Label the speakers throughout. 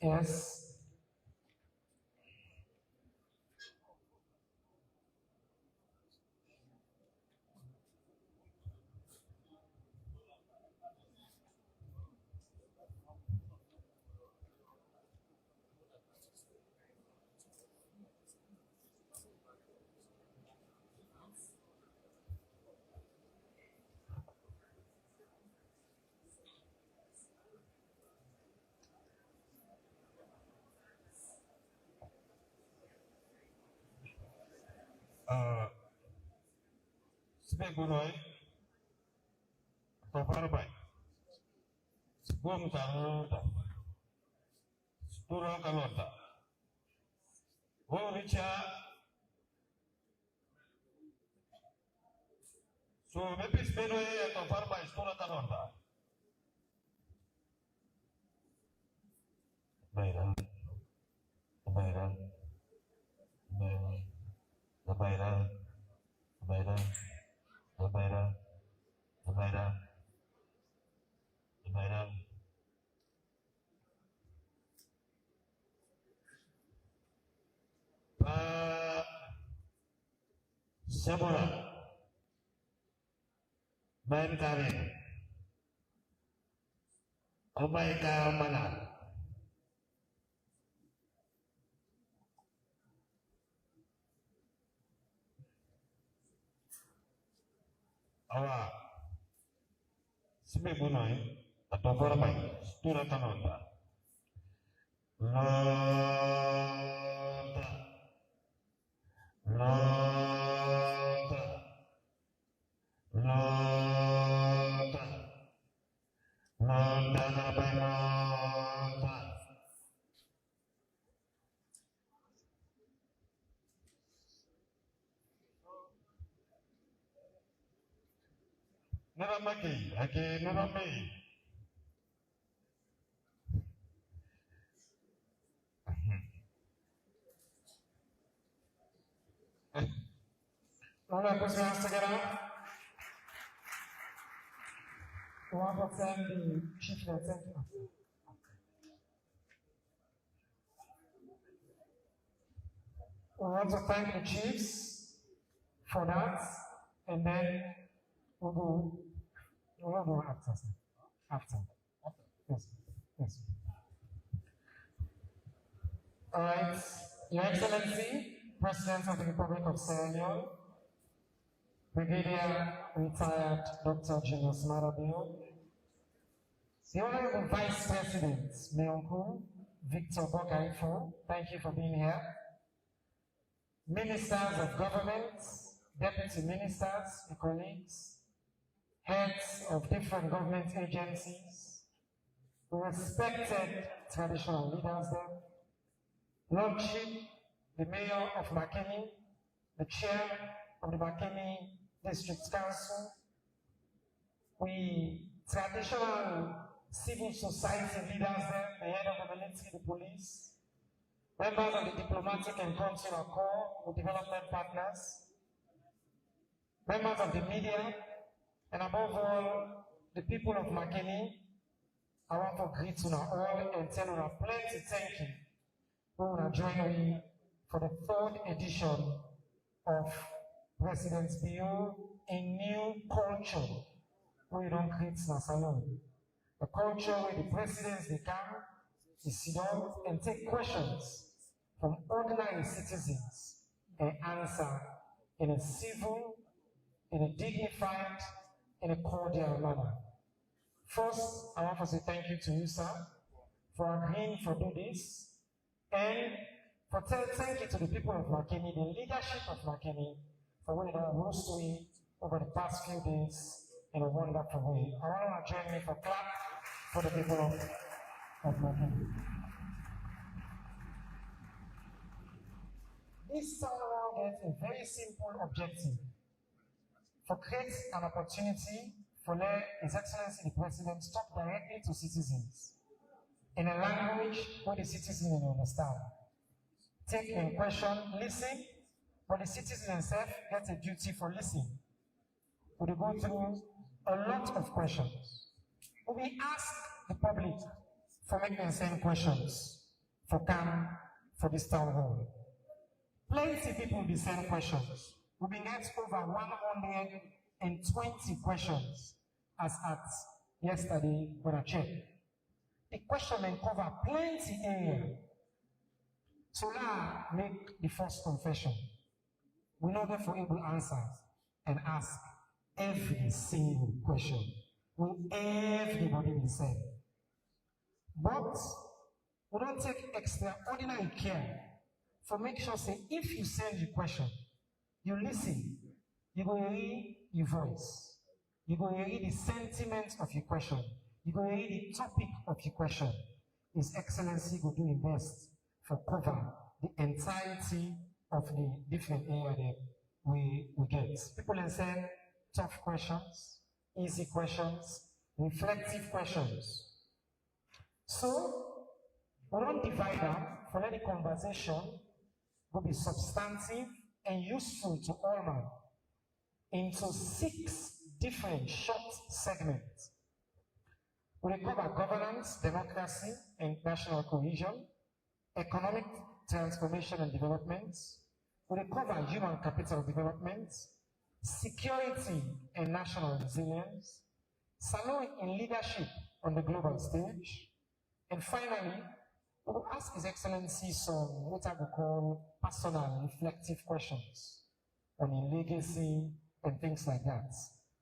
Speaker 1: Yes.
Speaker 2: Speak Bunoy, Tofarbai, Bum Karuta, Spuro Kalota, O Richa, so maybe Spinoy, Tofarbai, Spuro Kalota. Bayram, Bayram, Bayram, Bayram, Bayram, Bayram, Bayram, Bayram. Sabora, Bayan Kami, Obay Ka Manan. Awa, Sibe Bunoy, atau Forbai, Stura Kanota. Lota, Lota, Lota, Lota Nabai Lota. Naramaki, Ake Narami.
Speaker 1: All our personnel together. We want to thank the chief lieutenant. We want to thank the chiefs for that, and then we'll go after. After. Yes. Yes. All right. Your Excellency, President of the Republic of Sierra Leone, Brigadier Retired Dr. Julius Marabio, the Honorable Vice President, Meonku Victor Bokaifo, thank you for being here. Ministers of government, deputy ministers, colleagues, heads of different government agencies, respected traditional leaders there, Lordship, the Mayor of Makeni, the Chair of the Makeni District Council, we traditional civil society leaders there, the head of the military, the police, members of the diplomatic and consular corps, the development partners, members of the media, and above all, the people of Makeni. I want to greet you all and tell you plenty thank you who will join me for the third edition of President's Bureau, a new culture where you don't create Nasalon. A culture where the presidents they come, they sit down and take questions from ordinary citizens and answer in a civil, in a dignified, in a cordial manner. First, I want to say thank you to you, sir, for agreeing to do this, and for thank you to the people of Makeni, the leadership of Makeni, for what they have rose to it over the past few days in a wonderful way. I want to join me for clap for the people of Makeni. This Townhall gets a very simple objective: to create an opportunity for His Excellency the President to talk directly to citizens in a language where the citizens will understand. Take in question, listen, but the citizens themselves get a duty for listening. We will go through a lot of questions. We ask the public for making the same questions. for come for this town hall. Plenty people the same questions. We've been asked over 120 questions as at yesterday when I checked. The question may cover plenty area. So now make the first confession. We know therefore able answers and ask every single question. Will everybody be the same? But we don't take extraordinary care for make sure say if you send the question, you listen, you go hear your voice, you go hear the sentiment of your question, you go hear the topic of your question. His Excellency will do his best for cover the entirety of the different area that we get. People can send tough questions, easy questions, reflective questions. So we don't divide them for any conversation will be substantive and useful to all men into 6 different short segments. We cover governance, democracy, and national cohesion, economic transformation and development. We cover human capital development, security and national resilience, salute in leadership on the global stage, and finally, we will ask His Excellency some what I would call personal reflective questions on his legacy and things like that,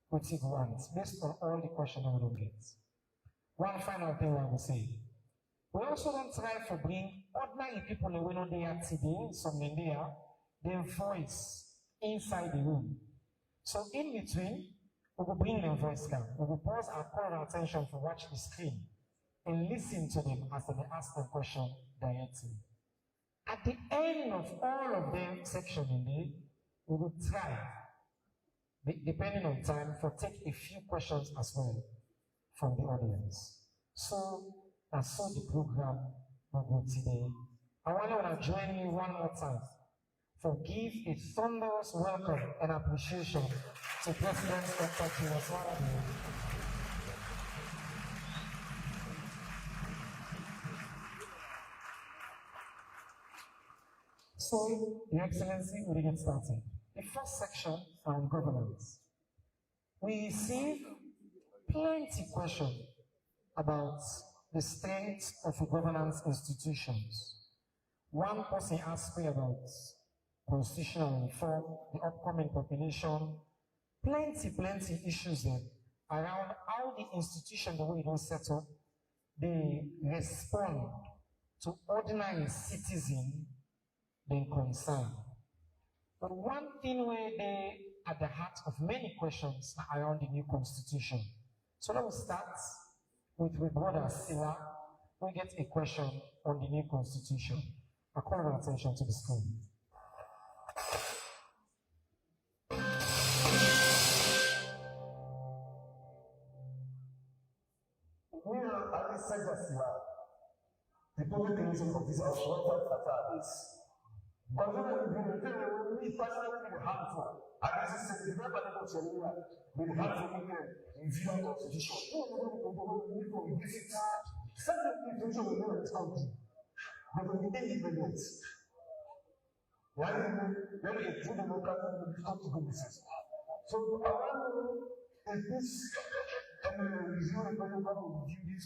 Speaker 1: which he wants, based on all the questions we don't get. One final thing I will say. We also don't try to bring ordinary people away on the today, some in there, their voice inside the room. So in between, we will bring their voice down. We will pause and call our attention to watch the screen and listen to them as they ask the question directly. At the end of all of them section in there, we will try, depending on time, for take a few questions as well from the audience. So that's so the program will go today. I want to join me one more time for give a thunderous welcome and appreciation to President Dr. Julius Malema. So, Your Excellency, we get started. The first section on governance. We receive plenty questions about the state of the governance institutions. One person asked me about constitutional reform, the upcoming population, plenty issues there around how the institution, the way it was set up, they respond to ordinary citizen they concern. But one thing where they at the heart of many questions around the new constitution. So let us start with brother Sila. We get a question on the new constitution. I call your attention to the screen.
Speaker 3: We are at Sila. The public relations officer of Water Affairs. But when we personally harmful, and this is the member of the with harmful in view of constitution. We will visit certain institutions in this country, but we need independence. Why do we include the local government? So I want if this review this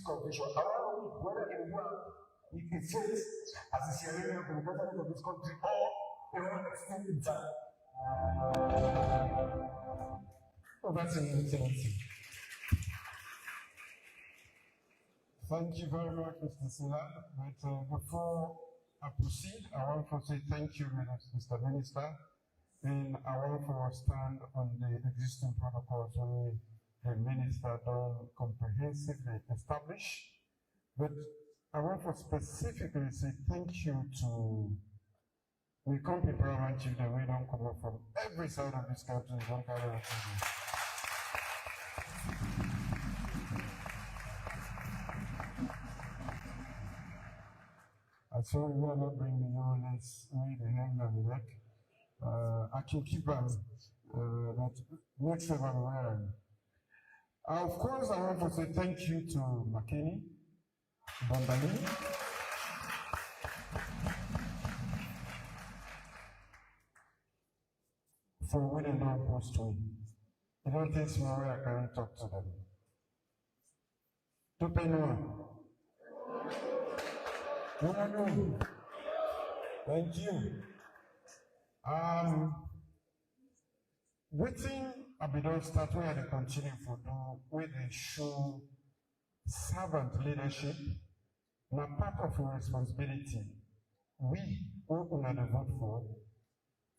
Speaker 3: convention, I want to whether in one it fits as a Sierra for the government of this country or they want to extend in time.
Speaker 1: Over to you, Excellency.
Speaker 4: Thank you very much, Mr. Sila. But before I proceed, I want to say thank you, Mr. Minister. And I want to stand on the existing protocols the Minister done comprehensively establish. But I want to specifically say thank you to the company program chief that we don't come up from every side of this country. One kind of I saw you are not bringing your let's read the hand on the neck. I can keep on that makes everyone aware. Of course, I want to say thank you to Makeni, Bondani, for when they don't post to me. It don't take small way I can talk to them. To pay no. No. Thank you. Waiting, I be don't start where they continue for do, where they show servant leadership, now part of your responsibility. We, who una the vote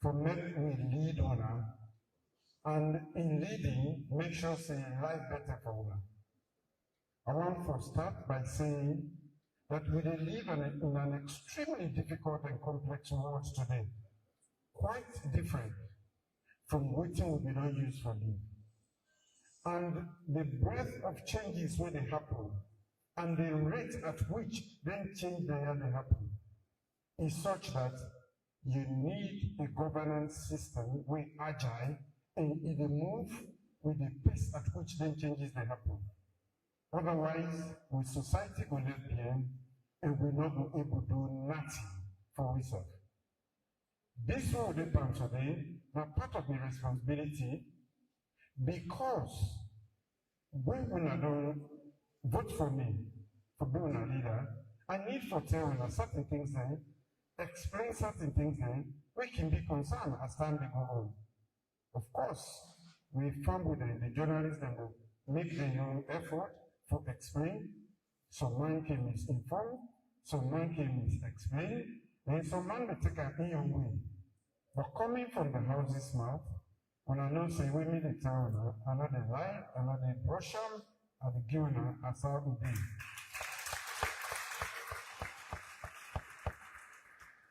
Speaker 4: for make we lead honor, and in leading, make sure say life better for una. I want to start by saying that we live in an extremely difficult and complex world today, quite different from waiting we don't use for live. And the breadth of changes when they happen, and the rate at which then change they happen, is such that you need a governance system where agile and it move with the pace at which then changes they happen. Otherwise, with society will not be in, and we'll not be able to do nothing for ourselves. This will depend today, now part of the responsibility, because when I don't vote for me, for being a leader, I need to tell you certain things then, explain certain things then, we can be concerned as time they go on. Of course, we found with the journalists that will make their own effort to explain. Some man can misinform, some man can misexplain, and some man will take an in way. But coming from the house's mouth, when I know say we need a town, another lie, another brush on, and the given as how it is.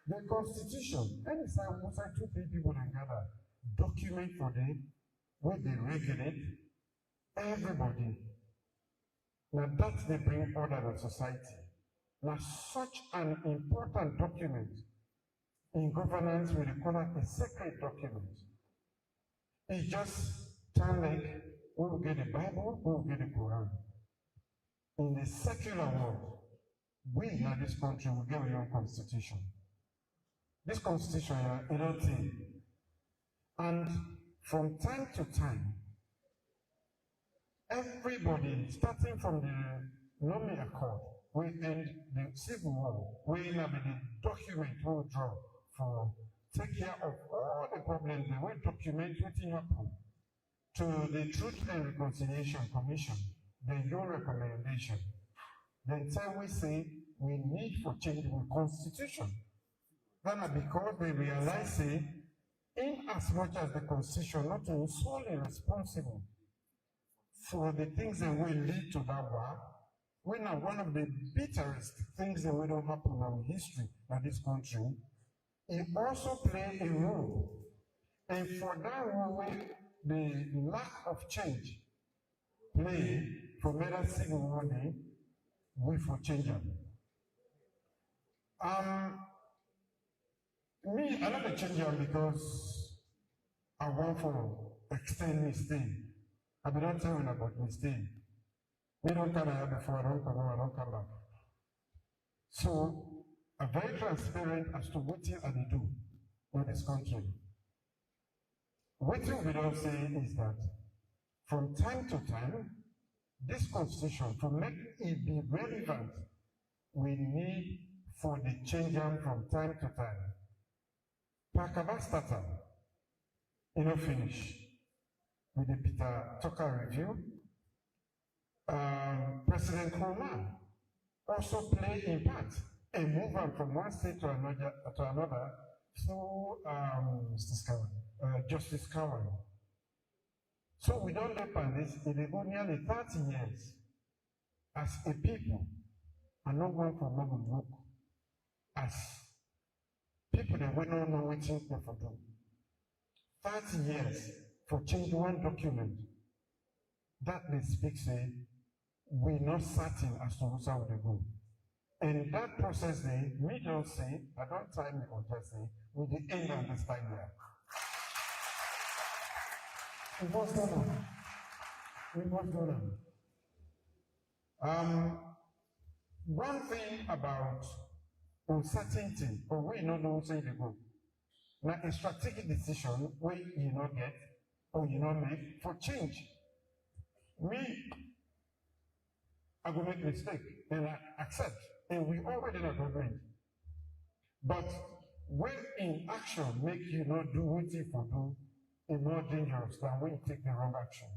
Speaker 4: The Constitution, anytime we say 2-3 people together, document for them, where they regulate everybody. Now that they bring order in society. Now such an important document in governance we call it a sacred document. It's just time like we will get the Bible, we will get the Quran. In the secular world, we in this country will get our own constitution. This constitution is a little thing. And from time to time, everybody, starting from the Nomi Accord, we end the Civil War, we have the document we will draw for take care of all the problems, we will document what happened to the Truth and Reconciliation Commission, your recommendation. Then time we say we need for change the constitution. Then because they realize say, in as much as the constitution not only solely responsible for the things that will lead to that war, we are one of the bitterest things that will not happen in history of this country. It also play a role. And for that role, the lack of change play for many civil war day, we for change them. Me, I like to change them because I want to extend my stay. I be not telling about my stay. We don't come here before, I don't come back. So, I'm very transparent as to what I do in this country. What we don't say is that from time to time, this constitution, to make it be relevant, we need for the change from time to time. Pakabastata, finish with the Peter Tucker review. President Nkrumah also played in part a movement from one state to another through Justice Cowan. So we don't look at this, it is nearly 30 years as a people, and not one for noble work, as people that we don't know what things for them. 30 years for change one document. That they speak say, we're not certain as to how they go. And that process they, me don't say, I don't time me or just say, with the end of this time there. It was done. It was done. One thing about uncertainty, or we don't know what's going to go. Now, a strategic decision where you not get or you not make for change. Me, I will make mistake and I accept, and we already in agreement. But when in action make you not do what you for do, it's more dangerous than when you take the wrong action.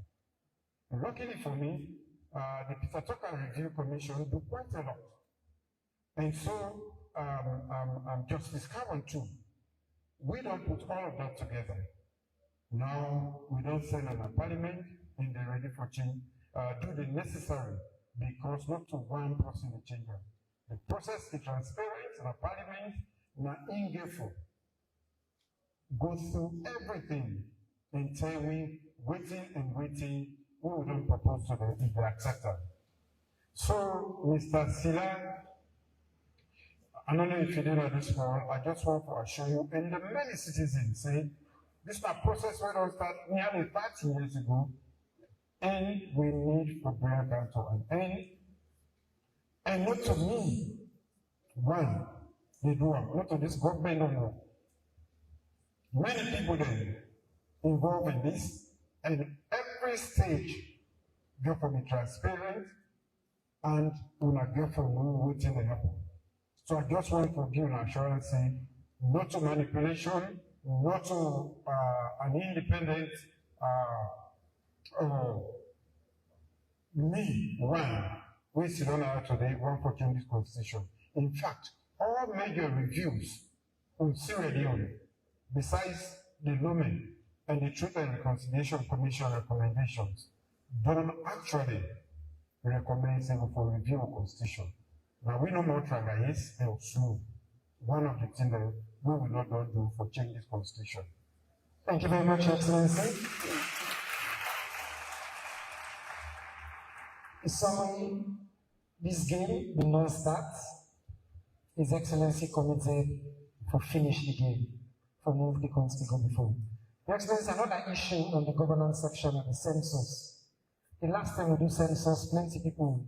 Speaker 4: And luckily for me, the Peter Tucker Review Commission do quite a lot. And so, Justice Cameron too, we don't put all of that together. Now, we don't send them a parliament and they're ready for change, do the necessary, because not to one person to change them. The process is transparent, the parliament, now ingeful. Go through everything until we waiting and waiting, we don't propose to them if they accept them. So, Mr. Sila, I don't know if you did at this point, I just want to assure you, and the many citizens say, this is a process where we start nearly 30 years ago, and we need to bring that to an end. And not to me, one, they do it, not to this government, no. Many people then involved in this, and every stage, go for be transparent, and when I go for waiting to happen. So I just want to give an assurance, saying, not to manipulation, not to an independent me, one, we sit on out today, one for change this constitution. In fact, all major reviews on Sierra Leone, besides the Lumen and the Truth and Reconciliation Commission recommendations, don't actually recommend for review of constitution. Now we know more Tragais and Oslo. One of the things that we will not do for change this constitution.
Speaker 1: Thank you very much, Excellency. In summary, this game will not start. His Excellency committed to finish the game, for move the country go before. Your Excellency, another issue on the governance section of the census. The last time we do census, plenty people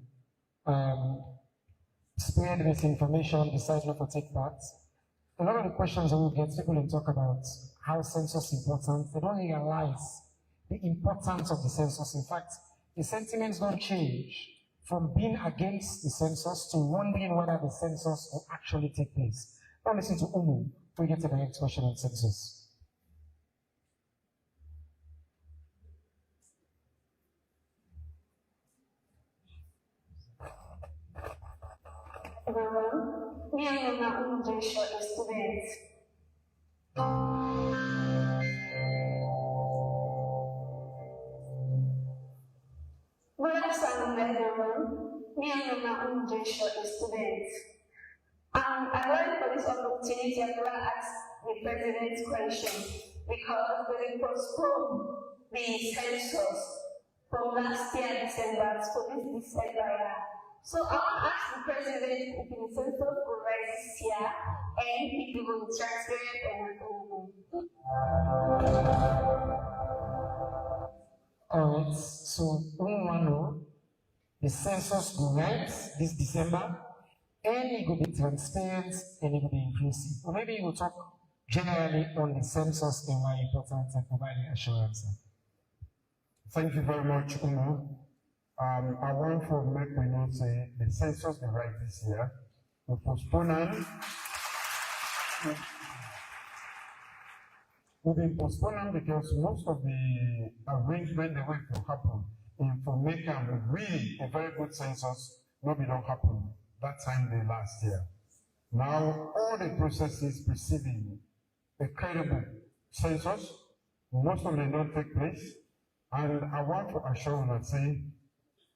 Speaker 1: spread misinformation, decide not to take part. A lot of the questions that we get, people will talk about how census is important. They don't realize the importance of the census. In fact, the sentiments don't change from being against the census to wondering whether the census will actually take place. Now listen to Umu, we get to the next question on census.
Speaker 5: Everyone, me and Umu Joshua, a student. Good afternoon, everyone. Me and Umu Joshua, a student. I learned for this opportunity I'm going to ask the President's question because they postponed the census from last year December to this December. So I want to ask the President if the census will rise this year and if it will be transparent and
Speaker 1: Alright, so we want to know the census will rise this December and it will be transparent and it will be inclusive. Or maybe we'll talk generally on the census and why important and providing assurance.
Speaker 4: Thank you very much, Umu. I want to make me know say the census will rise this year. We postpone it. We've been postponing because most of the arrangement the way to happen in for make really a very good census, maybe don't happen that time the last year. Now all the processes preceding a credible census, most of them don't take place. And I want to assure you that say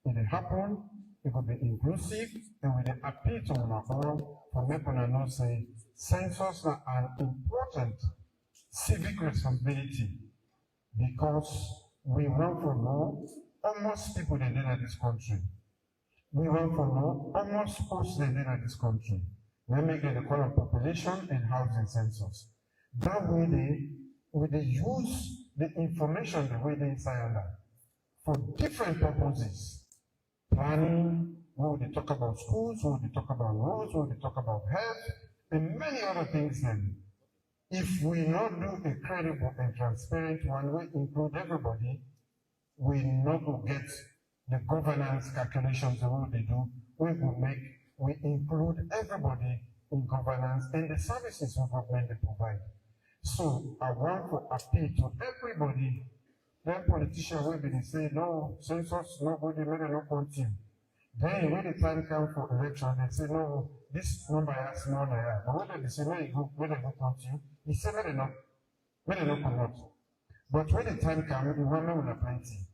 Speaker 4: it will happen, it will be inclusive, and we will appeal to our all for making a know say census are an important civic responsibility because we want to know almost people that live in this country. We want to know almost posts that live in this country. We make the call of population and housing census. That way they use the information the way they say under for different purposes. Planning, when they talk about schools, when they talk about roads, when they talk about health, and many other things then. if we not do a credible and transparent one, we include everybody, we not will get the governance calculations the way they do. We include everybody in governance and the services of government they provide. So I want to appeal to everybody. Then politicians will be say, no, census, nobody, maybe not continue. Then when the time comes for election, they say, no, this number has no number. But when they say, no, you go, when they go continue, he say, when they not promote. But when the time comes, we want to plenty.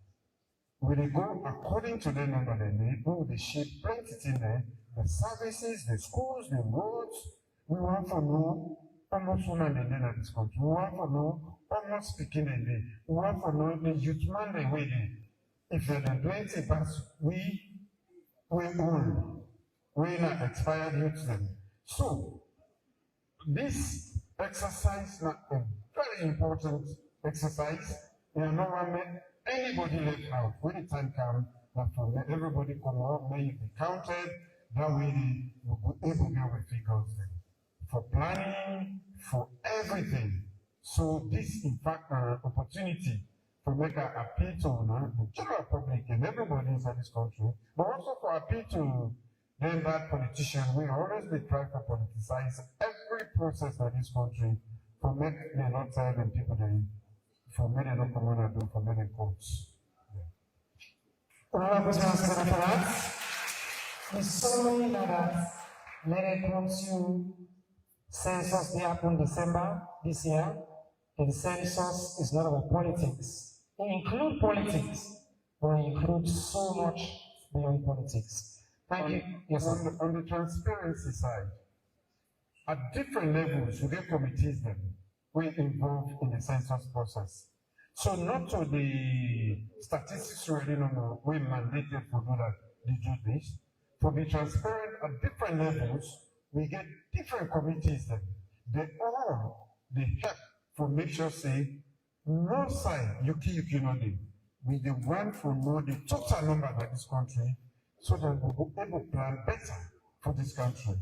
Speaker 4: When they go according to the number they need, we will shape plenty in there, the services, the schools, the roads. We want to know almost women in this country. We want to know almost speaking in there. We want to know the youth man they way there. If they're doing it, but we old. We're not expired youth then. So this exercise is not a very important exercise. You know, anybody left out. When the time comes, everybody come out, may be counted. That way we'll be able to get with figures then. For planning, for everything. So this, in fact, opportunity to make an appeal to the general public and everybody inside this country, but also for appeal to them bad politicians. We always try to politicize every process in this country to make them not tell them people they for many not come on and do for many courts.
Speaker 1: It's so many that let it come to census they happen December this year. And the census is not about politics. It includes politics, but it includes so much beyond politics. Thank you. Yes, sir.
Speaker 4: On the transparency side, at different levels, we get committees that we involved in the census process. So not to the statistics already know we mandated for do that, they do this. To be transparent at different levels, we get different committees that they help for make sure say no side you know them. We the one for know the total number of this country so that we will be able to plan better for this country.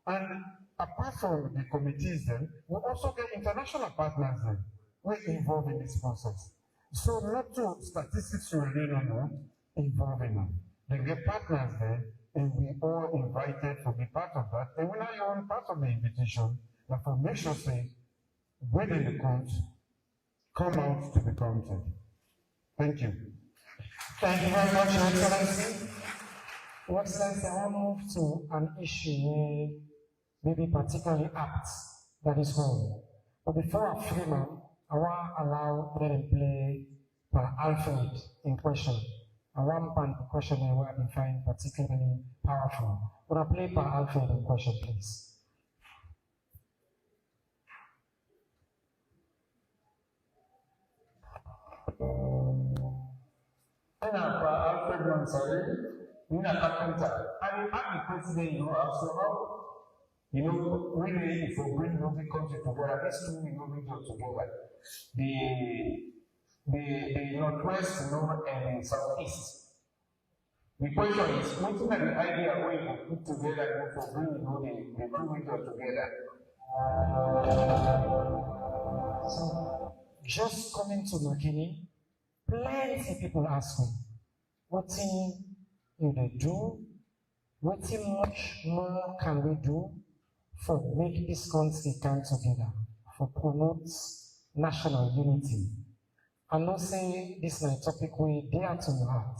Speaker 4: And apart from the committees then, we also get international partners then. We're involved in this process. So not to statistics really no involved in them. They get partners there and we all invited to be part of that. And we're not even part of the invitation, but for make sure say when in the count, come out to be counted. Thank you.
Speaker 1: Thank you very much, Your Excellency. Your Excellency, I want to move to an issue maybe particularly apt that is home. But before I frame up, I want to allow let him play per Alfred in question. I want the question where I find particularly powerful. Would I play per Alfred in question, please?
Speaker 3: Alfred Mansari, Nina Carpenter, I'm the president, after all. Really, if we bring the country together, these two regions together. The Northwest, and Southeast. The question is, what's the idea where you put together for bringing the two regions together?
Speaker 1: So, just coming to Makeni, plenty people ask me, what thing do they do? What much more can we do for make this country come together, for promote national unity? I know say this is a topic we dear to my heart.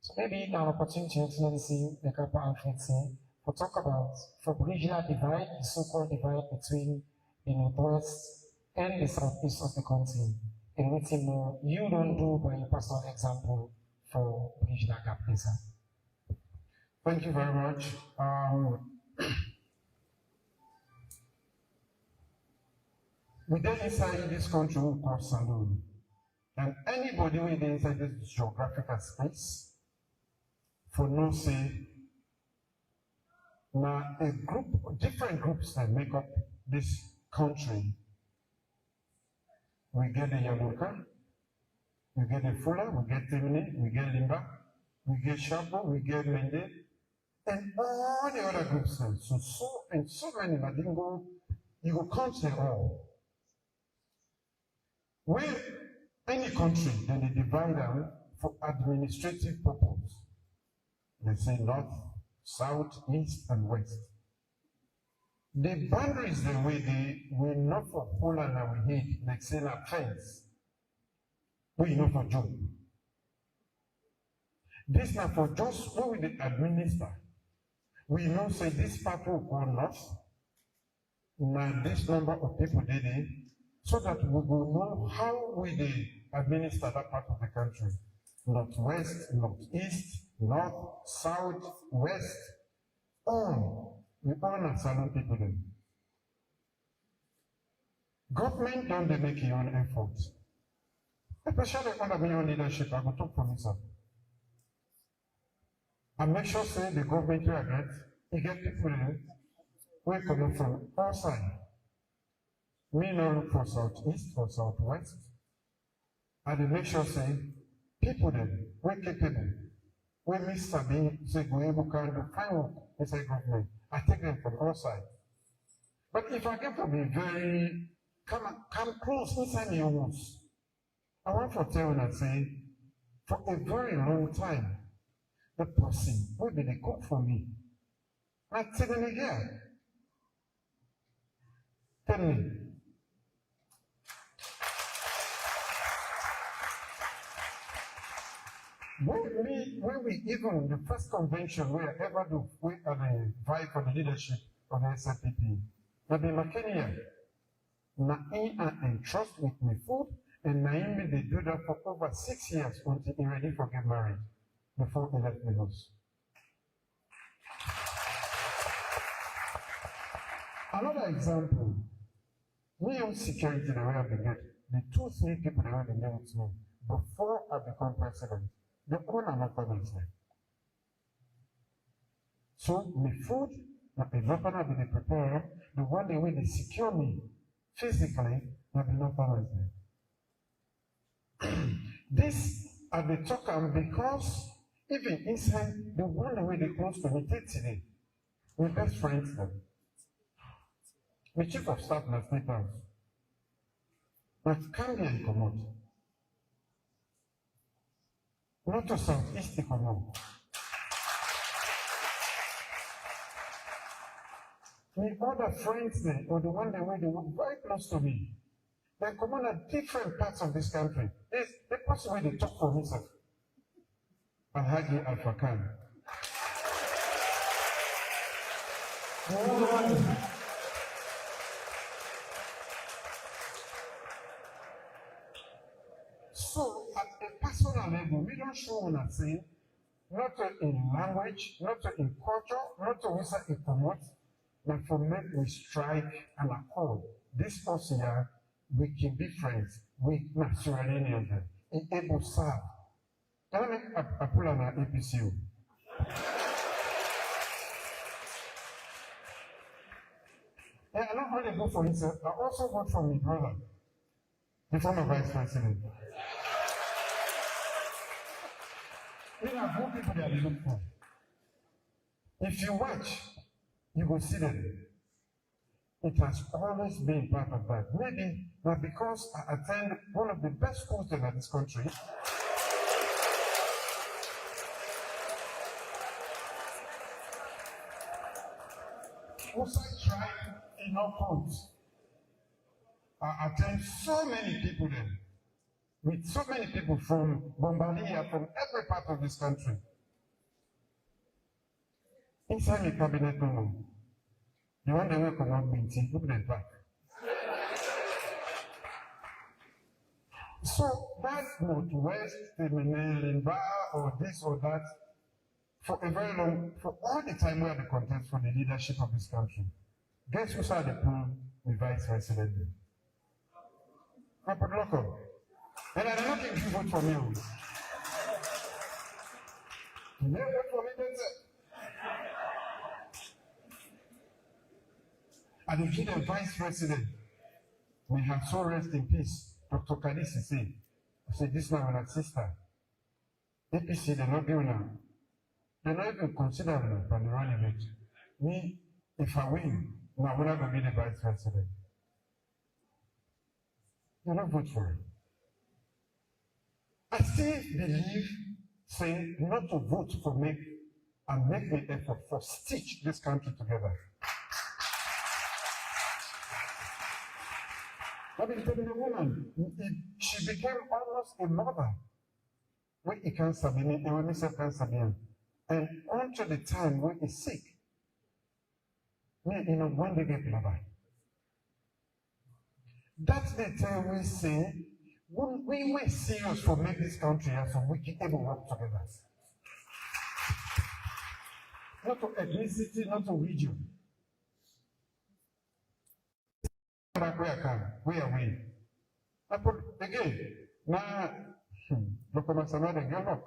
Speaker 1: So maybe an opportunity to see the Kappa Alfred say, for talk about for regional divide, the so-called divide between the Northwest and the Southeast of the country. And what more you don't do by your personal example for regional gap, please.
Speaker 4: Thank you very much. We then inside this country we call Saloon. And anybody within inside this geographical space, for no say, now different groups that make up this country. We get the Yamuka, we get the Fula, we get Temine, we get Limba, we get Shapo, we get Mende, and all the other groups. So many, but you go count them all. When any country, then they divide them for administrative purpose. They say north, south, east, and west. The boundaries the way they we not for Poland and we hate, like saying a fence. We not for Joe. This now for just what we administer. We know say this part will go north. Now this number of people did it, so that we will know how we administer that part of the country. Northwest, northeast, north, south, west, all. We all are silent people then. Government don't they make your own efforts. Especially under my own leadership, I will talk for myself. I make sure say the government will get, you get people in, we're coming from all sides. Me not look for southeast or southwest. And they make sure say, people then, we're capable. When Mr. Bean say go able can do fine work inside government, I take them from all sides. But if I get to be very come close inside your house, I want to tell you and say, for a very long time, the person will be the cook for me. I tell them again. Tell me. When we even, the first convention we ever do, we are the vie for the leadership of the SLPP. But the Makeni, na entrust with me food, and Naomi, they do that for over 6 years until he ready for get married, before he left the house. Another example, me on security, the way I began, the 2-3 people that were in there with me, before I become president, the owner not families there. So the food that the local will be prepared, the one way they secure me physically, will be not families there. This at the talk because even inside the one way they close to me today, we're best friends then. The chief of staff na state house. But can be and come out. Not to southeast to come out. The other friends there, or the one way they were very close to me, they come on at different parts of this country. The person where they talk for himself. Alhaji Alpha Khan. So, at a personal level, we don't show on a thing, not in language, not in culture, not to whistle in promote, but for make we strike an accord. This person here, we can be friends, we naturally any of them, in able to serve. Can I make a pull on an APCU? Yeah, I not only vote for himself, I also vote for my brother, the former vice president. There are good people that they look for. If you watch, you will see them. It has always been part of that. Maybe not because I attend one of the best schools in this country. Also tried in our points. I attend so many people there. With so many people from Bombardier, from every part of this country. Inside the cabinet room, the one that we cannot be in, look at back. So that Northwest, the Limba, or this or that, for a very long, for all the time we had the contest for the leadership of this country. Guess who started the pool? The vice president. Papa Loco. And I'm not going to vote for me. You never vote for me, that's it. And if you're the vice president, we have so rest in peace. Dr. Kalisi said, this now my sister. APC, they're not giving her. They're not even considering her from the running mate. Me, if I win, now I'm not going to be the vice president. You don't vote for it. I still believe saying not to vote for me and make the effort for stitch this country together. But in telling the woman, she became almost a mother. When he can't submit, and when he said can't submit, and until the time when he's sick, when they get blabber. That's the time we say, we were serious for make this country so we can able work together. Not to ethnicity, not to region. Where are we? Again, now, look at my son, they get up.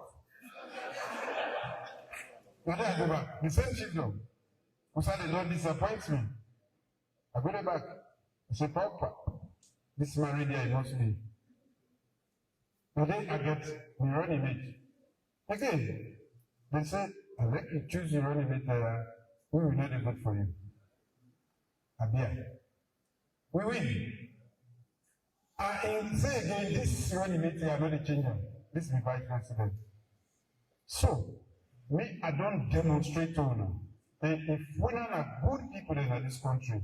Speaker 4: The same children, who said the Lord disappoints me. I go back. I say, Papa, this married there must be. And then I get my running mate. Again, they said, I let you choose your running mate, we will not vote for you. Abia. We win. I say again, this running mate are not a changer. This is the vice president. So, me, I don't demonstrate to you. And if we don't have good people in this country,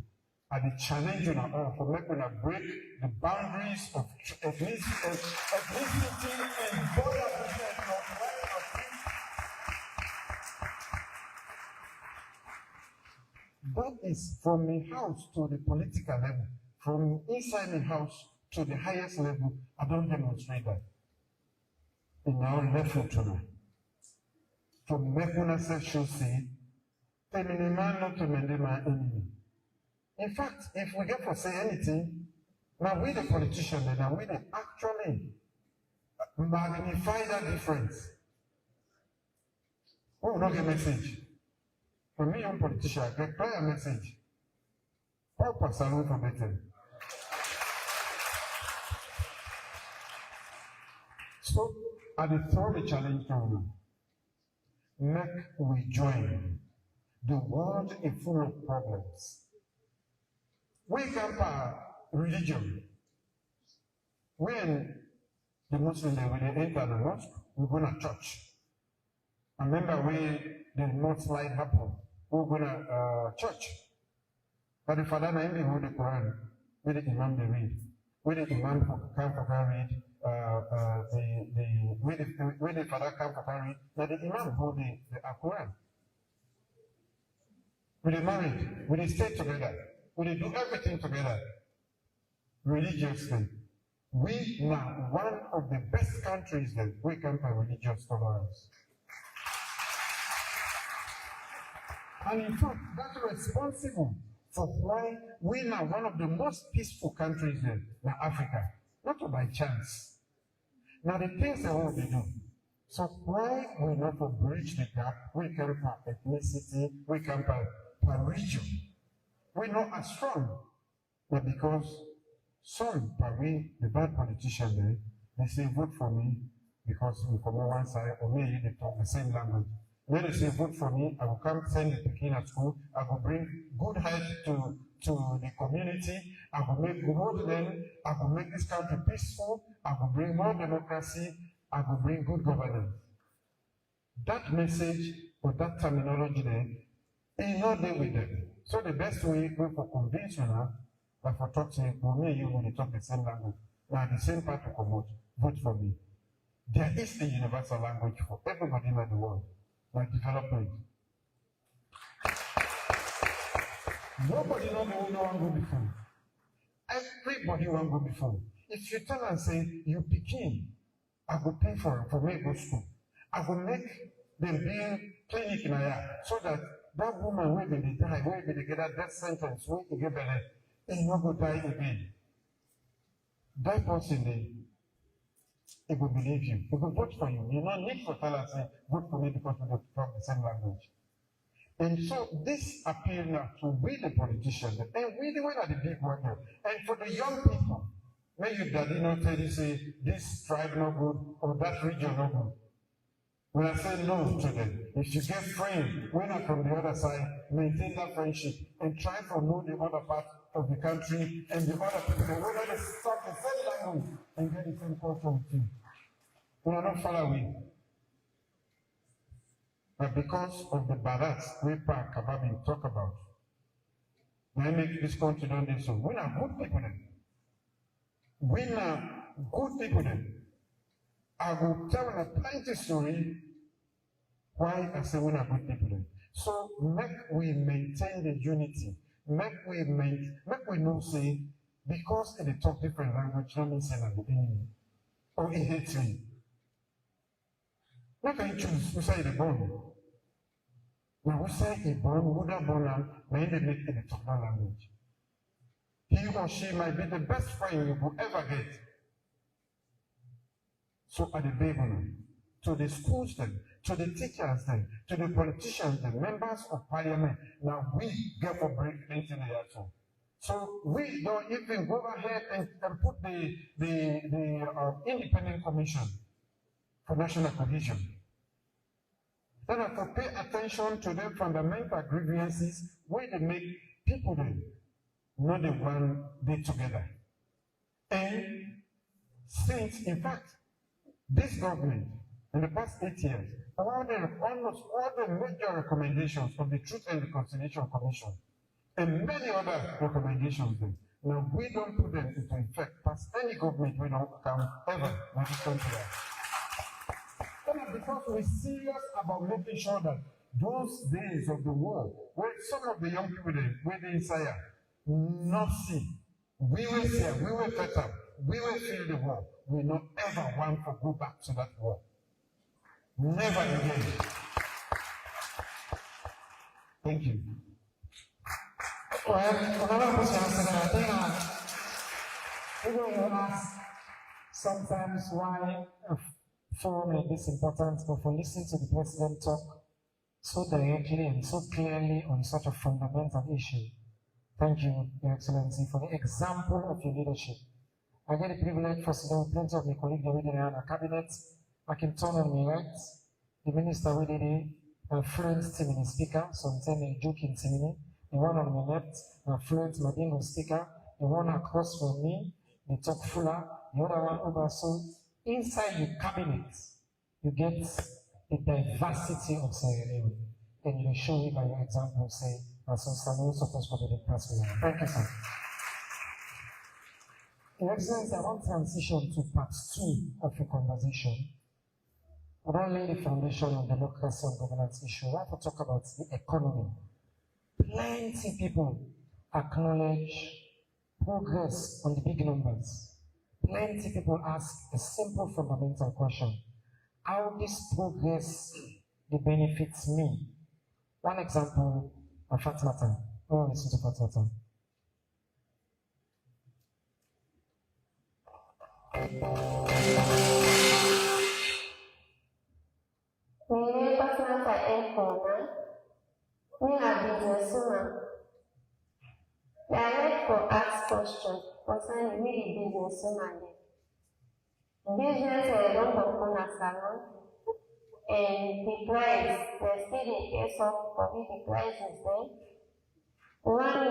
Speaker 4: I be challenging all for making us break the boundaries of ethnicity and border that is from the house to the political level, from inside the house to the highest level. I don't demonstrate that. In our level tonight. From making us say, telling a man not to mend my enemy. In fact, if we get to say anything, now we the politicians, now we the actually magnify that difference. Oh, not a message. For me, young politician, I get clear message. Papa salute for better. So, I throw the challenge to you. Make we join. The world is full of problems. We come by religion. When the Muslims when they enter the mosque, we go to church. I remember when the mosque light happened, we go to church. But the father na him hold the Quran, where the Imam they read, where the Imam come for read, where the father come for read, now the Imam hold the Quran. We they married, we they stay together. We do everything together religiously. We now one of the best countries that we can find religious tolerance. And in fact, that's responsible for why we now one of the most peaceful countries in Africa. Not by chance. Now the things that what they do. So why we not to bridge the gap? We can by ethnicity, we can by region. We're not as strong, but because some, probably the bad politicians, they say vote for me because we come on one side, or maybe they talk the same language. When they say vote for me, I will come send the Pekin at school, I will bring good health to the community, I will make good them, I will make this country peaceful, I will bring more democracy, I will bring good governance. That message or that terminology there is not there with them. So the best way for convince you now, but for talking, for me, you will talk the same language. Now the same part to promote, vote for me. There is a universal language for everybody in the world, like development. Nobody knows who no one go before. Everybody want go before. If you tell and say, you Pekin, I will pay for me go school. I will make them build clinic in Aya, so that that woman will be die, will be get that death sentence, will be get better, and not go die again. That person, he will believe you. He will vote for you. You don't need to tell us, vote for me because we don't talk the same language. And so this appeal now to we the politicians, and we the one are the big one here. And for the young people, may your daddy not tell you, say, this tribe no good, or that region no good. When I say no to them, if you get friends, when I'm from the other side, maintain that friendship and try to know the other part of the country and the other people, whether they talk the same language and get the same culture with you. we are not far away. But because of the barracks we park Kababin talk about, they make this country don't do so. We are good people then. We are good people then. I will tell a plenty story why I say we are good people then. So make we maintain the unity. Make we know say because they talk different language, not mean say that the enemy or he hates me. Make I choose we say the born. Now we say a born, would have born and may they make it the talk language. He or she might be the best friend you could ever get. So at the baby, to the schools then, to the teachers then, to the politicians, the members of parliament, now we get for break anything they have to. So we don't even go ahead and put the independent commission for national cohesion. Then I have to pay attention to the fundamental grievances where they make people then, not the one they together. And since, in fact, this government, in the past 8 years, almost all the major recommendations of the Truth and Reconciliation Commission and many other recommendations, then, now we don't put them into effect past any government we don't come ever in this country. Because we're serious about making sure that those days of the war, where some of the young people where they inside not see, we will see, we will get up, we will feel the war. We not ever want to go back to that war. Never again. Thank you.
Speaker 1: Well, another question I think people will ask sometimes why a forum like this important, but for listening to the president talk so directly and so clearly on such a fundamental issue. Thank you, Your Excellency, for the example of your leadership. I get the privilege for sitting with plenty of my colleagues already in our cabinet. I can turn on my right. The minister already, my fluent team in the speaker, so I'm telling you, joking to me. The one on my left, my fluent Madingo speaker. The one across from me, the top fuller. The other one over. So inside the cabinet, you get the diversity of Sierra Leone. And you show it by your example, say, and so Samuel supposed to be the president. Thank you, sir. Your Excellency, I want to transition to part 2 of your conversation. I don't lay the foundation of democracy and governance issue. I want to talk about the economy. Plenty people acknowledge progress on the big numbers. Plenty people ask a simple fundamental question. How this progress benefits me? One example, a Fatmata. Oh, listen to Fatmata.
Speaker 5: Mimi Fatmata Ekona, me a businesswoman. They are like for ask questions concerning me the businesswoman. Business don't perform as salon, and the price, they still the case of the price is there. One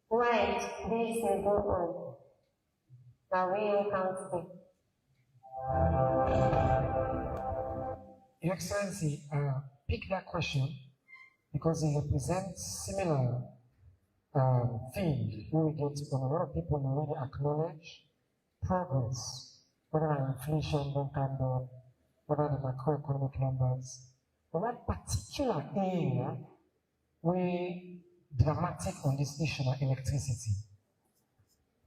Speaker 5: why this is go on. Now we can't speak.
Speaker 1: Your Excellency, pick that question because it represents similar thing we get from a lot of people already acknowledge progress, whether inflation don't come down, whether the macroeconomic numbers. But that particular area where dramatic on this issue of electricity.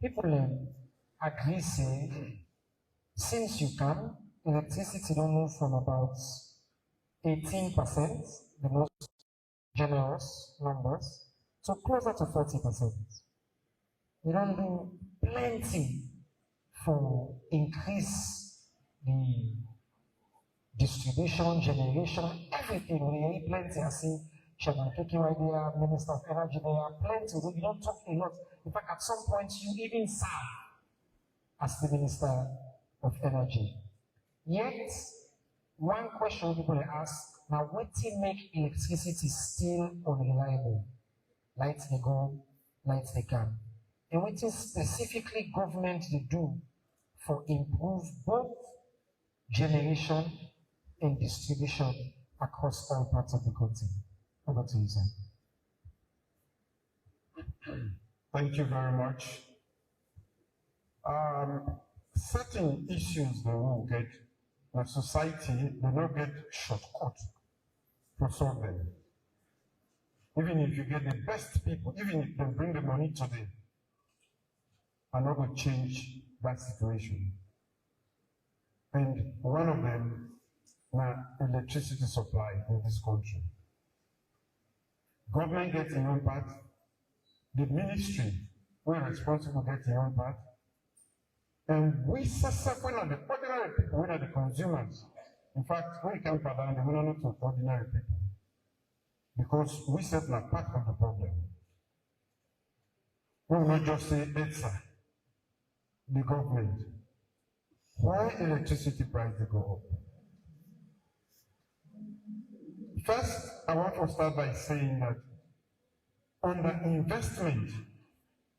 Speaker 1: People agree say, since you can, electricity don't move from about 18%, the most generous numbers, to closer to 40%. We don't do plenty for increase the distribution, generation, everything. We need plenty. I see Chairman Makeni right there, Minister of Energy there, plenty. You don't talk a lot. In fact, at some point, you even serve as the Minister of Energy. Yet, one question people ask, now what to make electricity still unreliable? Lights they go, lights they come. And what is specifically government to do for improve both generation, and distribution across all parts of the country. Over to you, sir.
Speaker 4: Thank you very much. Certain issues they will get, the society, they don't get shortcut to solve them. Even if you get the best people, even if they bring the money today, are not going to change that situation. And one of them, my electricity supply in this country. Government gets in one part, the ministry, we're responsible for getting one part, and we when are the ordinary people, when are the consumers. In fact, when it comes to that, we are not to ordinary people. Because we set a part of the problem. We will not just say ETSA, the government. Why electricity price they go up? First, I want to start by saying that under investment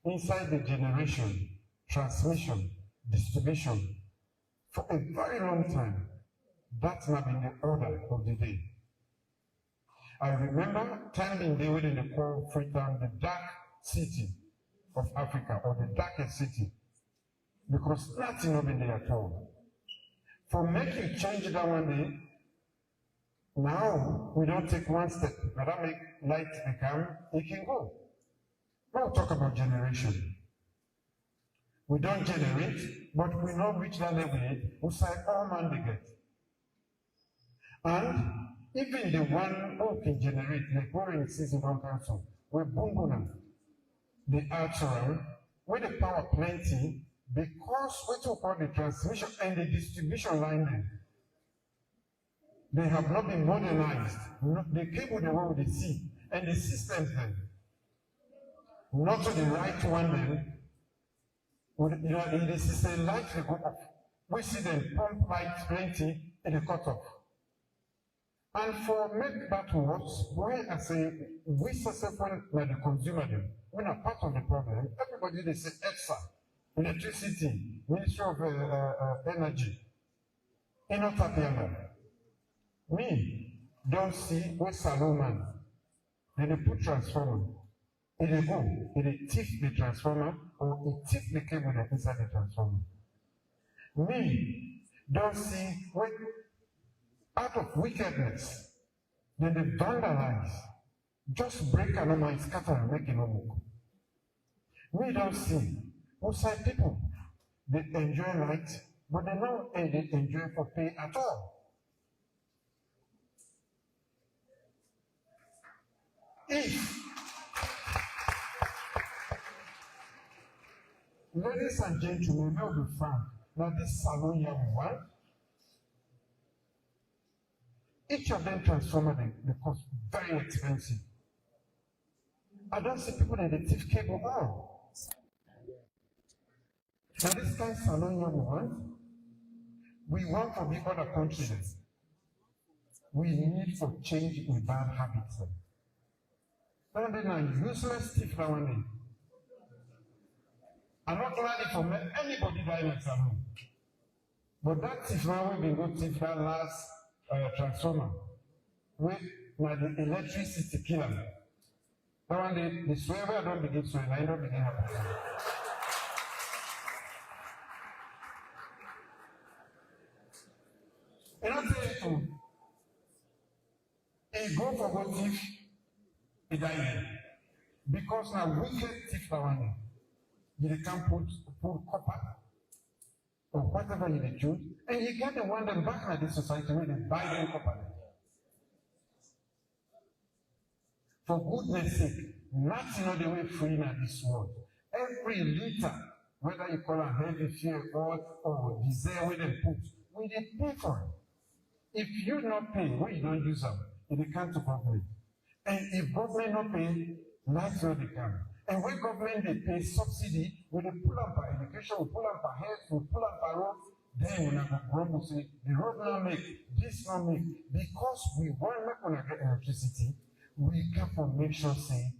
Speaker 4: inside the generation, transmission, distribution, for a very long time, that's not been the order of the day. I remember time in day when they call Freetown the dark city of Africa, or the darkest city, because nothing not been there at all. For making change that one day, now we don't take one step, but that make light become, it can go. We'll talk about generation. We don't generate, but we don't reach that level yet. We say all man they get. And even the one who can generate, like we're in season one council, we're boom, the archery, where the power plenty, because we talk about the transmission and the distribution line there. They have not been modernized. They came with the one with the sea and the systems then. Not to the right one then. You know, in the system, light they go off. We see them pump light plenty and they cut off. And for make that worse, why I say we successful like the consumer them. We're not part of the problem. Everybody they say ETSA, electricity, Ministry of Energy. You're not happy about that. Me, don't see where Salomon, then they put transformer. It they go, it they thief the transformer, or it thief the cable that inside the transformer. Me, don't see where, out of wickedness, then they vandalize, just break an arm and scatter and make it no move. Me don't see, outside people, they enjoy light, but they don't enjoy for pay at all. If, ladies and gentlemen, now be frank, now this salon here one, each of them transformer they cost very expensive. I don't see people that they thief cable on. Now this kind of salon here we want to be other countries. We need to change in bad habits. And then a useless thief that one day. I'm not ready for anybody that in a salon. But that thief now we've been going to thief that last transformer. With the electricity killer. That one day, the swear I don't begin swearing, I don't begin happening. And I'll tell you too, a go for what thief, he died. Because now wicked thief that one day. You can't put copper or whatever you choose, and you get the one that back at the society where they buy them copper. For goodness sake, nothing of the way free in this world. Every liter, whether you call a heavy fuel or diesel, where they put, we they pay for it. If you not pay, when you don't use them, it can't to government. And if government not pay, life will become. And when government they pay subsidy, when they pull up our education, we pull up our health, we pull up our roads, then when I go grumble say, the road not make, this not make, because we want not gonna get electricity, we have to make sure say,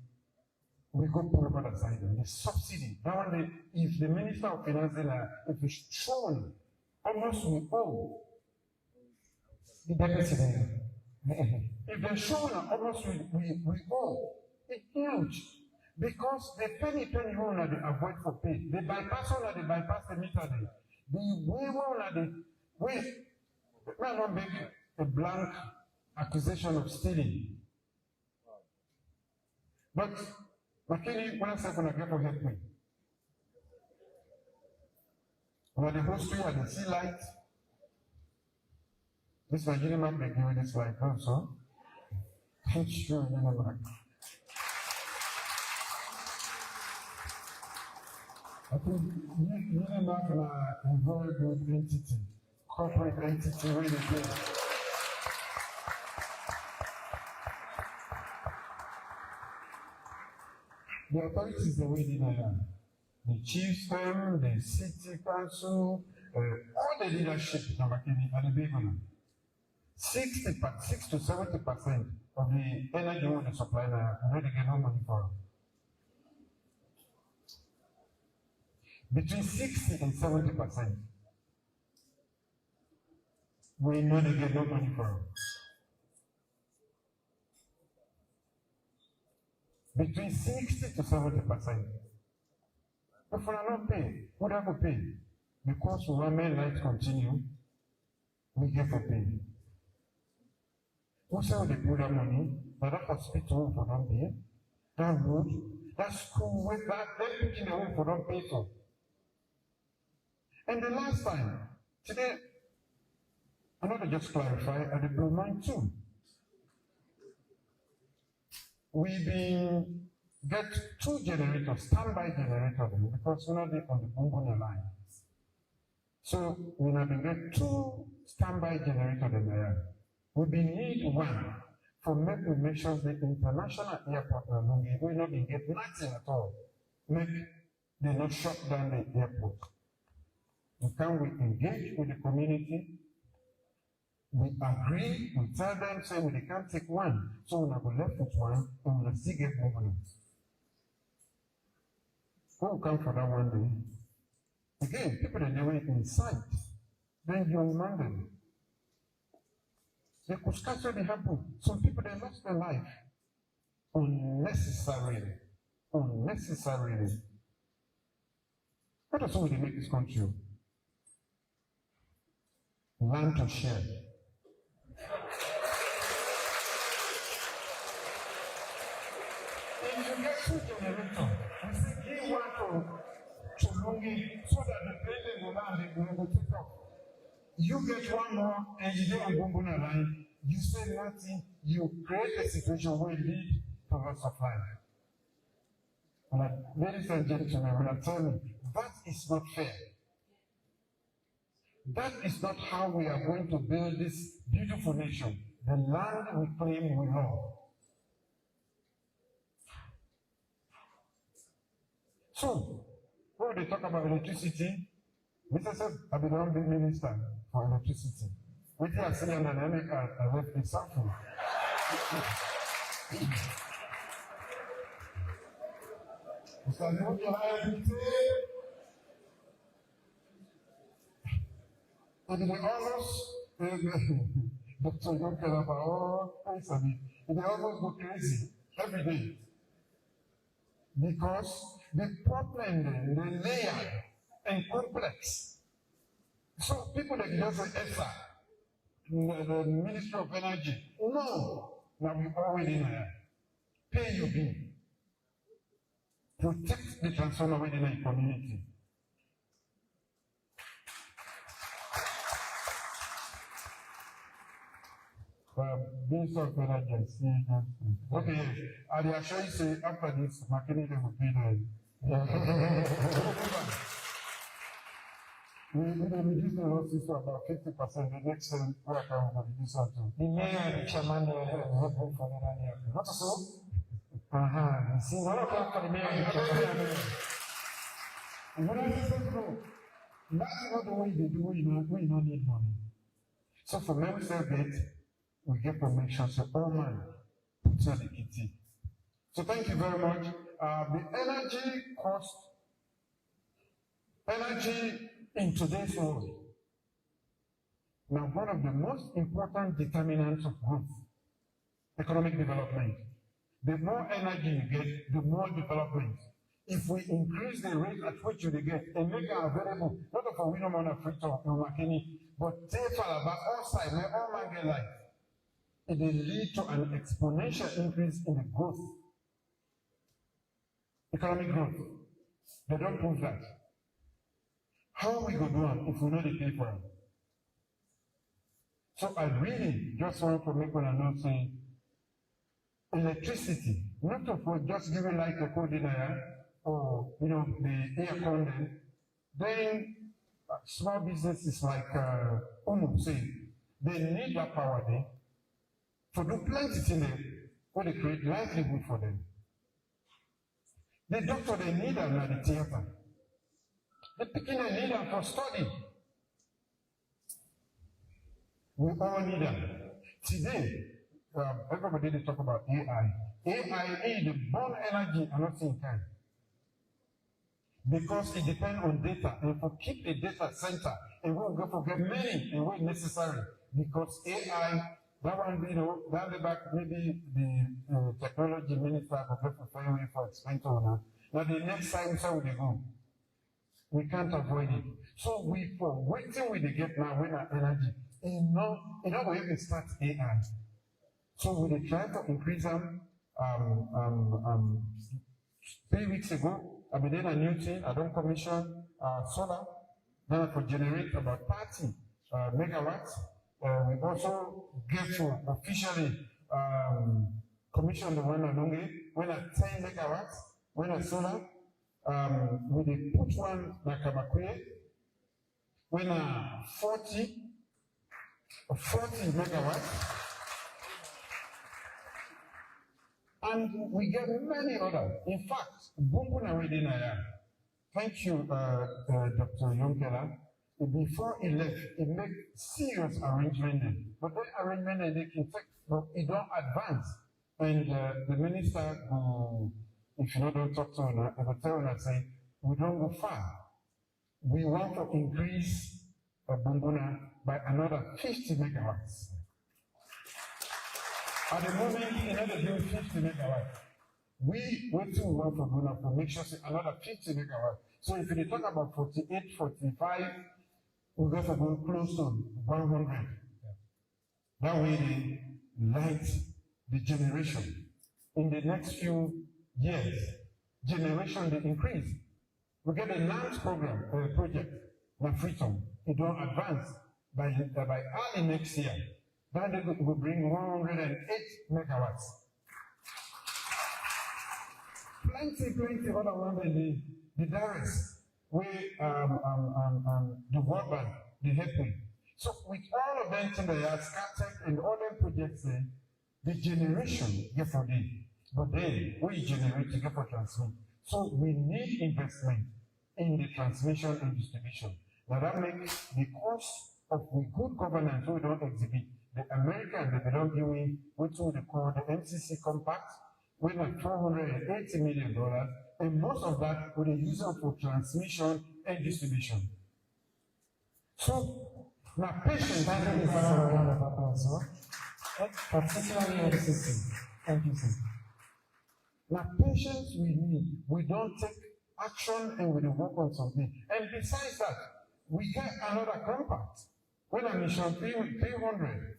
Speaker 4: we go pull up other side, the subsidy. That one day, if the Minister of Finance, if it's shown, almost we owe,
Speaker 1: the deficit.
Speaker 4: If they show almost we owe, it's huge. Because the penny owner they avoid for pay. The bypass owner they bypass the meter day. The way owner they not make a blank accusation of stealing. But Makeni, one second again for help me. When the history and the sea light, this Nigerian man may give this light also. Thank you, Nigerian. I think Nigerian man is a very good entity, corporate entity, really good. The authorities the way they are. The chiefdom, the city council, all the leadership in Makeni are the big one. 6 to 70% of the energy we supply now, we don't get no money for. Between 60 and 70%, we know they get no money for. Between 60 to 70%. If we are not paid, we have to pay. Because when men light continue, we get to pay. We say they put that money, but that hospital for don't pay, that road, that school, with that, they're picking the home for don't pay for. And the last time, today, I want to just clarify at the Blue Mine too. We've been get 2 generators, standby generators, because we're not on the Bungunya line. So we have been get 2 standby generators in there. We need 1 for make sure the international airport will not be get nothing at all. Make they not shut down the airport. We engage with the community. We agree, we tell them, say we can't take 1, so we're going to left with 1, and we'll still get moving. Who will come for that one day? Again, people that they were inside, then you remind them. They could scarcely happen. Some people they lost their life unnecessarily. Unnecessarily. What does we make this country? Learn to share. If you get 2 generators, you say give 1 to Lungi so that the president will land and will take off. You get 1 more and you get on Bumbuna line, you say nothing, you create a situation where it leads to loss of life. And ladies and gentlemen, when I tell you, that is not fair. That is not how we are going to build this beautiful nation. The land we claim we love. So, when they talk about electricity, Mr. said, I've been on the minister for electricity. With the Assyrian dynamic, I left the suffering. Mr. And they almost, Dr. Yonker about all kinds of it, and they almost go crazy every day. Because the problem, the layer and complex. So people that just say ESA, the Ministry of Energy, no, now we already in there. Pay your bill. Protect the transformer within a community. Minister of Energy, okay, I assure you say after this, Makeni will be there. We reduce the losses to about 50%. The next time we can reduce it to.
Speaker 1: The mayor and the chairman they are voting for the rally. Not so? You see, 1 o'clock for the mayor and the chairman.
Speaker 4: When I say so, that's not the way they do. We don't need money. So for member gate, we get permission. So, oh man, put on the kitty. So thank you very much. The energy cost, energy in today's world Now, one of the most important determinants of growth, economic development. The more energy you get, the more development. If we increase the rate at which you get and make it available, not for we don't want to free talk in Makeni, but take about all sides, where all man get life, it will lead to an exponential increase in the growth, economic growth. They don't prove that. How we go on if we know the pay for it? So I really just want to make one announcement saying electricity, not to just give it like a code denier or the air condensate, then small businesses like say they need that power there to do plenty things there where they create livelihood for them. The doctor they need them at the theater. The picking they need them for study. We all need them. Today, everybody they talk about AI. AI is the born energy and not in kind. Because it depends on data, and for keep the data center, and we will go forget many and when necessary. Because AI, that one, down the back, maybe the technology minister will go for explain to now. Now the next time, so we go. We can't avoid it. So we for waiting with the get now when our energy. We even start AI. So we try to increase them 3 weeks ago. I did a new thing. I don't commission solar. Then I could generate about 30 megawatts. We also get to officially commission the one along when at 10 megawatts, when at solar. We put one like a Makeni, when 40 megawatts. And we get many others. In fact, Bumbuna Wedinaya, thank you, Dr. Yonkela. Before he left, he made serious arrangement. But that arrangement, they can take, but it don't advance. And the minister, if you don't talk to him, I will tell him, I say, we don't go far. We want to increase Bumbuna by another 50 megawatts. At the moment, in order to do 50 megawatts, we too want for Bumbuna to make sure another 50 megawatts. So if you talk about 48, 45, we go for going close to 100. That way, they light the generation. In the next few years, generation will increase. We get a large program, project, the freedom. It don't advance by early next year. Then it will bring 108 megawatts. Plenty other one than the Darius, where the World Bank, the helping. So with all of them things they are scattered and all them projects there, the generation get for them. But then we generate to get for transmission. So we need investment in the transmission and distribution. Now that makes the cost of the good governance we don't exhibit. The American they don't give me what we call the MCC compact with like $480 million, and most of that we use for transmission and distribution. So now patience that is a round of applause, particularly MCC. Thank you, sir. Now patience we need. We don't take action and we work on something. And besides that, we get another compact. When I mentioned 300,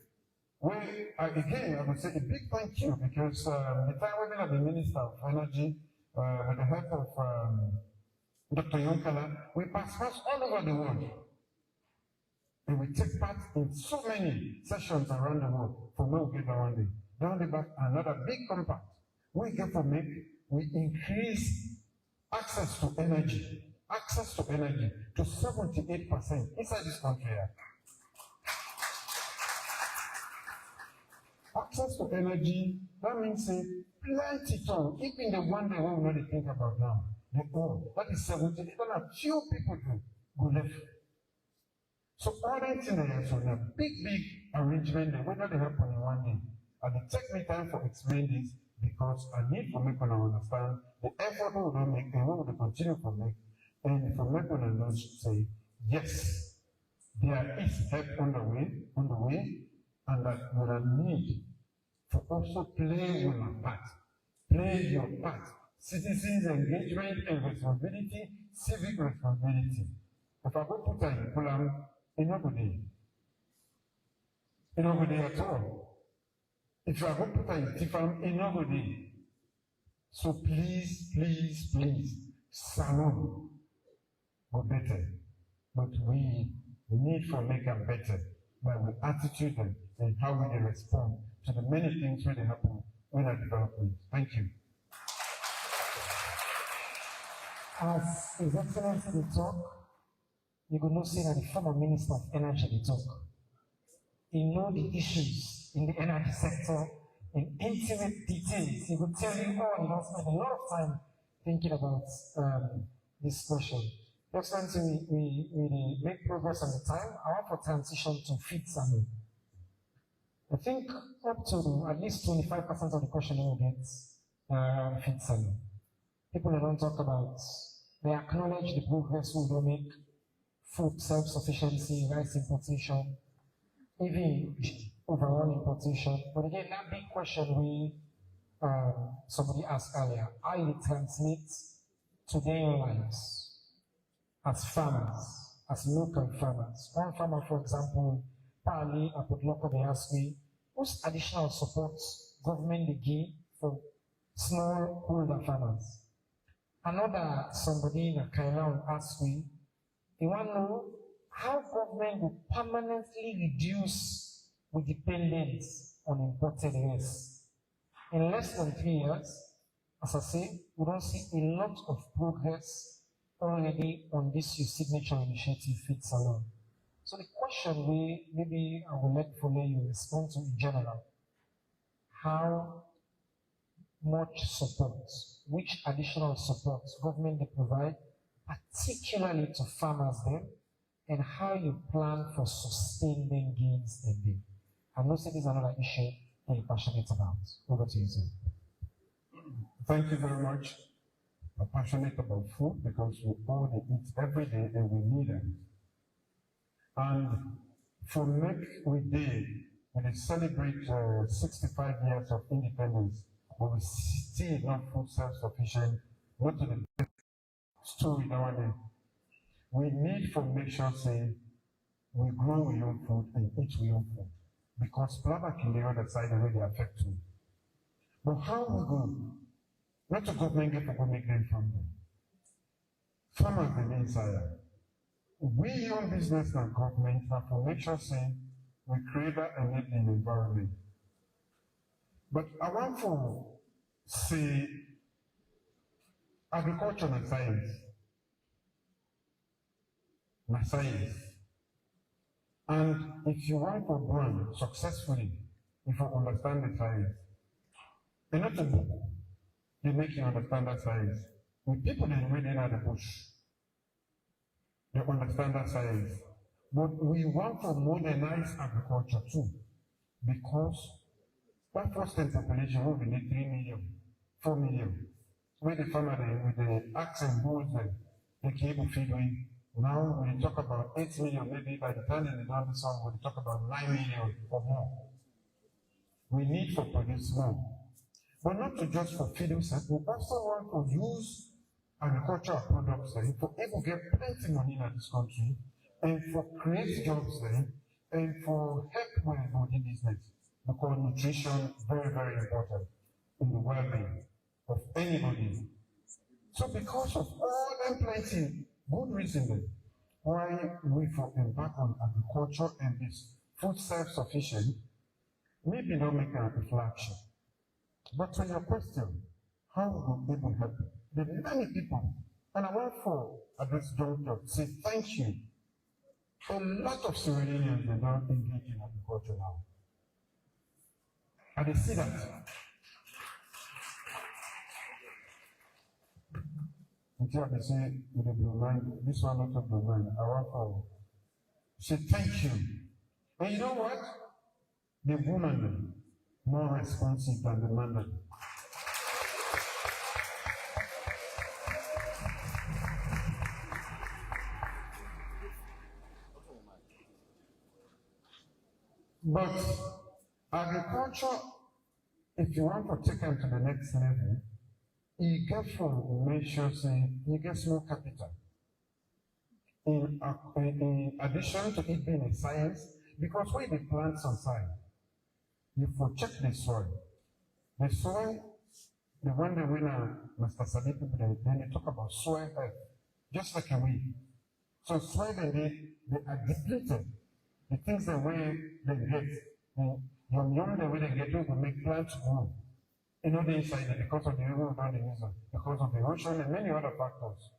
Speaker 4: where again I would say a big thank you because the time we've been at the Minister of Energy with the help of Dr. Yonkela, we pass all over the world. And we take part in so many sessions around the world for where we get around it. Down the back, another big compact. We get to make, we increase access to energy to 78% inside this country. Access to energy, that means plenty ton, even the one that we already think about now, the oil, that is 70, a few people go left. So all that thing there is a big arrangement that whether they happen in one day. And it take me time for explain this because I need for people to understand the effort we will make and we will continue to make, and for people to say, yes, there is help on the way, and that there are need to also play your part. Play your part. Citizens' engagement and responsibility, civic responsibility. If I go put in Pulam, nobody at all. If I go put in Tifam, nobody. So please, Salon go better. But we need to make them better by the attitude and how we respond to the many things that happen in our development. Thank you.
Speaker 1: As His Excellency they talk, you could not say that the former Minister of Energy they talk. He know the issues in the energy sector in intimate details. He would tell you all. He will spend a lot of time thinking about this question. Excellency, we make progress on the time. I want for transition to feed salmon. I think up to at least 25% of the question we will get feed salmon. People don't talk about, they acknowledge the progress we will make, food self-sufficiency, rice importation, even overall importation. But again, that big question somebody asked earlier, how it translates to their lives as farmers, as local farmers. One farmer, for example, Pali Apodloko, they asked me, what's additional support government they give for smallholder farmers? Another somebody in Kaila asked me, they want to know how government will permanently reduce the dependence on imported rice. In less than 3 years, as I say, we don't see a lot of progress already on this signature initiative, Feed Salon. So the question maybe I will let Fole you respond to in general. How much support, which additional support government they provide, particularly to farmers then, and how you plan for sustaining gains in them. I know this is another issue that you're passionate about. Over to you, sir.
Speaker 4: Thank you very much. I'm passionate about food because we all eat every day and we need them. And for we celebrate 65 years of independence, but we still not food self-sufficient, not to the story nowadays. We need to make sure say we grow our own food and eat our own food. Because Plaba can be on the other side and really affect you. But how we go? Not to government get to make them from them. Farmers the inside. We own business and government have to make sure say we create that enabling environment. But I want to say agriculture and science. Science. And if you want to run successfully, if you understand the science, and not a book, they make you understand that science. With people that really know the bush, they understand that science. But we want to modernize agriculture too, because that first time population will be 3 million, 4 million. Where the farmer with the axe and bulls they can feed with. Now we talk about 8 million, maybe by the time they done this song, we'll talk about 9 million or more. We need to produce more. But not to just for feeding set, we also want to use agricultural products there for able to get plenty money in this country and for create jobs there and for help with body business. Because nutrition is very, very important in the well-being of anybody. So because of all them plenty good reason why we for embark on agriculture and this food self-sufficient, maybe not make a reflection. But to your question, how will people help? There are many people, and I want for at this juncture say thank you. A lot of Sierra Leoneans they don't engage in agriculture now. And they see that. Until they say with the blue line, this one not a blue line, I want for say thank you. And you know what? The woman more responsive than the man. But agriculture, if you want to take them to the next level, you get from measures, you get more capital. In addition to it being a science, because when they plant some science, you for check the soil. The soil, the one that we Master Sadi people, then they talk about soil health, just like a weed. So soil, they are depleted. The things the way they get, the way they get to make plants grow. You know, the inside because of the river, because of the ocean and many other factors.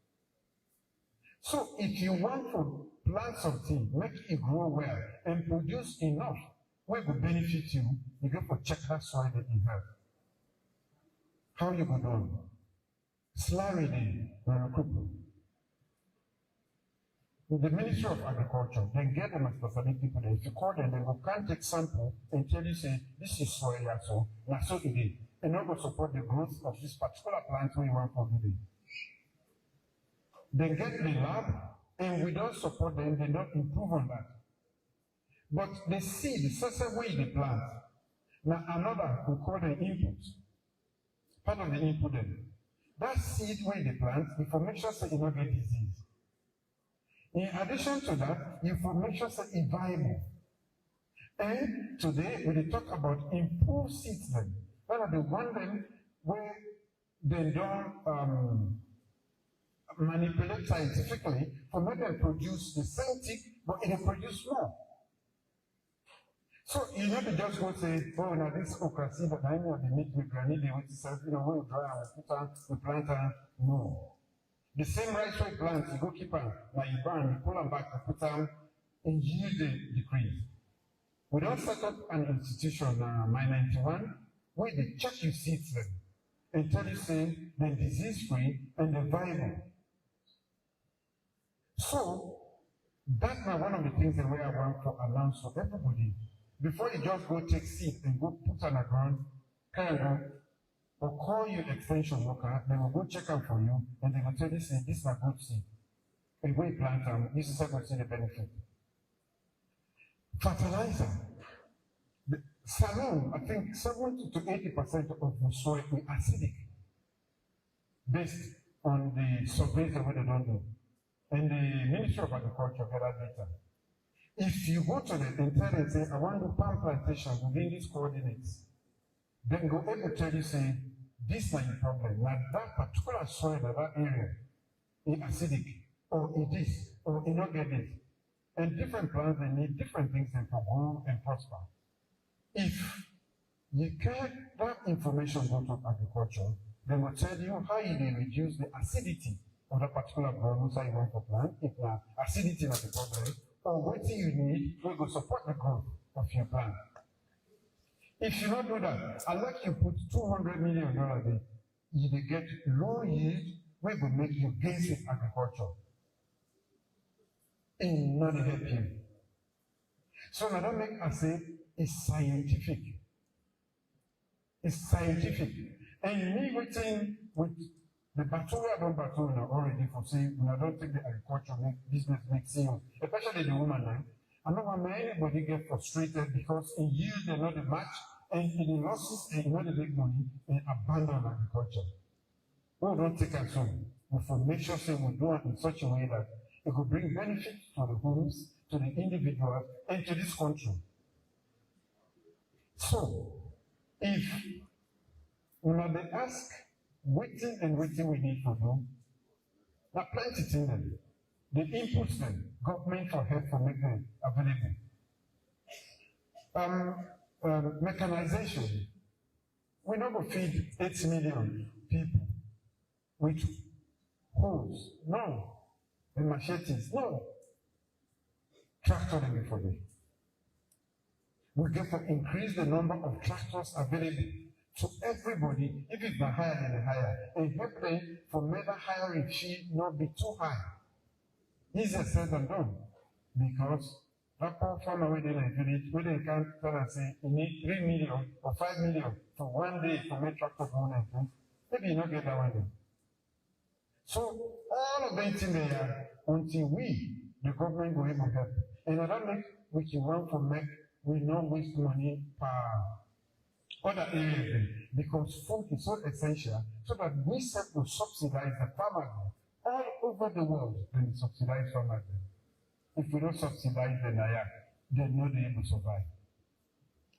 Speaker 4: So if you want to plant something, make it grow well and produce enough, what will benefit you, you got to check that soil that you have. How you go down? Slurry the Ministry of Agriculture, they get the responsibility people there. If you call them, they will can't take sample and tell you, say, this is soil, so it is. And not go support the growth of this particular plant we want for today. They get the lab, and we don't support them, they don't improve on that. But the seed, the certain way they plant, now another we call the input. Part of the input then. That seed where they plant, if you make sure that you don't get disease. In addition to that, you make sure that it's viable. And today, when they talk about improved seeds then, one of the one then where they don't manipulate scientifically for make them produce the same thing, but it produce more. So you know to just go say, oh, now this okra seed that I know the meat we granite, they want to say, you know, we dry and we put on, we plant on. No. The same rice we plant, you go keep on, now you burn, you pull them back, you put on, and yield decrease. We don't set up an institution, My 91, where they check your seeds then, and tell you, say, they're disease-free and they're viable. So, that's now one of the things that we are going to announce to everybody. Before you just go take seed and go put on the ground, or call you extension worker, they will go check them for you, and they will tell you, say, this is a good seed. And when you plant them, this is how you see the benefit. Fertilizer. The saloon, I think 70 to 80% of the soil is acidic, based on the surveys that we don't do. And the Ministry of Agriculture get that data. If you go to the intent and say, I want to palm plantation within these coordinates, then go able to tell you, say, this is the problem. Now that particular soil, that area, is acidic, or it is, or it not get it. And different plants, they need different things to grow and prosper. If you get that information go to agriculture, they will tell you how you can reduce the acidity of that particular ground you want to plant, if the acidity is the problem, or what you need, we will support the growth of your plant. If you don't do that, unless you put $200 million there, you will get low yield, we will make you basic agriculture. And not help you. So now that make us say it's scientific. It's scientific. And me waiting with the battle I don't battle already for saying when I don't take the agriculture business makes sense, especially the woman now. I don't want anybody get frustrated because in yield they're not the match, and in the losses they not the big money and abandon agriculture. We don't take it soon. We will make sure we do it in such a way that it will bring benefit to the homes, to the individuals, and to this country. So, if when they ask waiting and waiting we need to do, there are plenty things them. The inputs them, government for help for make them available. Mechanization. We not go feed 8 million people with hoes. No. And machetes. No. Tractor them before them. We get to increase the number of tractors available to everybody, if it's not higher than the higher, and help them for make the hiring fee not be too high. Easier said than done. Because that poor farmer within a village, where they can't tell and say, you need 3 million or 5 million for one day to make tractor go and things. Maybe you not get that one day. So all of them things there until we, the government, will able to help. And that make which you want to make we not waste money per other areas because food is so essential so that we set to subsidize the farmers all over the world and subsidize farmers. If we don't subsidize the Naya, they're not able to survive.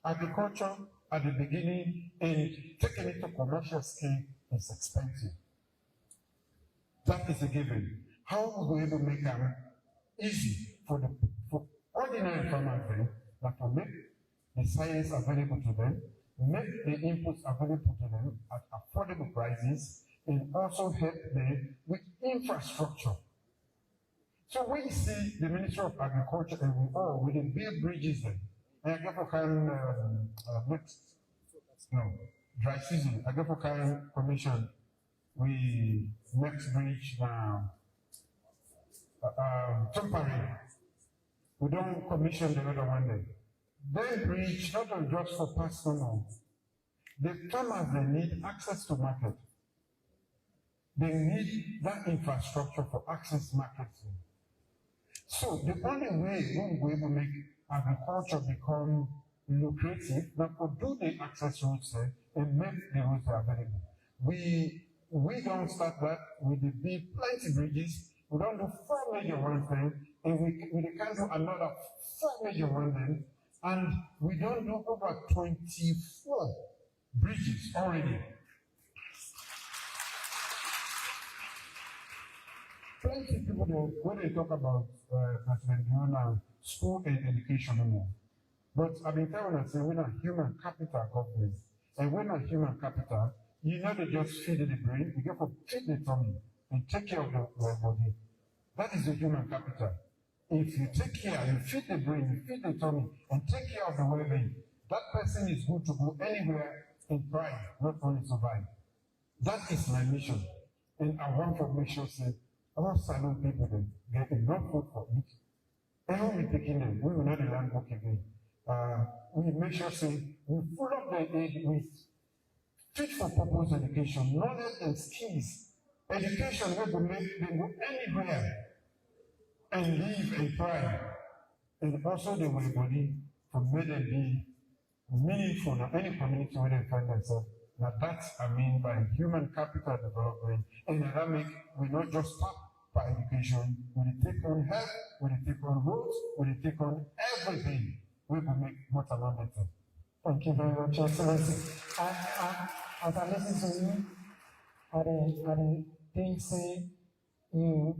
Speaker 4: Agriculture at the beginning and taking it to commercial scale is expensive. That is a given. How are we able to make it easy for ordinary farmers that to make the science available to them, make the inputs available to them at affordable prices, and also help them with infrastructure. So we see the Ministry of Agriculture and we all with the big bridges there. And I dry season. I can commission. We next bridge now. Temporary. We don't commission the other one day. Then bridge not only just for personal. The farmers they need access to market. They need that infrastructure for access marketing. So the only way we will make agriculture become lucrative, that will do the access routes and make the routes available. We don't start that with the big plenty bridges. We don't do 4 major one thing, and we can't do another 4 major one thing, and we don't do over 24 bridges already. Plenty of people, when they talk about President Diona, school and education anymore. But I've been telling us that we're not human capital government. And we're not human capital, you know they just feed the brain, you get to feed the tummy and take care of the body. That is the human capital. If you take care, you feed the brain, you feed the tummy, and take care of the well-being, that person is good to go anywhere and thrive, not only survive. That is my mission. And I want to make sure that all salon people get enough food for it. And when we taking them, we will not land work again. We make sure we full up the aid with fit for purpose education, knowledge and skills. Education will make them go anywhere and live and thrive. And also the way body for make them be meaningful in any community where they find themselves. Now that's I mean by human capital development. And that make we not just stop by education, we take on health, we take on roads, we take on everything. We will make Guatemala better.
Speaker 1: Thank you very much, Excellency. As I listen to you, I think say you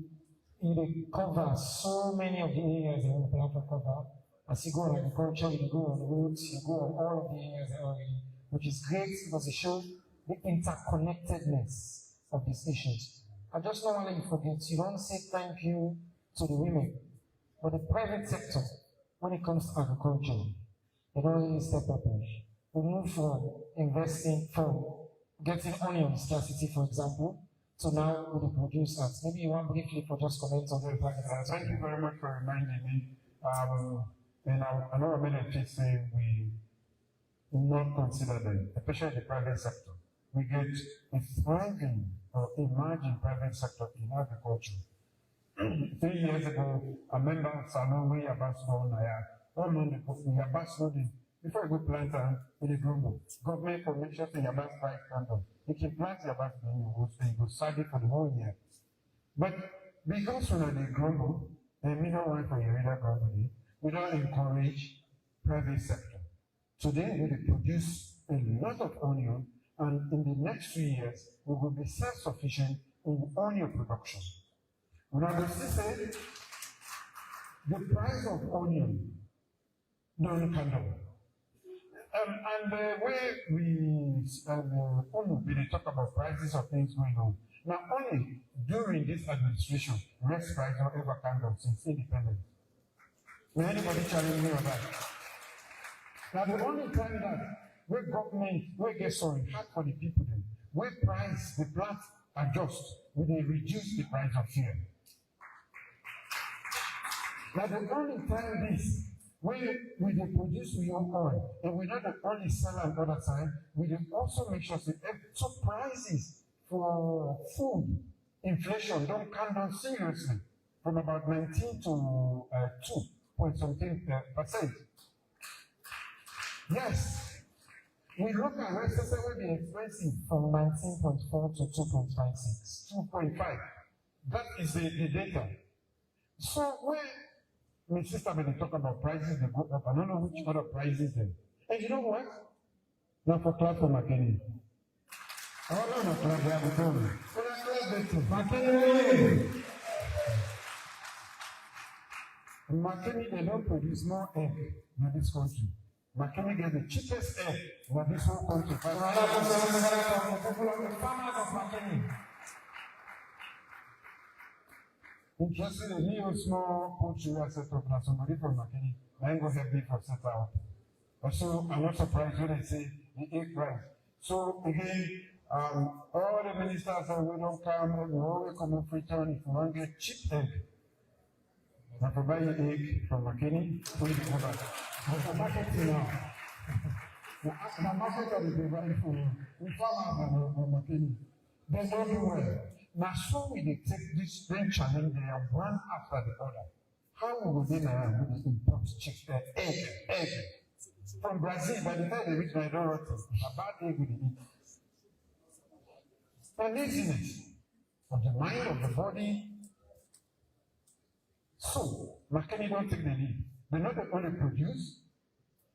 Speaker 1: cover so many of the areas in the plan to cover. As you go on agriculture, you go on roads, you go on all of the areas already, which is great because it shows the interconnectedness of these issues. I just don't want to forget, you don't say thank you to the women, but the private sector, when it comes to agriculture, they don't really step up. We move from investing, from getting onion scarcity, for example, to now with the producers. Maybe you want briefly for just comments on the private sector.
Speaker 4: Thank you very much for reminding me. And I know many people say we not consider them, especially the private sector. We get a thriving or emerging private sector in agriculture. 3 years ago, a member of Salome Ambassador Naya, one month ago, we ambassador before we plant in the global. Government permission to Yabas price candle. You can plant Yabas and you go study for the whole year. But because we are the global, and we don't want for your reader globally, we don't encourage private sector. Today, we produce a lot of onion, and in the next 3 years, we will be self-sufficient in onion production. When I was say, the price of onion don't handle. And the way we talk about prices of things going on. Now, only during this administration, less price don't ever handle since independence. Will anybody challenge me on that? Now, the only time that where government, where get sorry, hard for the people then, where price, the plant adjust, when they reduce the price of fuel. Now, the only time this, when we produce your oil, and we not only sell on the other side, we also make sure that so prices for food, inflation don't come down seriously from about 19 to 2 point something %.
Speaker 1: Yes. We look at resources will be expensive from 19.4 to 2.56. 2.5. That is the data. So when Mrs. Sister, when they talk about prices, they go up. I don't know which other prices then. And you know what? Now for class for Makeni. I don't know class they have told me. So that's class they too. Makeni! Makeni, they don't produce more egg in this country. Makeni gets the cheapest egg in this whole country. The farmers of Makeni. Interesting, he was small poultry set up now. Somebody from Makeni, I ain't going to help me for set out. Also, I'm not surprised when they say the egg price. So again, all the ministers say we don't come, we always come up return if you want to get cheap egg. Now to buy an egg from Makeni, we need to go back. But the market now, the market that is provided for the farmers and Makeni, they don't do well. Now, so we take this then challenge there one after the other. How will they now import cheap egg? From Brazil, by the time they reach Nigeria, a bad egg will eat. The laziness of the mind, of the body. So, Makeni don't take the lead. They not only produce,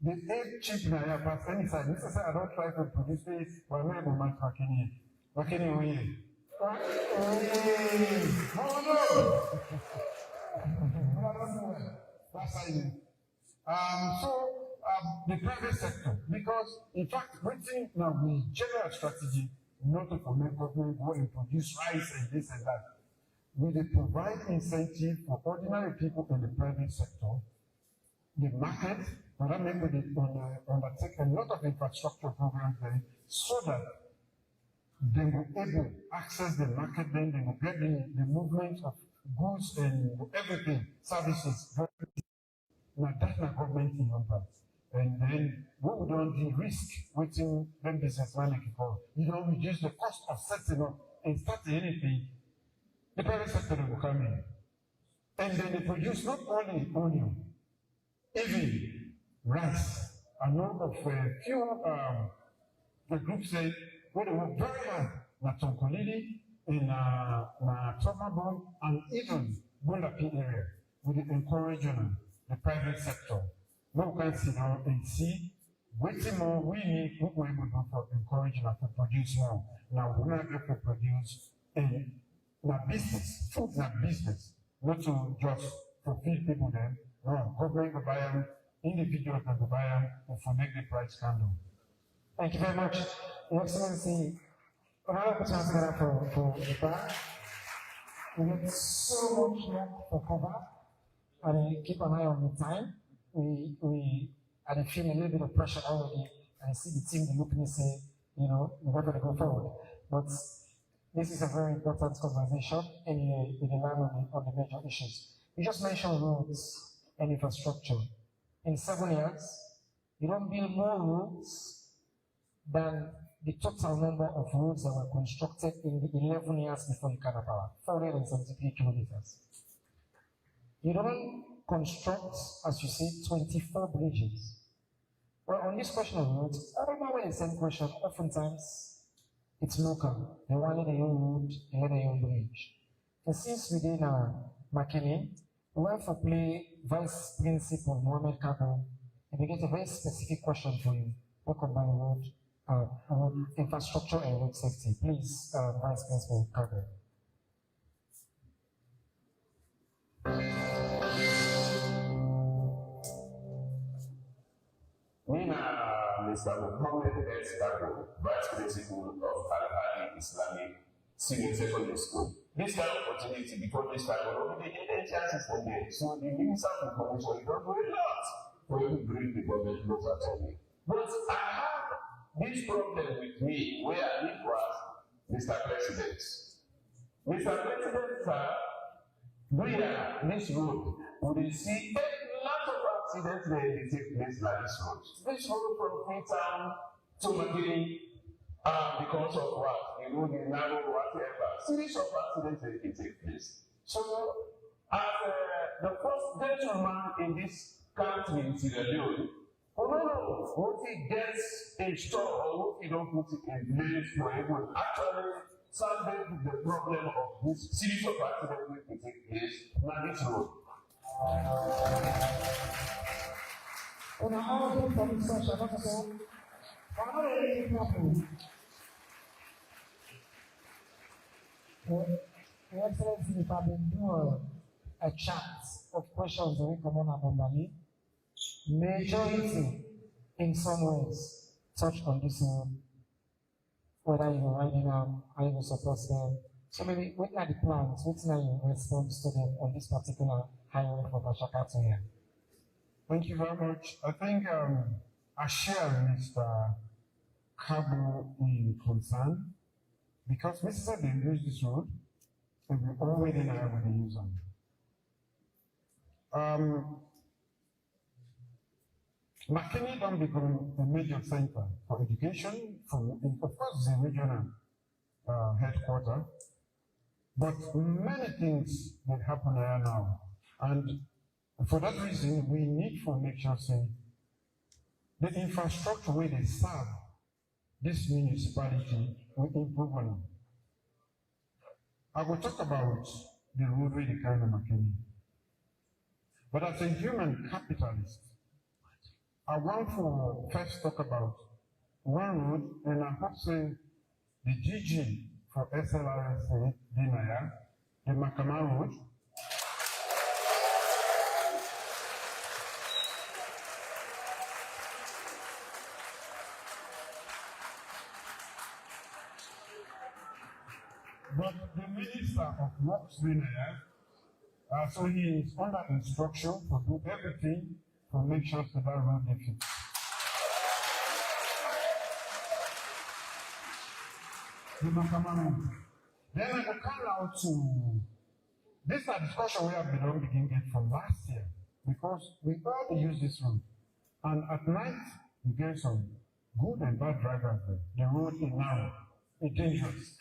Speaker 1: the egg cheap now, but any side. This is I don't try to produce this, but I'm not going to make Makeni. Makeni, we oh no! That's how you. The private sector, because in fact, waiting now the general strategy, not to promote government go and produce rice and this and that. We provide incentive for ordinary people in the private sector, the market, and that means we undertake a lot of infrastructure programs there, so that they will able to access the market, then they will get the movement of goods and everything, services. Now that's not government in number. And then what we don't de-risk waiting when businessman make it for. You don't reduce the cost of setting up and starting anything. The private sector will come in. And then they produce not only onion, even rice. I know of a few the group say where they work very hard, na Tonkolili, in Tomabon, and even Bundapi area, with the encouragement the private sector. No can sit down and see, waiting more, we need what we're able to do for encouragement to produce more. Now, we're not able to produce in business, food not business, not to just fulfill people then. No, government will buy them, individuals will buy them, and for make the price come down.
Speaker 6: Thank you very much, Your Excellency. Another opportunity for the back. We have so much more to cover, and keep an eye on the time. We are feeling a little bit of pressure already, and I see the team looking and say, you know, we're going to go forward. But this is a very important conversation in the line on the major issues. You just mentioned roads and infrastructure. In 7 years, you don't build more roads than the total number of roads that were constructed in the 11 years before you came power, 473 kilometers. You don't construct, as you say, 24 bridges. Well, on this question of roads, I remember the same question, oftentimes it's local. They wanted a new road, they had a new bridge. And since we did Makeni, we went for play Vice Principal Mohamed Kabo, and we get a very specific question for you. Welcome by road, infrastructure and road safety. Please, Vice Principal Kabo.
Speaker 3: Mr. Mohammed S. Kabo, Vice Principal of Al-Hadi Islamic Senior Secondary School. This kind of opportunity, because this time we're already in the chances for them. So the Minister of Information is not doing a lot for you to bring the government closer to me. But I have this problem with me where I live was Mr. President. Mr. President, sir, this road, we will see a lot of accidents where they take place like this road. This road from Freetown to Makeni, because of what? The road is narrow, whatever. Series of accidents where they take place. So, as the first gentleman in this country in Sierra Leone, Oh no, once he gets installed or once he don't put it in place for it will actually solve the problem of this series of accidents which will take place on this road.
Speaker 6: On a all for this session, also, another problem. Your Excellency, if I can do a chat of questions that we come on abundantly, majority in some ways touch on this one, whether you're riding them, how you support them. So maybe what are the plans, what are your response to them on this particular highway for Bashaka to here?
Speaker 4: Thank you very much. I think I share Mr. Cabo in concern because Mrs. They use this road and we already know how they use them. Makeni don't become a major center for education, of course, the regional headquarters, but many things that happen here now. And for that reason, we need to make sure the infrastructure where they serve this municipality will improve on them. I will talk about the roadway they carry in Makeni. But as a human capitalist, I want to first talk about one road, and I hope say the GG for SLRSA Dinaya, the Makama Road. But the Minister of Works Dinaya, so he is under instruction to do everything to make sure that that road is fixed. Then I will come out to this is a discussion we have been beginning from last year because we all use this road. And at night you get some good and bad drivers there. The road is narrow, it's dangerous.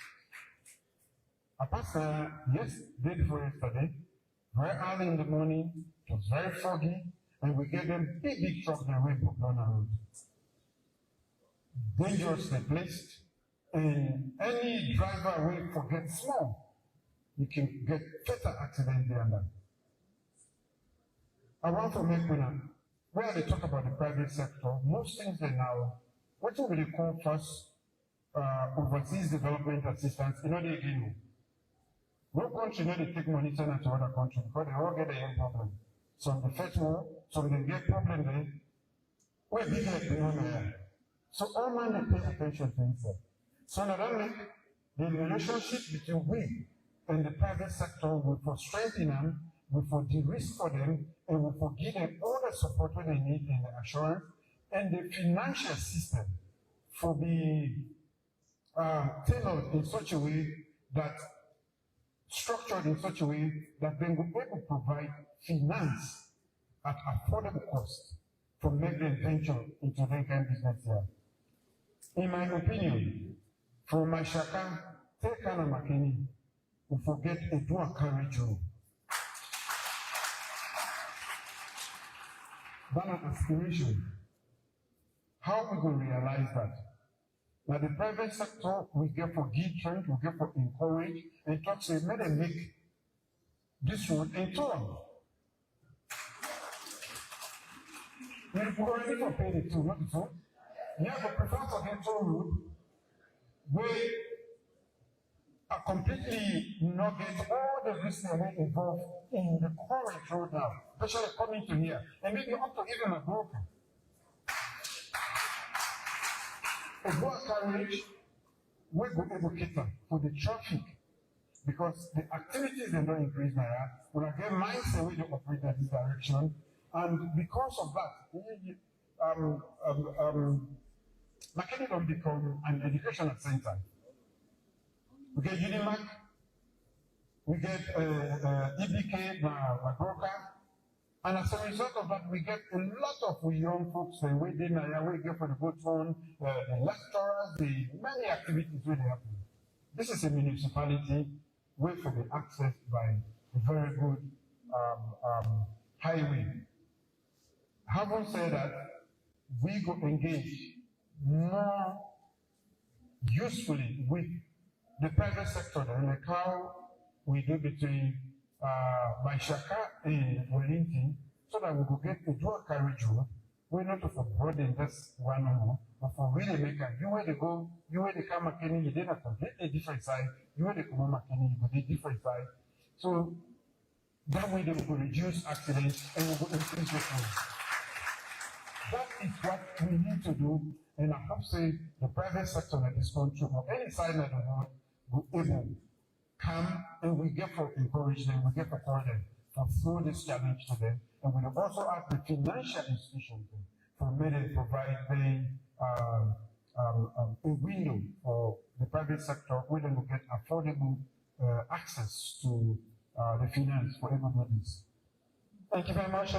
Speaker 4: I passed day before yesterday, very early in the morning, it was very foggy, and we get them big trucks that went down the road. Dangerously placed, and any driver will forget small, you can get fatal accident there and then. I want to make one, where they talk about the private sector, most things they now, what will they call first overseas development assistance, you know they again. No country know they take money send it to other countries because they all get their own problem. Some the first war, some they get problem there. Where big like the one so all man they pay attention to himself. So now that make the relationship between we and the private sector will for strengthen them, will for de-risk for them, and will for give them all the support that they need in the assurance, and the financial system for be tailored in such a way that structured in such a way that they will be able to provide finance at affordable cost to make them venture into that kind of business here. In my opinion, from my shaka, take on a Makeni, we forget a dual carriage road. That's an aspiration. How we going to realize that? Now the private sector, we get for give trend, we get for encourage, and talk say, may they make this road in turn. We're already for pay the two, not the two. Yeah, but prefer to get toll road, where are completely not get all the risks involved in the current road now, especially coming to here, and maybe up to even a broken. A dual carriage will be educated for the traffic because the activities are not increase now. When I get mindset way to operate in this direction, and because of that, Makeni will become an educational center. We get Unimac, we get EBK, my broker, and as a result of that, we get a lot of young folks we get for the boat on, the lecturers, the many activities really happen. This is a municipality where for be accessed by a very good highway. Having said that, we go engage more usefully with the private sector, and like how we do between Baishaka and Olinti, so that we could get a dual carriage road. We're not to burden just one more, but for really make a you where they go, you where they come Makeni, you did a completely different side, you where they come Makeni, you go a different side. So that way they will reduce accidents and we will increase the flow. That is what we need to do, and I hope say the private sector in this country or any side of the world will able come and we get to encourage them, we get to call them to throw this challenge to them, and we will also ask the financial institutions for maybe providing a window for the private sector where they will get affordable access to the finance for everybody.
Speaker 6: Thank you very much.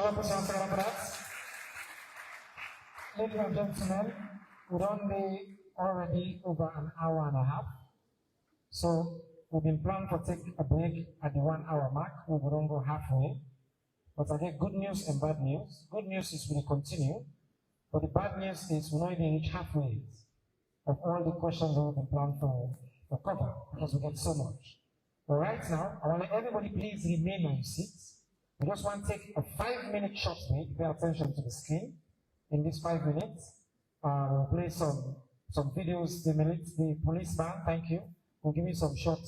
Speaker 6: Ladies and gentlemen, we're only already over an hour and a half. So we've been planning to take a break at the 1 hour mark. We will go halfway. But I get good news and bad news. Good news is we continue. But the bad news is we're not even reach halfway of all the questions that we've been planning to cover because we get so much. But right now, I want everybody please remain on your seats. We just want to take a 5-minute short break. Pay attention to the screen. In these 5 minutes, we'll play some videos. The police band, thank you. We'll give you some short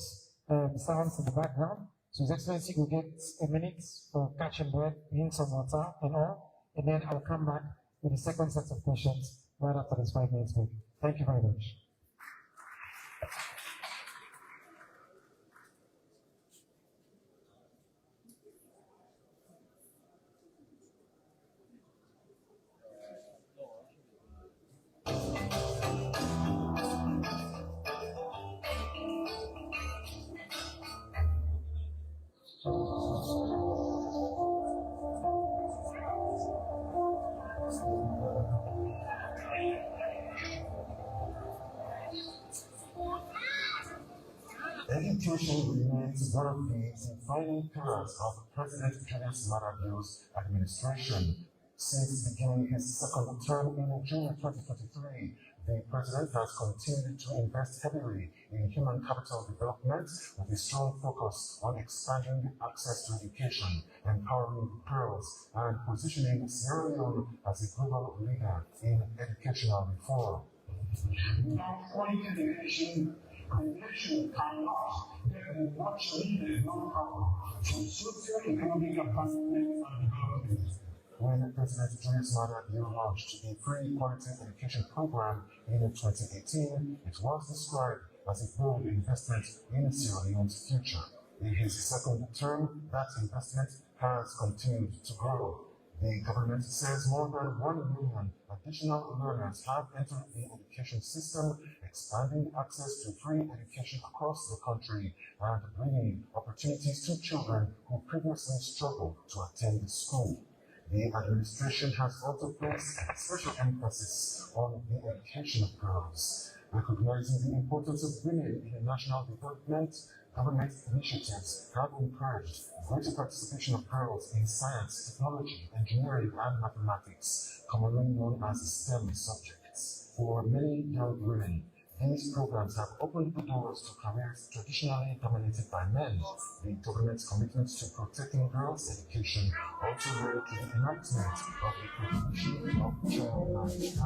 Speaker 6: sounds in the background. So His Excellency will get a minute for catching breath, drink some water and all. And then I'll come back with the second set of questions right after this 5 minutes break. Thank you very much.
Speaker 3: Education remains one of the defining pillars of President Julius Maada's administration. Since beginning his second term in June 2023, the President has continued to invest heavily in human capital development with a strong focus on expanding access to education, empowering girls, and positioning Sierra Leone as a global leader in educational reform. Without quality education, creation cannot get the much needed know-how for socio-economic advancement and development. When President Julius Maada launched the free quality education program in 2018, it was described as a bold investment in Sierra Leone's future. In his second term, that investment has continued to grow. The government says more than 1 million additional learners have entered the education system, expanding access to free education across the country and bringing opportunities to children who previously struggled to attend school. The administration has also placed special emphasis on the education of girls, recognizing the importance of women in national development. Government initiatives have encouraged greater participation of girls in science, technology, engineering, and mathematics, commonly known as STEM subjects. For many young women, these programs have opened the doors to careers traditionally dominated by men. The government's commitment to protecting girls' education also led to the enactment of the Prohibition of Child Marriage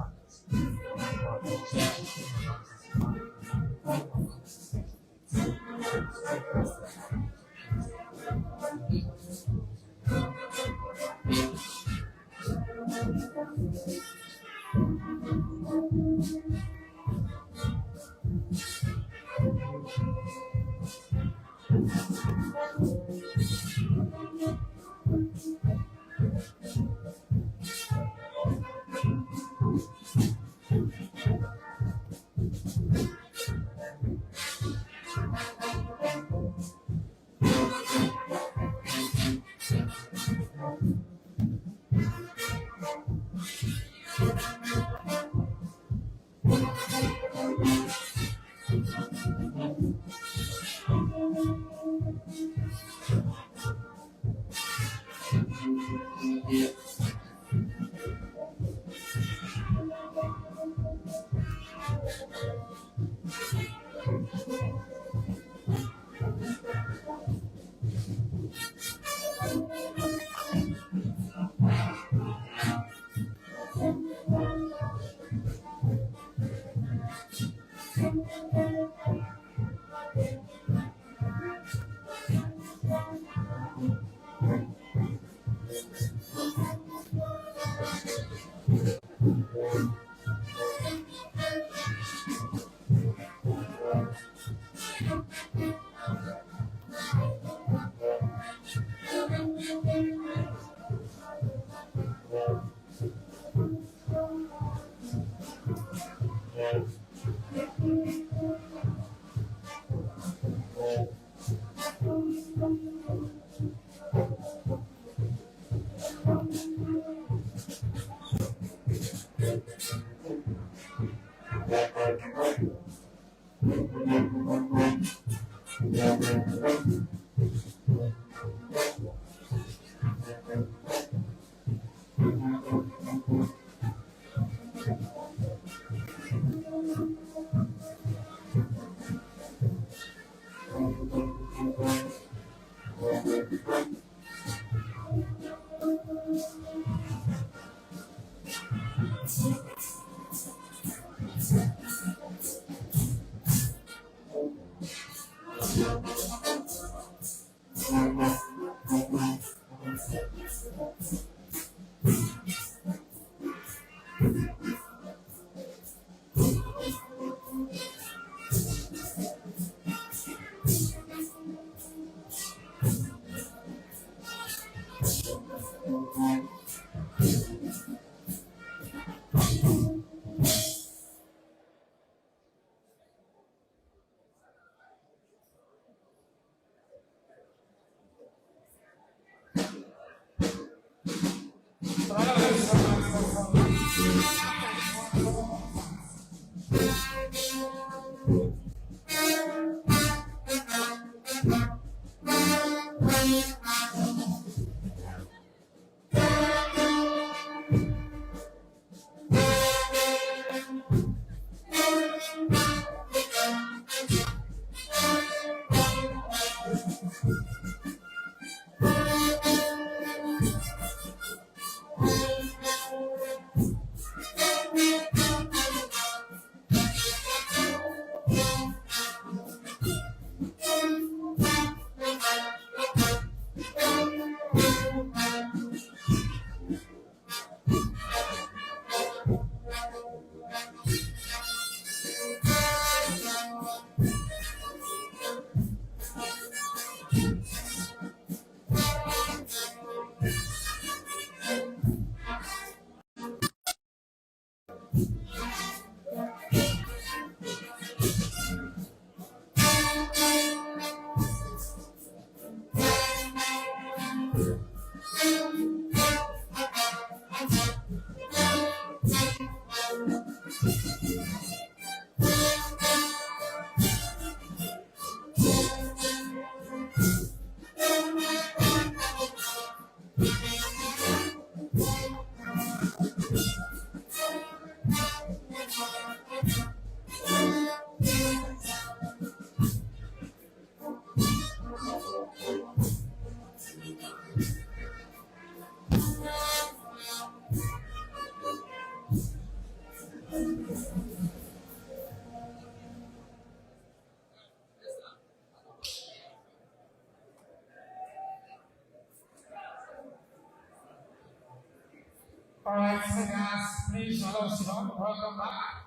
Speaker 1: All right, singers, please allow us to welcome back.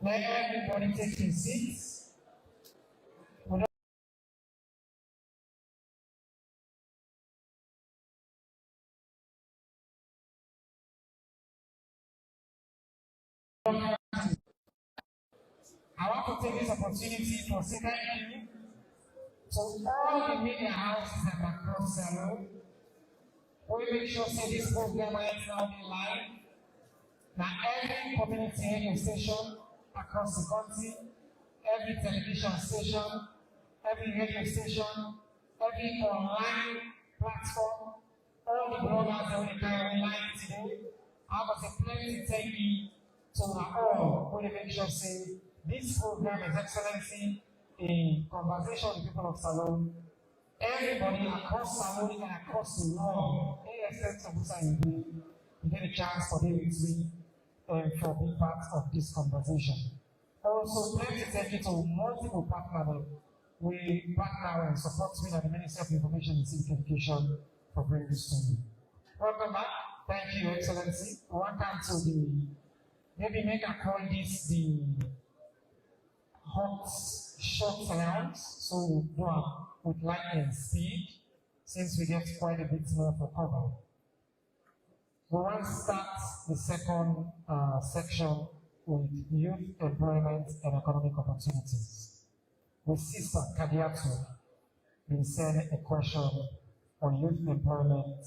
Speaker 1: Let everybody take their seats. I want to take this opportunity to say thank you to all the media houses that are across Salon. We make sure that this program is now be live. Now every community radio station across the country, every television station, every radio station, every online platform, all the bloggers that we can online today, I was a plenty thank you
Speaker 6: So all we make sure say this program is excellency in conversation with people of Salon. Everybody across Salon and across the world, ASX officer you get a chance for them with me for being part of this conversation. Also, plenty thank you to multiple partners. We partner and support me at the Ministry of Information and Civic Education for bringing this to me. Welcome back. Thank you, Excellency. Welcome to the, maybe make a call this the hot short round. So we'll go on with lightning speed since we get quite a bit more for cover. We want to start the second section with youth employment and economic opportunities. With Sister Kadiatu, we send a question on youth employment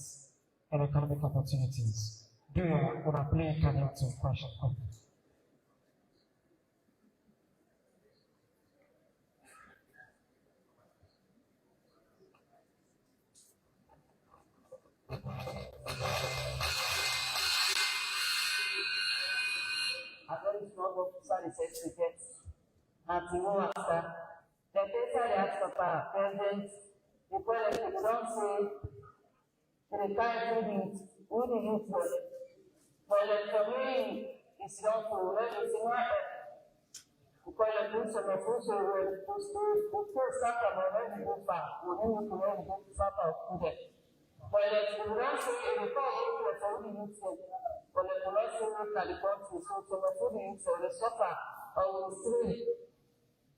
Speaker 6: and economic opportunities. Do you want to play Kadiatu question?
Speaker 7: A very small officer is certificate. And to go after, the paper they ask for present, the policy don't say, the time who the youth was. But for me, it's not for when it's not. Because the person of who so will to start from when you go far, we need to learn to start out with it. But the don't say, the time who was for the youth was. But the don't say, look at the country, so for the youth, so the suffer or the street.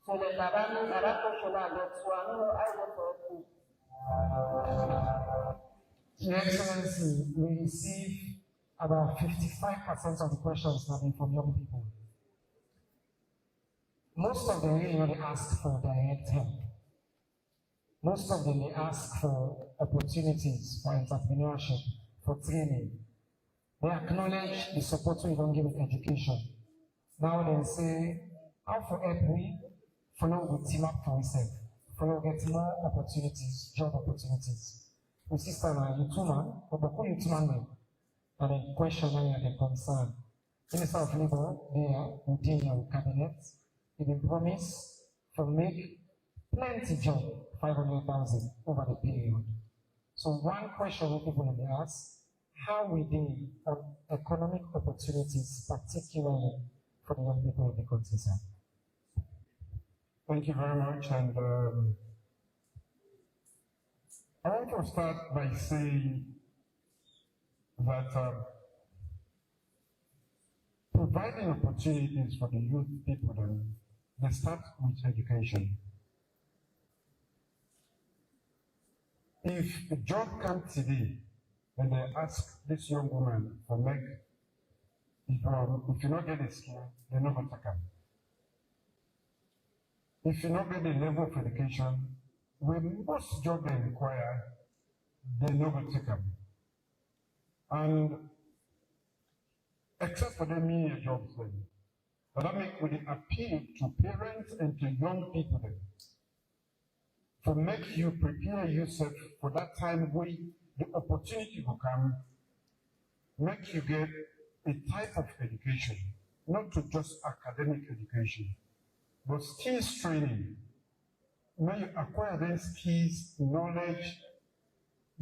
Speaker 7: So the Narabi, Narabi,
Speaker 6: Your Excellency, we receive about 55% of the questions coming from young people. Most of them really ask for direct help. Most of them they ask for opportunities for entrepreneurship, for training. They acknowledge the support we don't give with education. Now they say, how for help we follow with team up for ourselves, follow get more opportunities, job opportunities. We see some YouTuber, but who YouTuber and then question and then concern. Minister of Labour, they are within your cabinet. They will promise to make plenty job, 500,000 over the period. So one question we people may ask, how we deal on economic opportunities, particularly for the young people in the country, sir?
Speaker 4: Thank you very much. And I want to start by saying that providing opportunities for the youth people, they start with education. If a job comes today, and they ask this young woman for make, if you not get a skill, they're not going to come. If you not get the level of education, when most jobs they require, they're not going to come. And except for them being jobs then. But that make with the appeal to parents and to young people then, to make you prepare yourself for that time where the opportunity will come, make you get a type of education, not to just academic education, but skills training. When you acquire those skills, knowledge,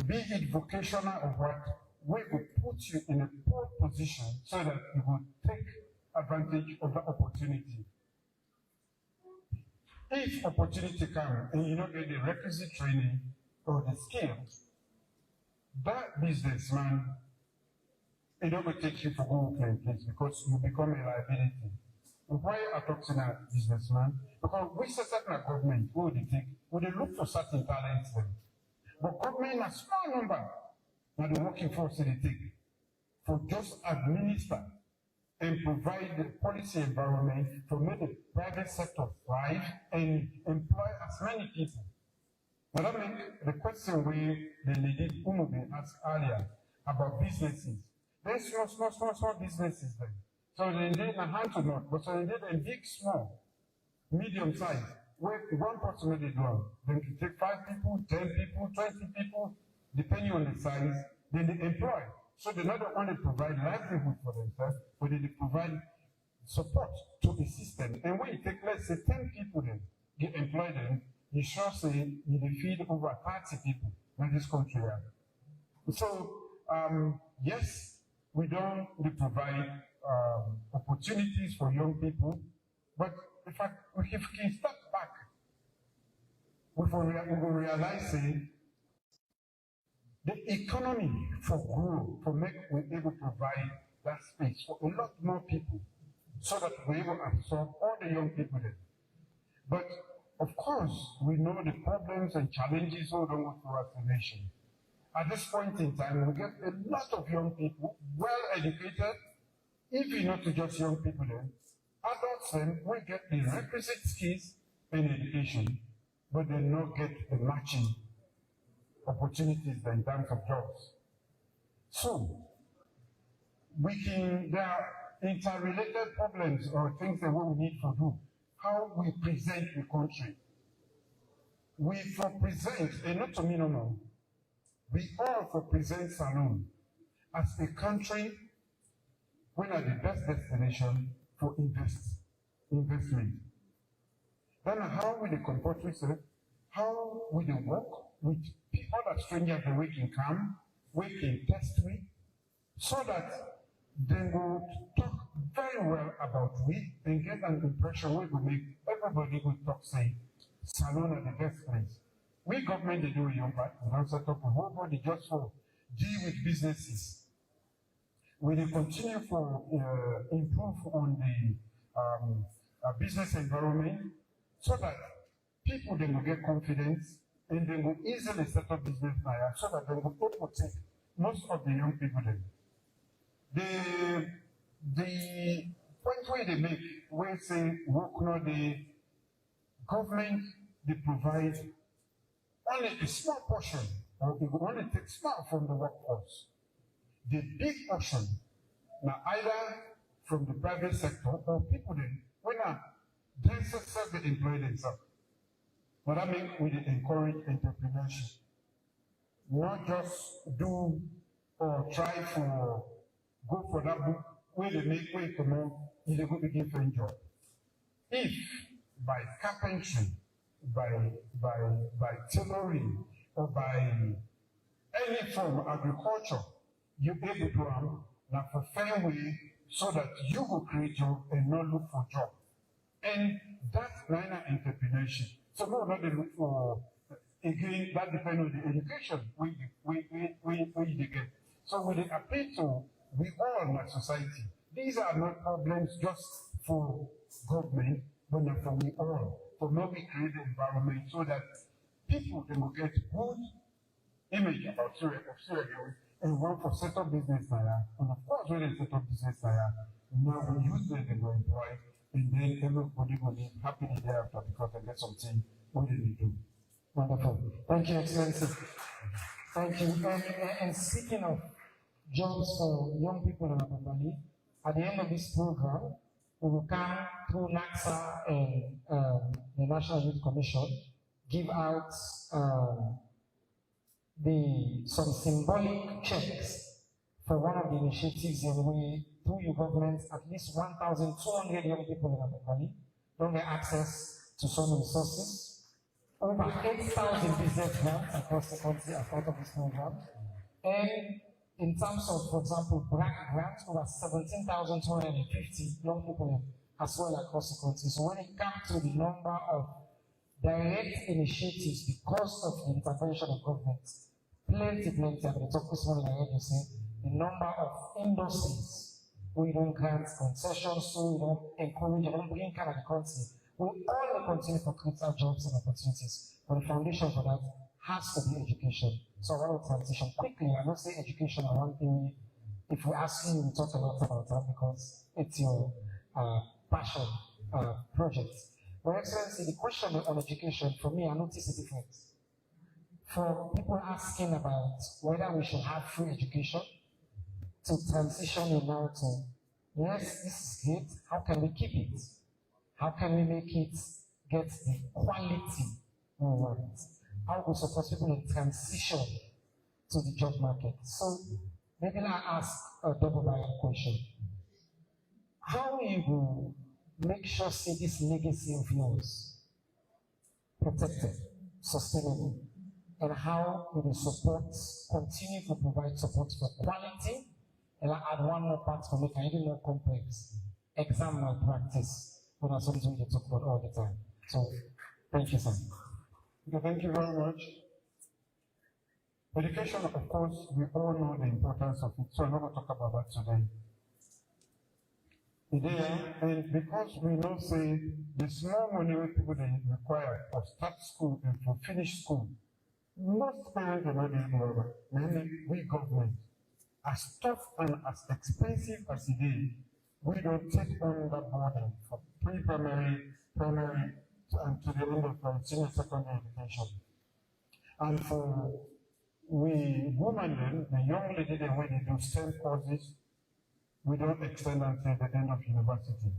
Speaker 4: be it vocational or what, we will put you in a poor position so that you will take advantage of the opportunity. If opportunity comes and you don't get the requisite training or the skills, that businessman, it don't take you for go play place because you become a liability. And why I talk to that businessman? Because we set up a government, who they take, who they look for certain talents then. But government a small number, now the working force they take, for just administer and provide the policy environment to make the private sector thrive and employ as many people. Now that makes the question we the lady Umubi asked earlier about businesses. There's small businesses then. So they did a hand to mouth, but so they did a big, small, medium size, where one person made it wrong. Then to take 5 people, 10 people, 20 people, depending on the size, then they employ. So they're not only provide livelihood for themselves, but they provide support to the system. And when you take, let's say, 10 people then, you employ them, you sure say you feed over 30 people in this country. So, yes, we don't provide opportunities for young people, but in fact, if we can step back, we will realize the economy for growth, for make we're able to provide that space for a lot more people, so that we're able to absorb all the young people there. But of course, we know the problems and challenges all over throughout the nation. At this point in time, we get a lot of young people, well educated, even not just young people then, adults then, we get the requisite skills and education, but they not get the matching opportunities in terms of jobs. So, there are interrelated problems or things that we need to do. How we present the country. We for present, and not to minimum, we all for present Salone as a country we are the best destination for investment. Then how will the comport yourself? How will they work with people that strangers that we can come, we can test with, so that they will talk very well about we and get an impression we will make everybody will talk say Salone are the best place. We government they do a young part, we don't set up a whole body just for deal with businesses. We will continue to improve on the business environment so that people then will get confidence and they will easily set up business there so that they will able to take most of the young people then. The point where they make, when say work no, the government they provide only a small portion, or it will only take small from the workforce. The big portion, now either from the private sector or people then, when they self-employ themselves. But I mean, we encourage entrepreneurship. Not just do or try to go for that book where they make way to know in a good begin job. If by carpentry, by tailoring, or by any form of agriculture, you're able to now for fair way so that you will create job and not look for job. And that's minor entrepreneurship. So no, not look for again, that depends on the education we get. So we appeal to we all in our society. These are not problems just for government, but not for we all. For now we create the environment so that people can get good image about Syria and work for set up business there. And of course when they set up business there, now we use them and we employ, and then everybody will live happily thereafter because they get something what they do.
Speaker 6: Wonderful. Thank you, Excellency. Thank you. And speaking of jobs for young people in our Valley, at the end of this program, we will come through NACSA and the National Youth Commission, give out some symbolic checks for one of the initiatives in which, through your government, at least 1,200 young people in our Valley don't get access to some resources. Over 8,000 business grants across the country as part of this program. And in terms of, for example, black grants, over 17,250 young people as well across the country. So when it comes to the number of direct initiatives because of the intervention of government, plenty, I'm going to talk this morning, I heard you say, the number of industries we don't grant concessions, so we don't encourage, we don't bring kind of the country. We all will continue to create jobs and opportunities, but the foundation for that has to be education. So I want to transition quickly. I don't say education is one thing. If we ask you, we talk a lot about that because it's your passion project. Your Excellency, the question on education, for me, I notice a difference. For people asking about whether we should have free education, to transition now to, yes, this is great, how can we keep it? How can we make it get the quality we want? How we support people in transition to the job market? So maybe I ask a double-barrel question. how you will make sure see this legacy of yours protected, sustainable, and how you will continue to provide support for quality, and I add one more part for make it even more complex. Exam malpractice, when that's something we talk about all the time. So, thank you, sir.
Speaker 4: Okay, thank you very much. Education, of course, we all know the importance of it, so I'm not going to talk about that today. And because we know, say, the small money people they require for start school and for finish school, most parents are not able to, mainly we government, as tough and as expensive as it is, we don't take on that burden for pre-primary, primary, and to the end of senior secondary education. And for we women then, the young lady then when they do STEM courses, we don't extend until the end of university.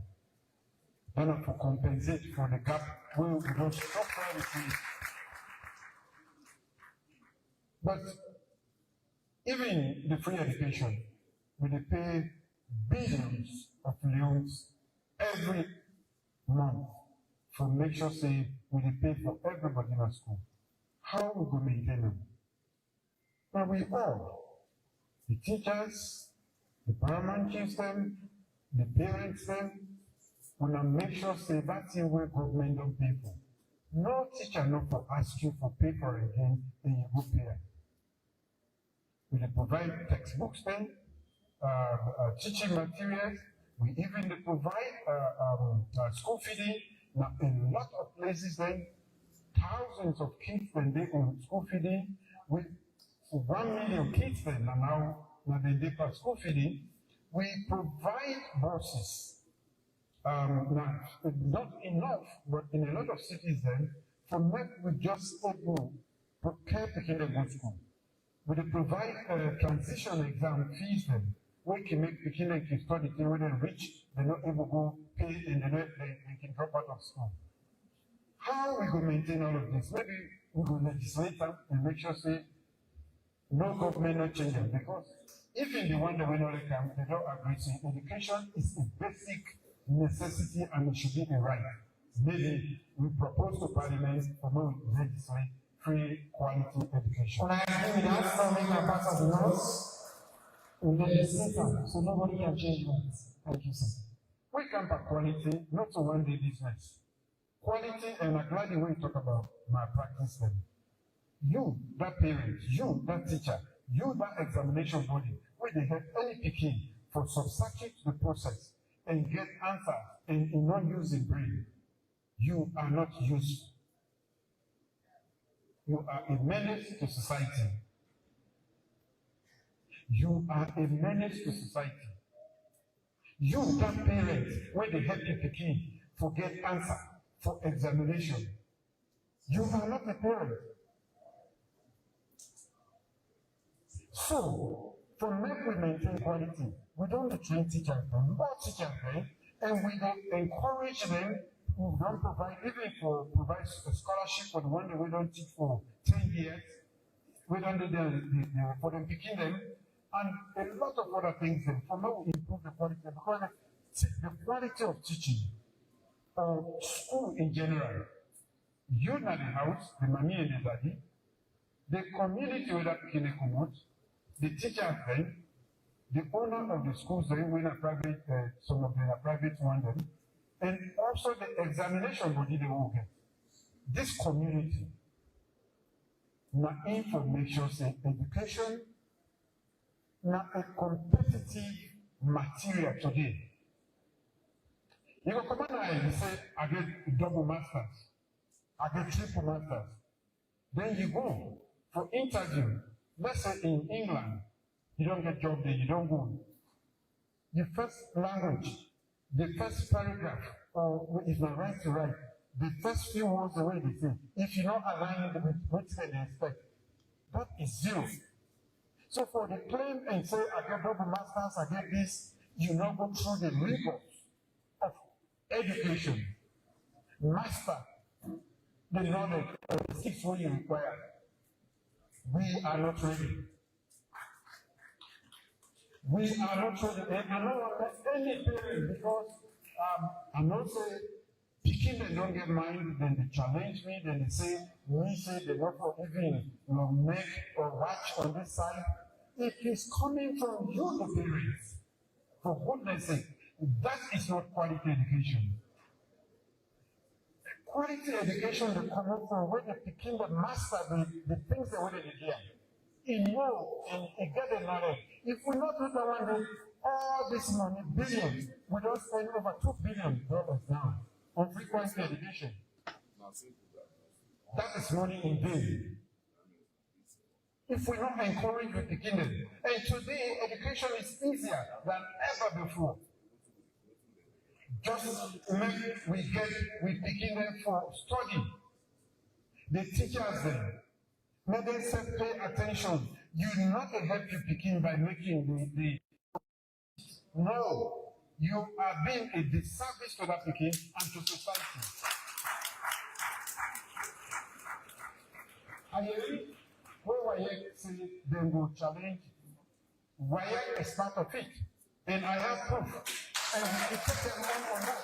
Speaker 4: Then to compensate for the gap, we don't stop receive. But even the free education, we pay billions of loans every month for make sure say we pay for everybody in our school. How we go maintain them? Well, we all, the teachers, the paramount chiefs them, the parents them, wanna make sure say that thing where government don't pay for. No teacher not for ask you for pay for it again, and you go pay. We provide textbooks then, teaching materials. We even provide school feeding. Now, in a lot of places then, thousands of kids then they on school feeding. With 1 million kids then now they did school feeding. We provide buses. Not enough, but in a lot of cities then, for men we just able to care taking them to school. We provide transition exam fees then. We can make picking them to study when they reach, they're not able to go pay and they can drop out of school. How we go maintain all of this? Maybe we go legislate them and make sure say no government not changing, because if in the one that we know they come, they don't agree to education is a basic necessity and it should be a right. Maybe we propose to Parliament for more legislate free quality education.
Speaker 6: When I agree with that, so make a part of the laws. We legislate them, so nobody can change that. Thank you, sir.
Speaker 4: We come for quality, not to one day business. Quality, and I'm glad the way you talk about malpractice them. You, that parent, you, that teacher, you, that examination body, where they have any picking for substitute the process and get answers and not using brain, you are not useful. You are a menace to society. You are a menace to society. You, that parent, where they help you picking for get answer for examination, you are not a parent. So, for make we maintain quality, we don't train teachers, more teachers, and we don't encourage them. We don't provide, even for provide a scholarship for the one that we don't teach for 10 years. We don't do for them picking them, and a lot of other things. For now, we improve the quality because the quality of teaching, school in general. You know the house, the mommy and the daddy, the community where that can come the teacher then, the owner of the schools then, when a private, some of them are private ones then, and also the examination body they will get. This community, now information say education, now a competitive material today. You go come on and say, I get double masters, I get triple masters. Then you go for interview. Let's say in England, you don't get job there, you don't go. The first language, the first paragraph, or if not right to write, the first few words the way they say, if you don't align with what they expect, that is zero. So for the claim and say, I get double masters, I get this, you now go through the rigors of education, master the knowledge of the 6 what you require. We are not ready. We are not sure that I don't want any parent because I'm not saying picking they don't get mind, then they challenge me, then they say they not for even make or watch on this side. It is coming from you, the parents. For goodness sake, that is not quality education. Quality education that comes from when they begin to master the things they already hear. In know and get the knowledge. If we not do that one day, all this money, billions, we don't spend over $2 billion now on free quality education. That is money in vain. If we not encourage with the kingdom. And today, education is easier than ever before. Just we begin them for study. The teachers them. Let them say pay attention. You not help you begin by making the no. You are being a disservice to that begin and to society. I hear where I say they will challenge why is part of it. And I have proof. And we take them on that.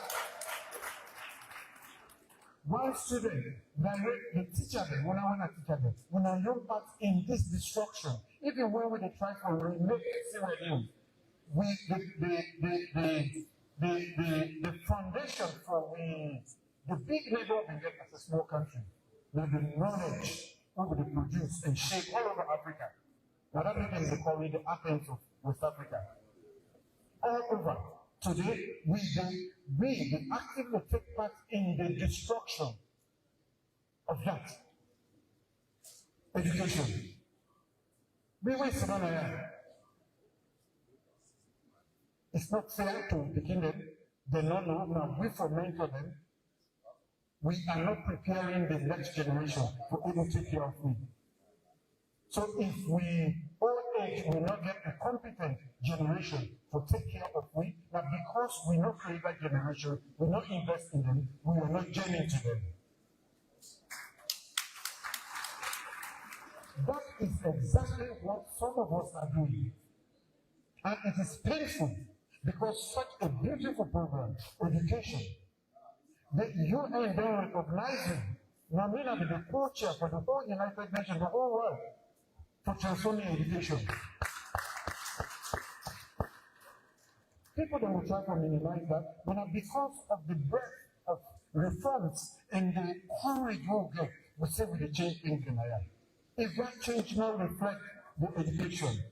Speaker 4: One student, the teacher, when I want to teach them, when I look back in this destruction, even when we try to remake it, the foundation for the big neighbor we get as a small country, now the knowledge we will produce and shape all over Africa. Now that means they call it the Athens of West Africa. All over. Today, we actively take part in the destruction of that education. We waste money. It's not fair to the kingdom. They don't know. Now we foment them. We are not preparing the next generation for able to take care of me. So if we old age will not get a competent generation to take care of we, but because we not create that generation, we not invest in them, we are not journeying to them. That is exactly what some of us are doing. And it is painful because such a beautiful program, education, the UN don't recognize it. Now, me be the co-chair for the whole United Nations, the whole world, for transforming education. People that will try to minimize that, but because of the breadth of reforms and the courage we'll get, we say we change things in Nigeria. If that change now reflect the education,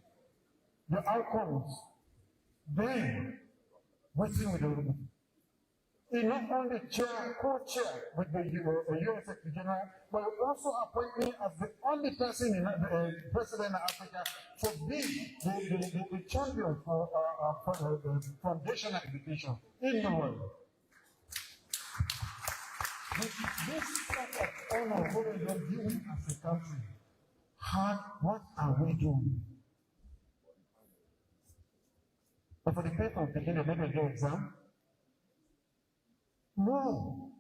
Speaker 4: the outcomes, then we see with the he not only co-chair with the UN Secretary General, but also appoint me as the only person in the president of Africa to be the champion for foundational education in the world. This sort of honor what we are doing as a country, what are we doing? But for the people taking the medical exam, no.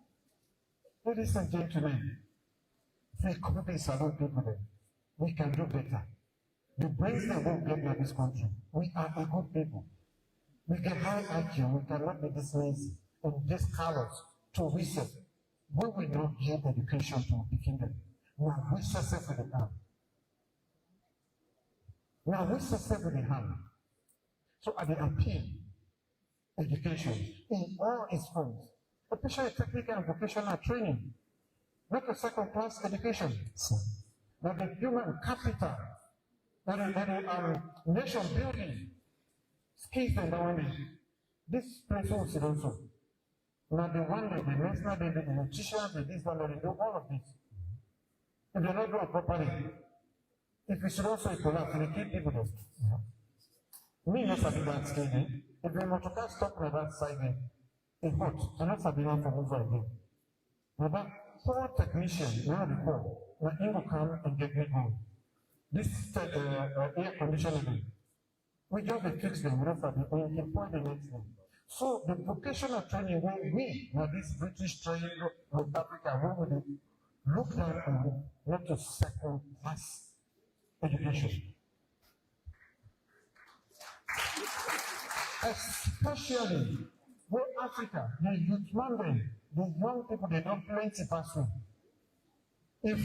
Speaker 4: Ladies and gentlemen, we copy salute people. We can do better. The brains that won't get in this country. We are a good people. We can high IQ. We cannot be this lazy and this callous to research. We will not give education to the kingdom. Now we success with the hand. Now we success with the hand. So at the appeal, education in all its forms. Especially technical and vocational training, not a second-class education, but the human capital, but the nation building skills and knowledge. This place is also. Now the one day, the national day, the nutrition, the this one, they do all of this. If they not do it properly, if we should also collapse, they keep people there. Me not sabi that scaling. If we want to stop on that side, it's hot. I'm not sabi that from over again. Now that poor technician, now the poor, now he will come and get me home. This air conditioning, we just fix them, we don't sabi, we employ the next day. So the vocational training where we, now this British training with Africa, where would look down on not to second class education.
Speaker 6: especially where Africa, the youth mandate, the young people, they don't plenty pathway. If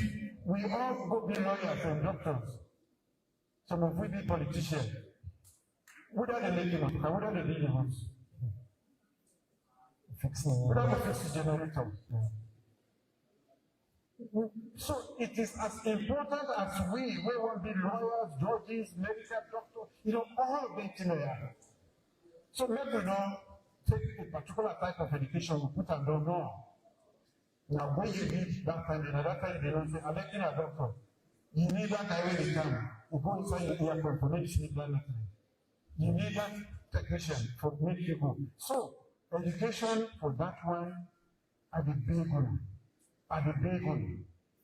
Speaker 6: we all go be lawyers and doctors, some of we be politicians, without the making of, without the leading of, without the fixed generator. So it is as important as we want to be lawyers, judges, medical doctors, all the things. So maybe we don't take a particular type of education we put and don't know. Now when you need that time, they don't say, I'm making a doctor. You need that guy when you come. You go inside the airport for medicine, you need that technician for make people. So education for that one are the big one.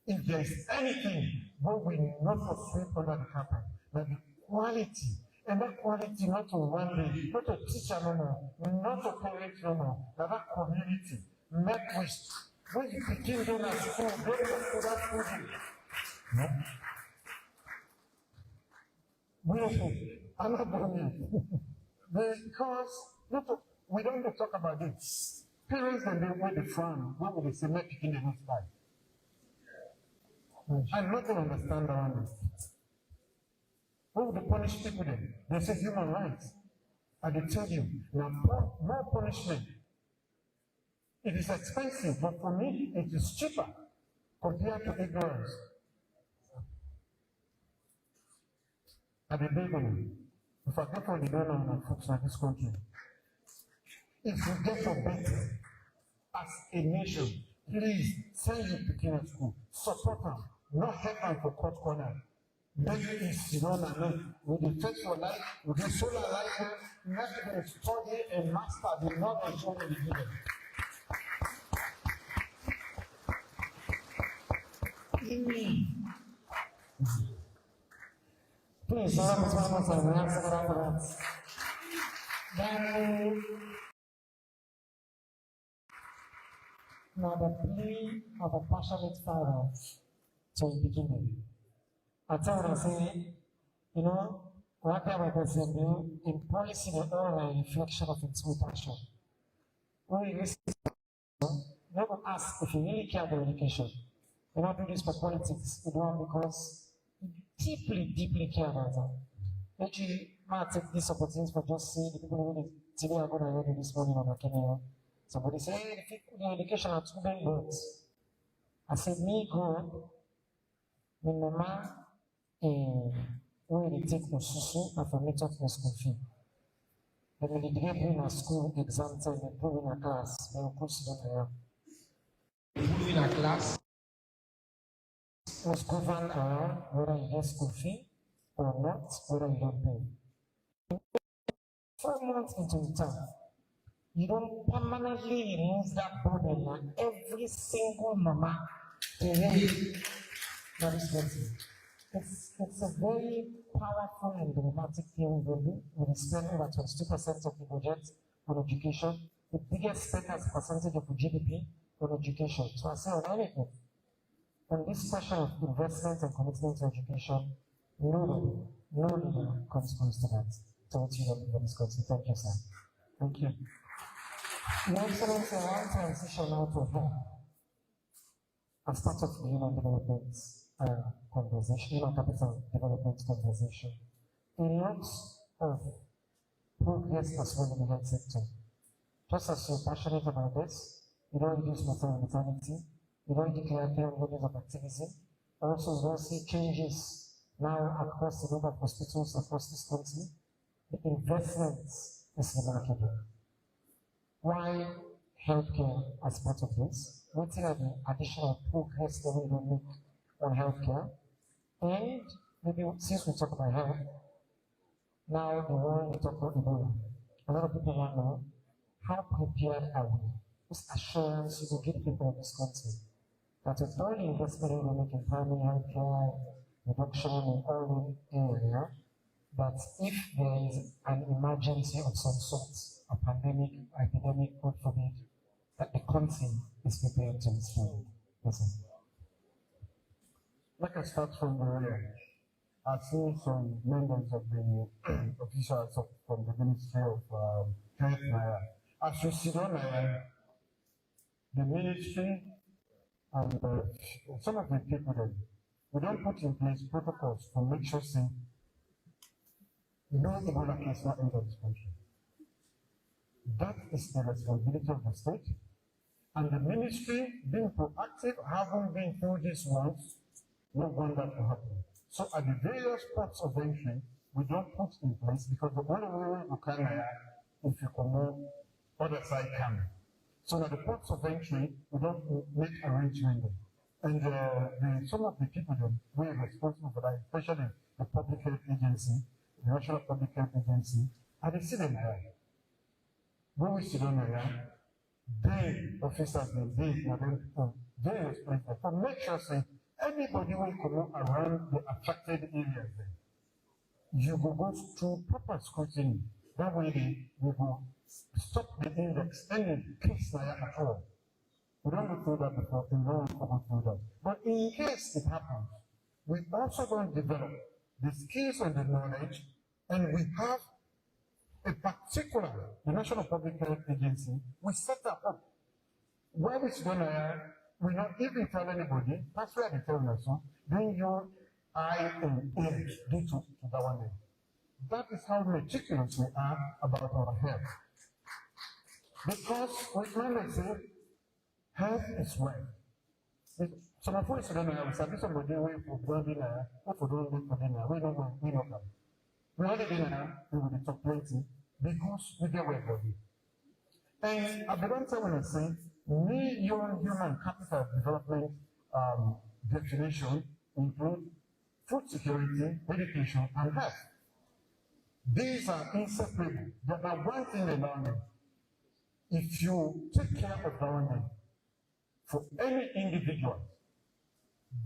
Speaker 6: If there is anything what we not to sweep under the carpet, but the quality, and that quality not to one day, not to teacher no more, not to parents no more, but that community, make wish. When you begin doing at school, go to that school. No? Beautiful. I'm not doing it. Because we don't talk about this. Parents and they wear the frown. What would they say? Make picking the next time. I'm not going to understand that one. What would they punish people then? They say human rights. And they tell you, now more punishment. It is expensive, but for me, it is cheaper compared to ignorance. And the big one, if I get on the donor on folks in this country, if we get a better as a nation, please send your picking at school, support them, not help them for cut corner. Make it with the faith for life, with the solar life, make them study and master the knowledge of the given. Please, now the plea of a passionate father to the beginning. I tell what I say, what I represent in policy, the oral reflection of its passion. When you listen, never ask if you really care about education. You don't do this for politics, you do it because you deeply care about it. Actually, I take this opportunity for just seeing the people who today are going to read this morning on Makeni. Somebody say, hey, the education are too many words. I said, me go, my mama, when they take the susu, and for me talk the school fee. And when they get in a school exam time, they put in a class, they will put students there. They put in a class, was governed around whether you get school fee or not, whether you don't pay. 4 months into the term, you don't permanently remove that burden on every single mama to raise that is getting. It's a very powerful and dramatic thing we do. We spend over 22% of the budget on education, the biggest spend as a percentage of the GDP on education. So I say on anything. On this question of investment and commitment to education, no leader comes close to that. So what you know for this country. Thank you, sir. Thank you. Your Excellency, I want to transition now to home. As part of the human development conversation, human capital development conversation, in lots of progress as well in the health sector. Just as you're passionate about this, you don't reduce maternity, you don't declare parent levels of activism. Also, we don't see changes now across the number of hospitals across this country. The investment is remarkable. Why healthcare as part of this? What are the additional progress that we will make on healthcare? And maybe since we talk about health, now the world we talk about Ebola. A lot of people want to know how prepared are we? Whose assurance you will give people in this country that with all the investment we make in primary healthcare, reduction in all area, that if there is an emergency of some sort, a pandemic, epidemic, God forbid, that the country is prepared to respond. Listen. Let us start from the rear.
Speaker 4: I've seen some members of the officials from the Ministry of Health now. As you see on the ministry and some of the people there, we don't put in place protocols to make sure say no Ebola case not enter this country. That is the responsibility of the state. And the ministry being proactive, having been through this once, no want that to happen. So at the various ports of entry, we don't put in place because the only way you can if you come on other side can. So at the ports of entry, we don't make arrangements. And some of the people that we are responsible for that, especially the public health agency, the National Public Health Agency, and they sit them there. When we sit down there, they officers they very responsible for make sure say anybody will come around the affected areas there. You go through proper scrutiny. That way they will stop the index any case at all. We don't go through that before, and no one will go through that. But in case it happens, we also going to develop the skills and the knowledge, and we have a particular, the National Public Health Agency, we set that up. Where we we not even tell anybody, that's where they tell us, then your eye and ear due to that one day. That is how meticulous we are about our health. Because we normally say, health is wealth. Some of us don't know, we somebody wait for dinner, or for don't wait for dinner, we don't know, we don't know. We only dinner, we will talk plenty, because we get well for it. And at the one time when I say, your human capital development definition include food security, education, and health. These are inseparable. But now one thing they learn, if you take care of government for any individual,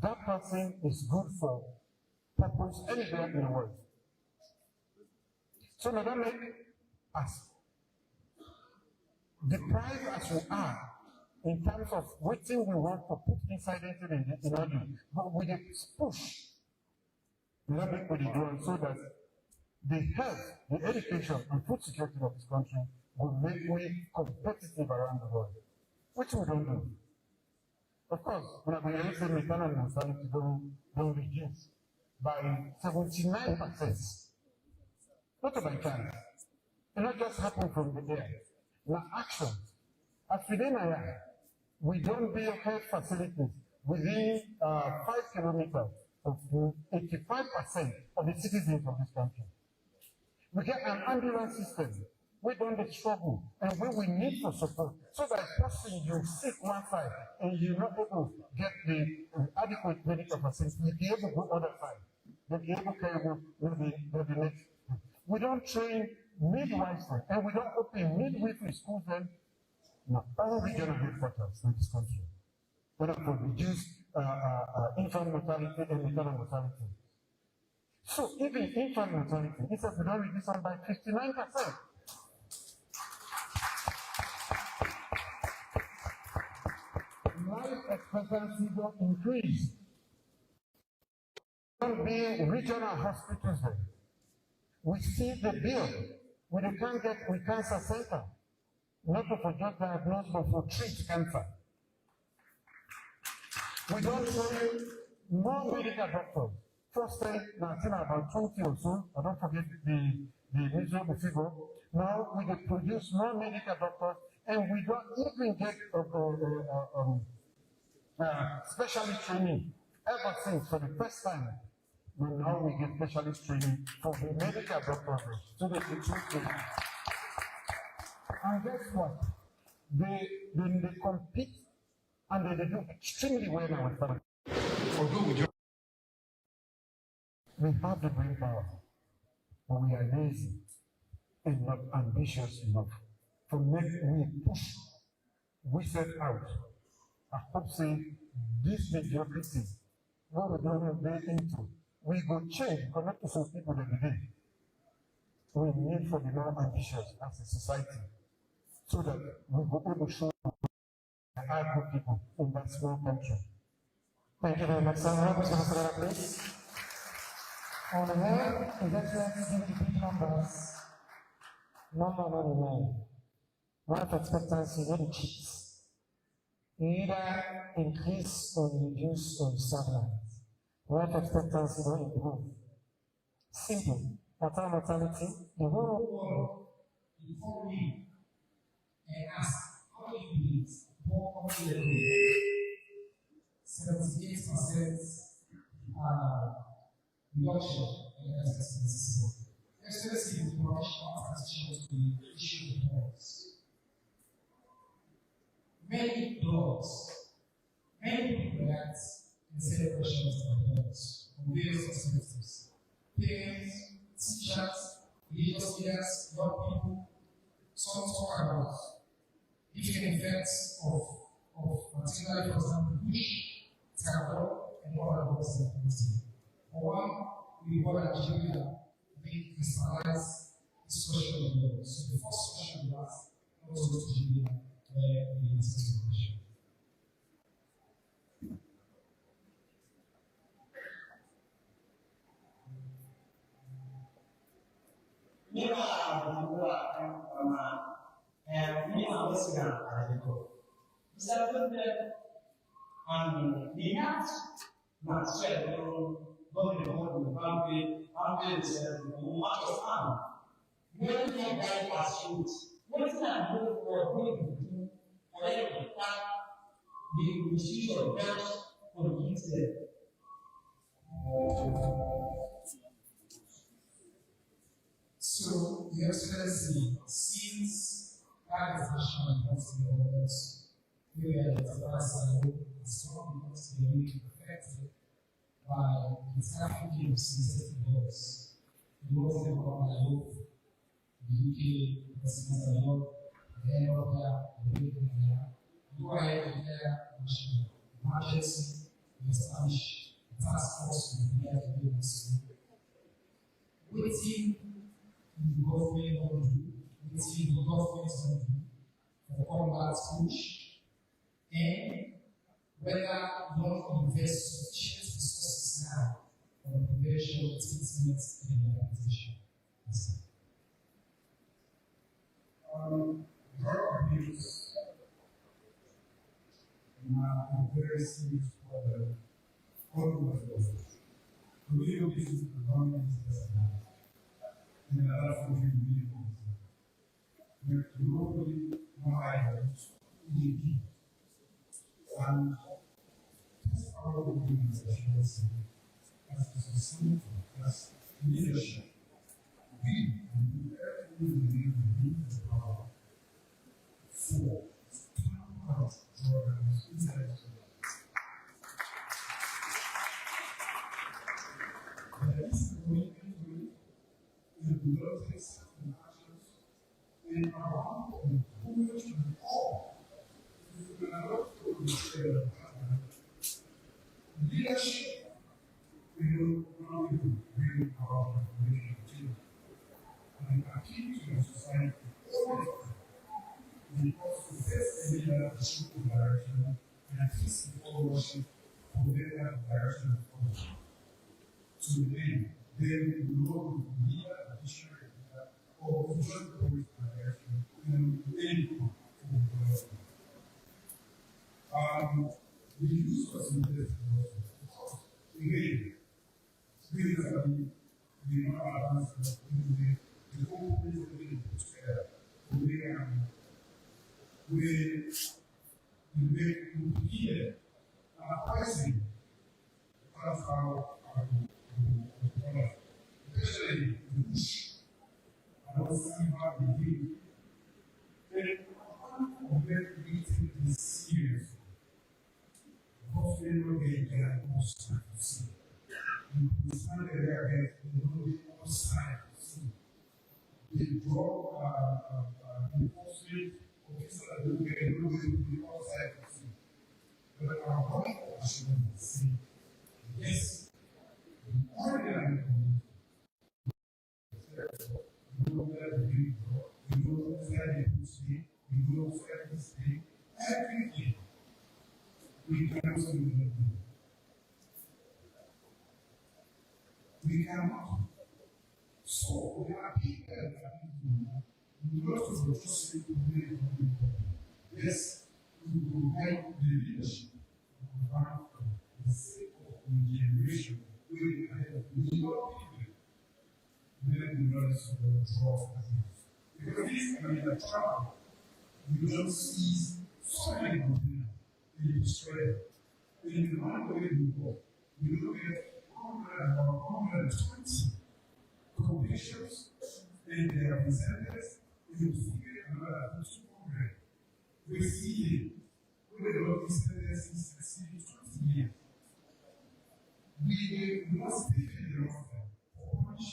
Speaker 4: that person is good for purpose anywhere in the world. So now that make us deprived as we are in terms of what we want to put inside into the order, but with a push, we don't make what they do so that the health, the education, and food security of this country will make we competitive around the world, which we don't do. Of course, when I say maternal mortality don't reduce by 79%. Not by chance. It not just happen from the air. Now action. At Fidenaya, we don't build health facilities within 5 kilometers of 85% of the citizens of this country. We get an ambulance system. We don't struggle, and when we need for support, so that person you sick one side and you're not able to get the adequate medical facility, you'll be able to go other side. You'll be able to carry the next. We don't train midwives, and we don't open midwifery schools then. No, all regional headquarters in this country. Whether for reduce infant mortality and maternal mortality. So even infant mortality, it's a don't reduce by 59%. Life expectancy will increase. There will be regional hospitals there. We see the bill. We can't get a cancer center. Not for just diagnose, but for treat cancer. We don't train more medical doctors. First time, now about 20 or so, I don't forget the miserable figure. Now we produce more medical doctors, and we don't even get specialist training ever since for the first time. But now we get specialist training for the medical doctors so that they treat them. And guess what? They compete and they do extremely well now with them. We have the brain power, but we are lazy and not ambitious enough to make me push. We set out. I hope say this mediocrity, what we don't get into, we go change, connect to some people every day. We need to be more ambitious as a society so that we will be able to show our good people in that small country.
Speaker 6: Thank you very much, sir. Please. On hand, His Excellency giving big numbers, number not remain. Life expectancy really cheats. You either increase or you reduce or you stagnate. Life expectancy don't improve. Simple. Maternal mortality, the whole world, before me, and ask, how do you believe more confidently 78% reduction in life expectancy? Excellency is the professional transition to the issue of drugs. Many drugs, many people react and say questions about drugs from various perspectives. Parents, teachers, religious leaders, young people, some talk about different effects of particularly, for example, push, alcohol, and other drugs that we for one, we want Nigeria we crystallize this question of law. So the first question we ask also to Nigeria where we ask this question. So, Your Excellency, since that is national university awards, we are the advisor strong because they are really affected by the trafficking of synthetic drugs. The world of Europe, the UK, the President of Europe, the Europe, the European go ahead and declare national emergency, we establish a task force to prepare to do this. Waiting the government will do, waiting the government will do for combat push, and whether you want to invest sufficient resources now for the prevention, treatment, and rehabilitation.
Speaker 4: Drug abuse are very serious problem all over the world. The real business of the government is now. In the last 40 million we're globally more items GDP. And that's our organization as a society, as leadership. We do everything we need the power for out programs internationally. There is a commitment to it. The politics and actions in our own and all. We are not going to share leadership. We will not bring our population to and appeal to the society all the time. Because the best leader is show the direction and peace before worship for better direction of worship. To them, they will know the leader, visionary leader, or join the police direction and any for the use of synthetic drugs, again, things that we know advanced the whole place of being put together. We make here pricing. That's how especially the bush. I don't see how we do. Compared to eating this serious, hopefully we'll get that most time to see. We find that there has been no most time to see. The drug enforcement officers are looking at the outside to see. But our body should see. Yes, the ordinary we know where the drink go, we know where they put sleep, we know where they stay, everything we can also do.
Speaker 3: We cannot. So we are people that not to just say to me, yes, we will help the leadership for the sake of the generation. We have more people than the rest of the draw. Because this is a trouble. You don't see so many people in Australia. In the one way we go, we look at 120 convictions and their representatives, you see another 200. We see whether these sentences exceed 20 years. We must defend the offer for punch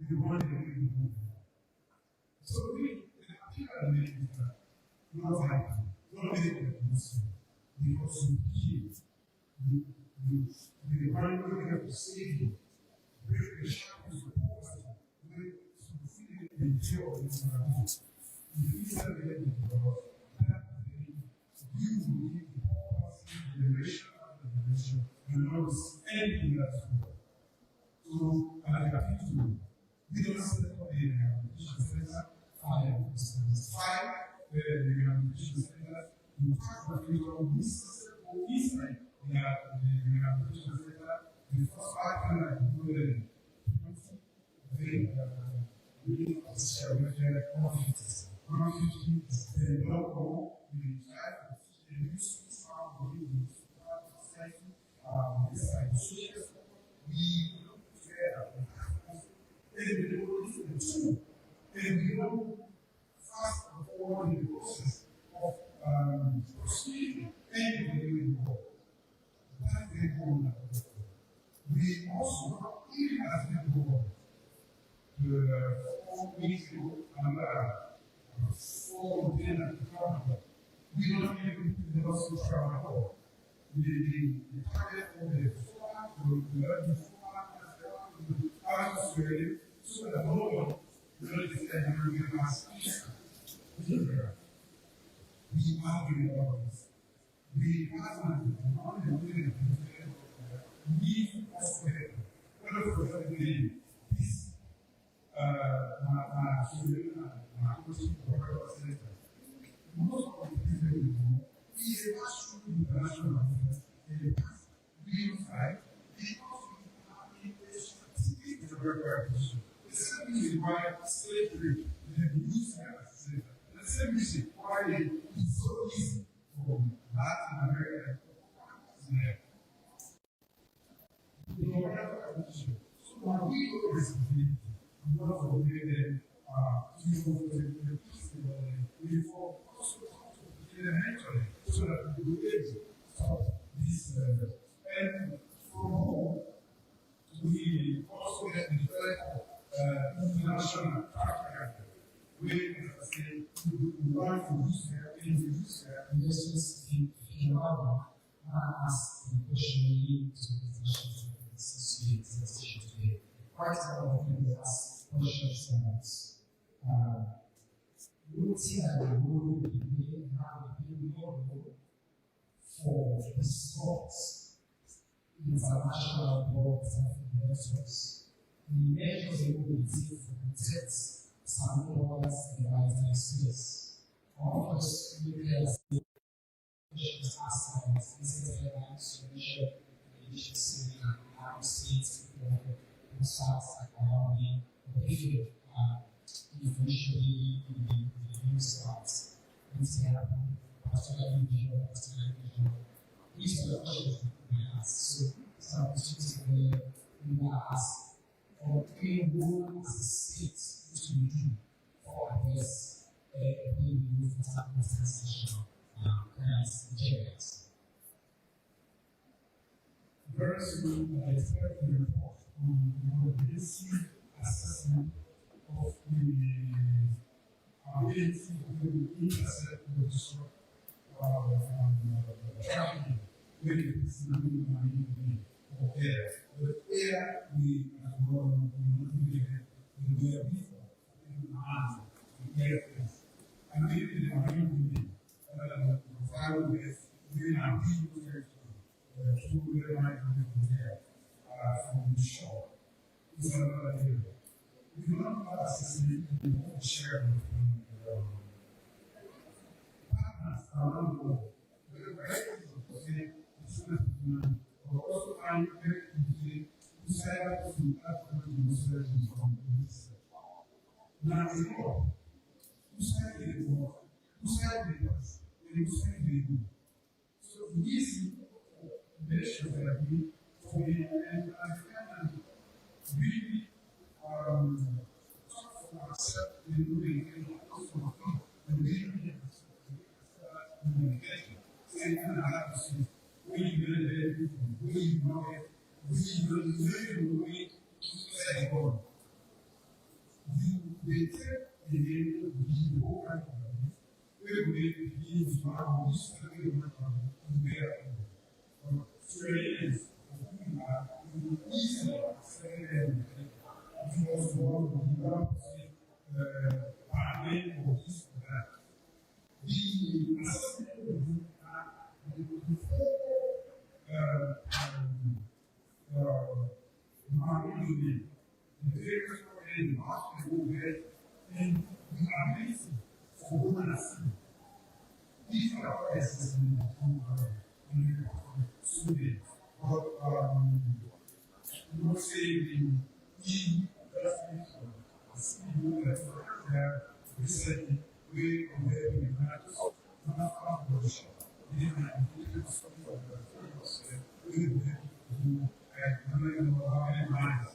Speaker 3: the one that we move. So we appear not happy, not able to because we keep the one we have to save you. Break the shackles of poverty. We fulfill the joy of our life. If we serve the end of the world, that you will give the poor person generation after generation and not anything that's good. So, I appeal to you. We don't set up the rehabilitation center, 5 the rehabilitation center. You talk about the Israel, the rehabilitation center. The first item I included we officers. 150 the local, we try to use this part of the society, we look together and we do the two, and we know fast forward the process of proceeding and the work. That's the goal. We also, even as we go on, 4 weeks ago, another 4 dinner to travel. We don't even the hospital travel at all. The target for the Australia, so that no one will defend European mass. We argue about this. We argue about the we also have this most of the people we do is a national international affairs in the past. We unify because we have a strategic reparation. The same reason why slavery is used as slavery. The same reason why it is so easy for Latin America to so when we go to responsibility, we want to obey them before also elementary, so that we will be able to stop this. And from home, we also have the threat international traffic. We want to use their investments in Malawi as the question we need to today. Quite a lot of people ask questions about we see that the role will be now more role for the sports, international boards of investors. The measures they will be taken to protect some boards in the maritime space. Of course, we can see questions asked about incident airlines, social efficiency, and states, stars around the issue eventually in the new starts. This happen, particularly visual, these are the questions that we ask. So, some questions we ask, or who as a state to do for address a new transition crisis. Very soon, I expect the report on the basic assessment of the ability to intercept the disrupt trafficking with the or air. But air, we as well, we were before in the airplanes. And maybe the marine provide with doing our people to very much there from the shore. is another area. If you don't have accessibility, you want to share with partners around the world. The right to say but also find very easily to say that to ask them to research from this. Now, who said it was, who said it was, and who said it was. So, this measures that we, and I find really talk for ourselves in doing and also and really communication. Saying, I have to see, we really we know it, we really we say God. They take the name of the whole right of it, we will be the power of this country of America. So it is, we are easily saying that we also want to develop parliament or this or that. The assessment the various in the hospital bed and the amazing for women and sin. These are our essence in the students. But you will say the recently we compare with matters of our position. They are not included something of the we will do and how many minds.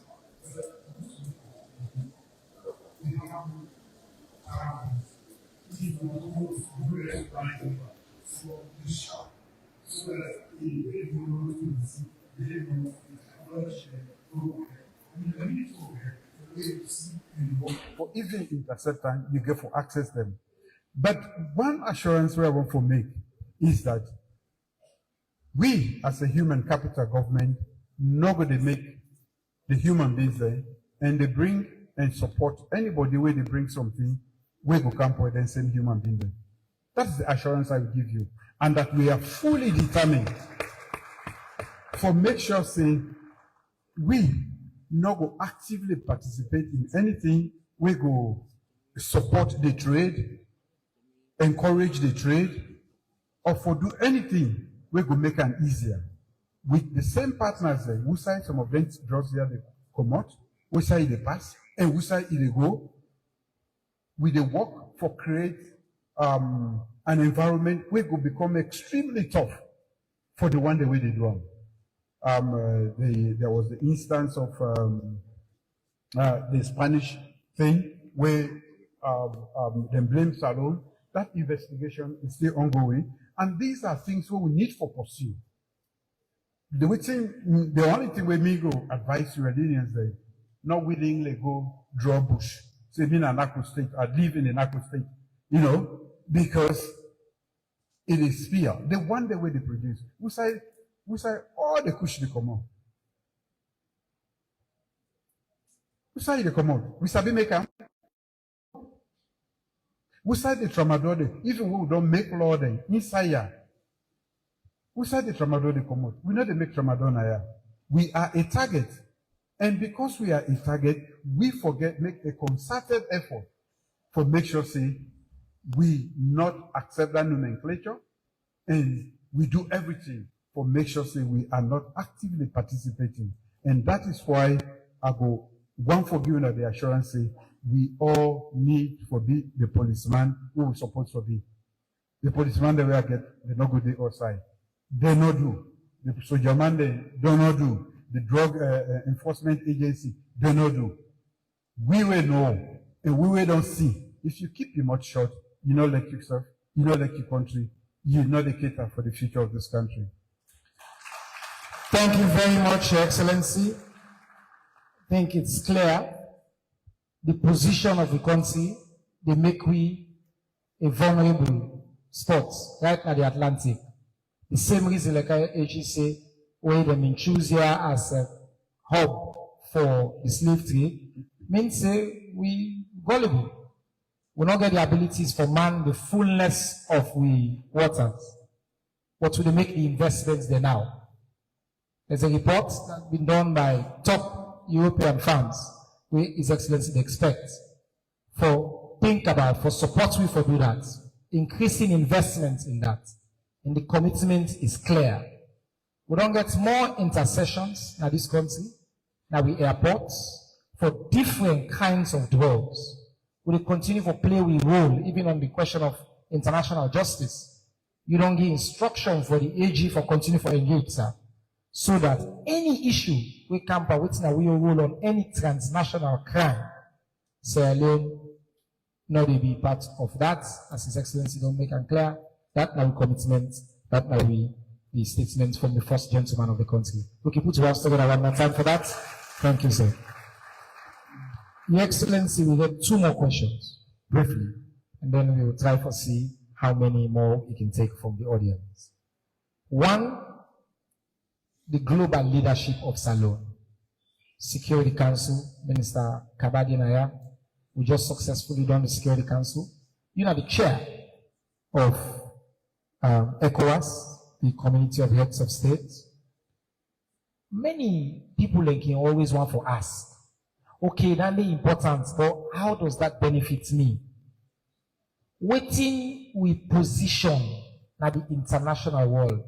Speaker 4: For even interceptor, you get for access them. But one assurance we want to make is that we, as a human capital government, nobody make the human beings there, and they bring and support anybody where they bring something, we go camp with and send human being there. That's the assurance I will give you. And that we are fully determined for make sure say we not go actively participate in anything, we go support the trade, encourage the trade, or for do anything, we go make it easier. With the same partners there, we say some of them drugs here they come out, we say they pass, and we say they go. We the work for create an environment where it will become extremely tough for the one the way they do. There was the instance of the Spanish thing where they blame Salon. That investigation is still ongoing, and these are things we need for pursue. The only thing we may go advise Iranians they not willingly go draw bush. Say in an narco state, I live in a narco state, you know, because it is fear. The one the way they produce. We say all the kush they come on. We say they come on. We sabi make them. We say the tramadol, even we don't make law then inside here. We say the tramadol they come out. We know they make tramadol here. We are a target. And because we are a target, we make a concerted effort for make sure say we not accept that nomenclature, and we do everything for make sure say we are not actively participating. And that is why I go one for giving the assurance say we all need to be the policeman who we supposed to be. The policeman they will get, they not go the outside. They not do. The soldier man they do not do. The drug enforcement agency, they not do. We will know, and we will don't see. If you keep your mouth shut, you know like yourself, you know like your country, you know the cater for the future of this country.
Speaker 6: Thank you very much, Your Excellency. I think it's clear the position of the country, they make we a vulnerable spot right at the Atlantic. The same reason like I say, where they choose here as a hub for the slave trade, means we gullible. We not get the abilities for man the fullness of we waters. But we make the investments there now. There's a report that's been done by top European funds, we, His Excellency, expect for support we for do that, increasing investment in that. And the commitment is clear. We don't get more intercessions in this country, now we airports, for different kinds of drugs. We will continue to play a role, even on the question of international justice. You don't give instruction for the AG for continue for engage, sir, so that any issue we come by with now we will rule on any transnational crime. Sierra Leone, not to be part of that, as His Excellency don't make it clear. That now commitment, that now the statement from the first gentleman of the country. Okay, put your hands together one more time for that. Thank you, sir. Your Excellency, we have 2 more questions, briefly, and then we will try to see how many more we can take from the audience. One, the global leadership of Salon. Security Council, Minister Kabadi Naya, we just successfully done the Security Council. You know, the chair of ECOWAS, the Community of Heads of States. Many people can always want to ask, okay, that's important, but how does that benefit me? Waiting we position at the international world.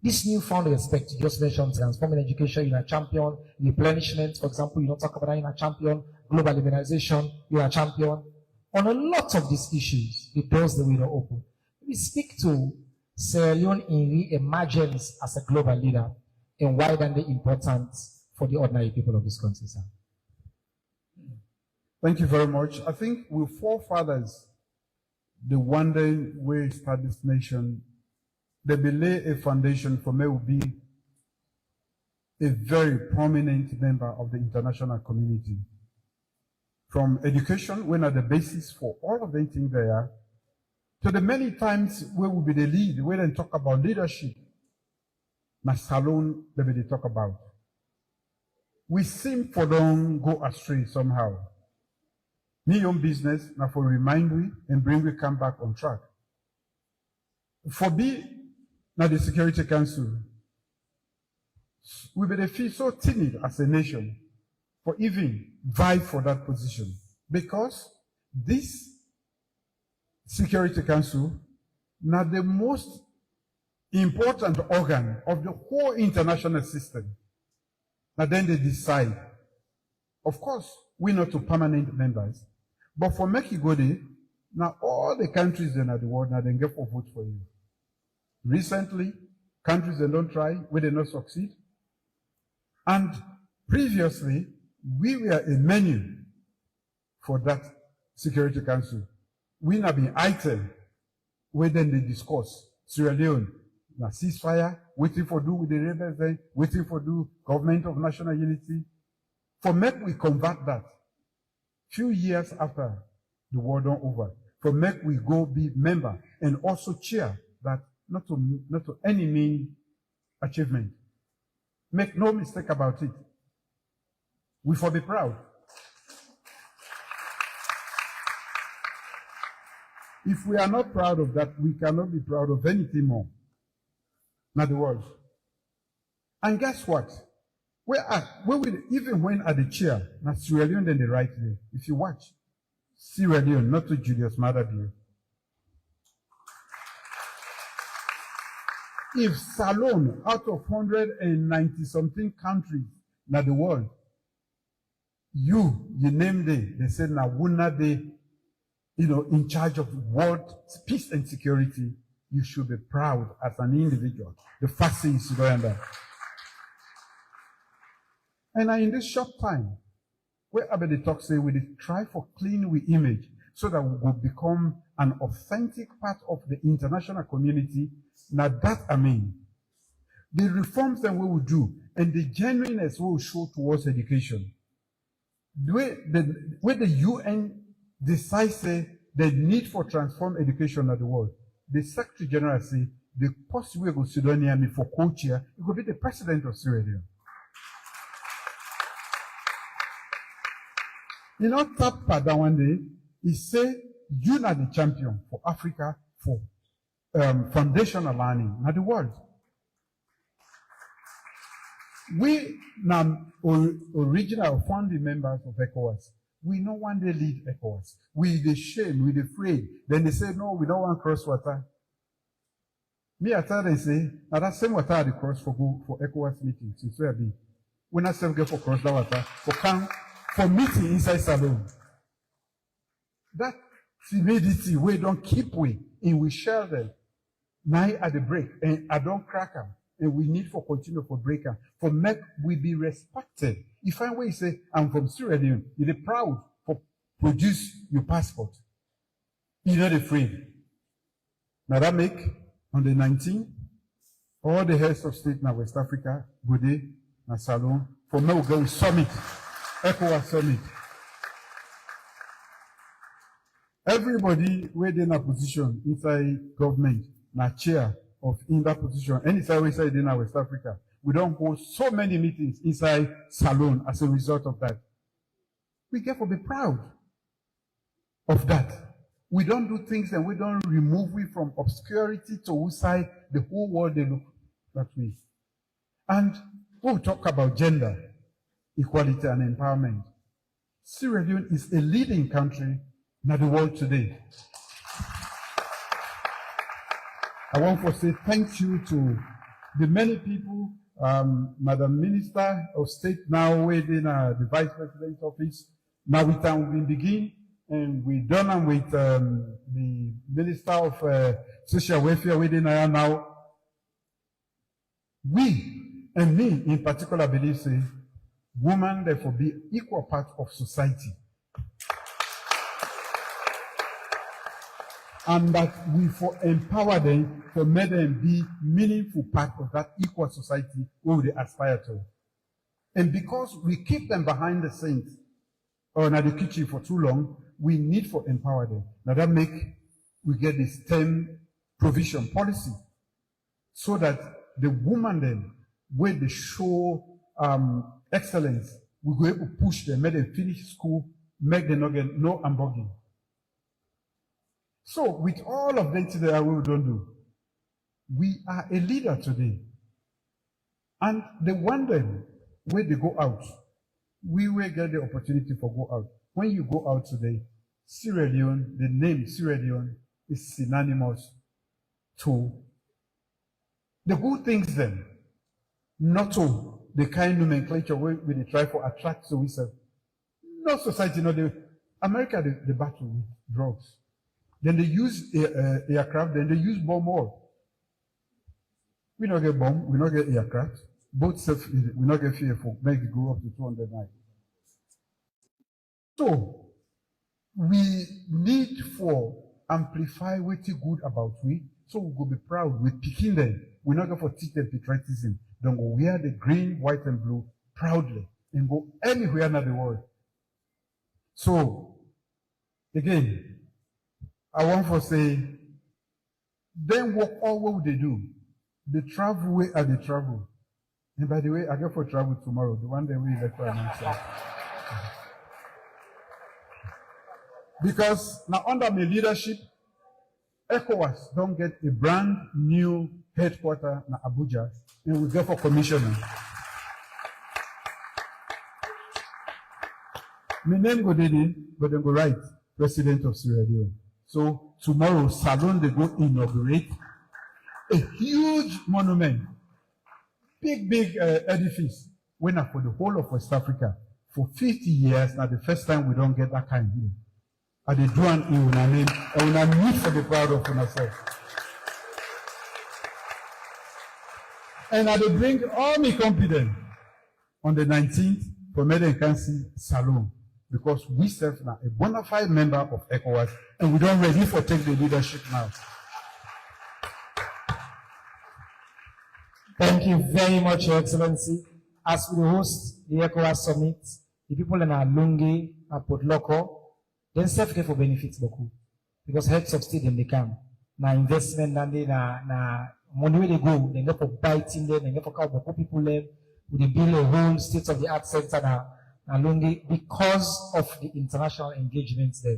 Speaker 6: This newfound respect, you just mentioned transforming education, you're a champion, replenishment, for example, you don't talk about that, you're a champion, global immunization, you're a champion. On a lot of these issues, the doors that we don't open. We speak to Sierra Leone in re-emergence as a global leader, and why then the importance for the ordinary people of this country, sir.
Speaker 4: Thank you very much. I think we forefathers, the one day we start this nation, they will lay a foundation for me will be a very prominent member of the international community. From education, when at the basis for all of the things there, to the many times where will be the lead, where they talk about leadership, na Salon they will talk about. We seem for don't go astray somehow. Me own business, now for remind we and bring we come back on track. For be now the Security Council, we will feel so timid as a nation for even vie for that position. Because this Security Council, now the most important organ of the whole international system. Now then they decide. Of course, we're not to permanent members. But for make you go there, now all the countries in the world, now they get for vote for you. Recently, countries that don't try, where they not succeed. And previously, we were a menu for that Security Council. We have been item where then they discuss Sierra Leone, now ceasefire, waiting for do with the rebels, waiting for do government of national unity. For make we convert that few years after the war done over. For make we go be member and also cheer that not to any mean achievement. Make no mistake about it. We for be proud. If we are not proud of that, we cannot be proud of anything more. Not the world. And guess what? Even when at the chair, not Sierra Leone then the right way. If you watch, Sierra Leone, not to Julius Maada. If Salon, out of 190-something countries in the world, you name them, they said, now, wouldn't they, in charge of world peace and security, you should be proud as an individual. The first thing is to go under. And in this short time, wherever the talk say, we try for clean we image so that we will become an authentic part of the international community. Now that I mean, the reforms that we will do and the genuineness we will show towards education. Where the UN decides the need for transform education of the world, the Secretary General say the possible go Sudan for co-chair, it will be the president of Sierra Leone. Tap Pada one day, he say, you are the champion for Africa for foundational learning in the world. We now original founding members of ECOWAS. We no one they lead ECOWAS. We the shame, we the afraid. Then they say, no, we don't want cross water. Me, I tell them, say, now that same water they cross for ECOWAS meetings. It's where be. When I say get for cross that water, for meeting inside salon. That timidity we don't keep we, and we share them. Now at the break, and I don't crack them. And we need for continue for breaker, for make we be respected. If I will say, I'm from Sierra Leone, you're proud for produce your passport. You're not afraid. Now that make, on the 19th, all the heads of state now West Africa, Bude, and Salon, for me we'll go summit, ECOWAS summit. Everybody within a position inside government, na chair of in that position, anytime we say in West Africa, we don't hold so many meetings inside Salon as a result of that. We get to be proud of that. We don't do things and we don't remove it from obscurity to outside the whole world they look that way. And we'll talk about gender, equality and empowerment. Sierra Leone is a leading country in the world today. I want to say thank you to the many people, Madam Minister of State now within the Vice President's office. Now we begin, and we done them with the Minister of Social Welfare within now. We, and me in particular, believe say, women therefore be equal part of society. And that we for empower them, for make them be meaningful part of that equal society where we aspire to. And because we keep them behind the scenes or in the kitchen for too long, we need to empower them. Now that we get this STEM provision policy so that the woman then, where they show excellence, we go able to push them, make them finish school, make them not get no hamburging. So, with all of them today, we don't do. We are a leader today. And they wonder where they go out. We will get the opportunity for go out. When you go out today, Sierra Leone, the name Sierra Leone is synonymous to the good things then, not to the kind of nomenclature where they try to attract so we say, no society, no, America, they battle with drugs. Then they use aircraft, then they use bomb all. We don't get bomb, we don't get aircraft. Both self, we don't get fearful, make it go up to 200 miles. So, we need for amplify what's good about we, so we go be proud. We're picking them. We're not going to teach them patriotism. Don't go wear the green, white, and blue proudly and go anywhere in the world. So, again, I want to say, then what all what they do? They travel way at the travel. And by the way, I go for travel tomorrow, the one that we elect for announcer. Because now under my leadership, ECOWAS don't get a brand new headquarters in Abuja, and we go for commissioner. My name go Dede, but then go right, President of Sierra Leone. So tomorrow, Salon, they go inaugurate a huge monument, big edifice, when for the whole of West Africa. For 50 years, now the first time we don't get that kind here. And they do an name, and we need to be proud of ourselves. And I will bring all my confidence on the 19th for Medellin Council Salon. Because we serve now a bona fide member of ECOWAS, and we don't ready for take the leadership now.
Speaker 6: Thank you very much, Your Excellency. As we host the ECOWAS Summit, the people in Lungi and Port Loko, then self-care for benefits beaucoup. Because heads of state, they come. Na investment, na money where they go, they go for biting them, they go for couple people there, they build a whole state-of-the-art center and Lungi because of the international engagements there.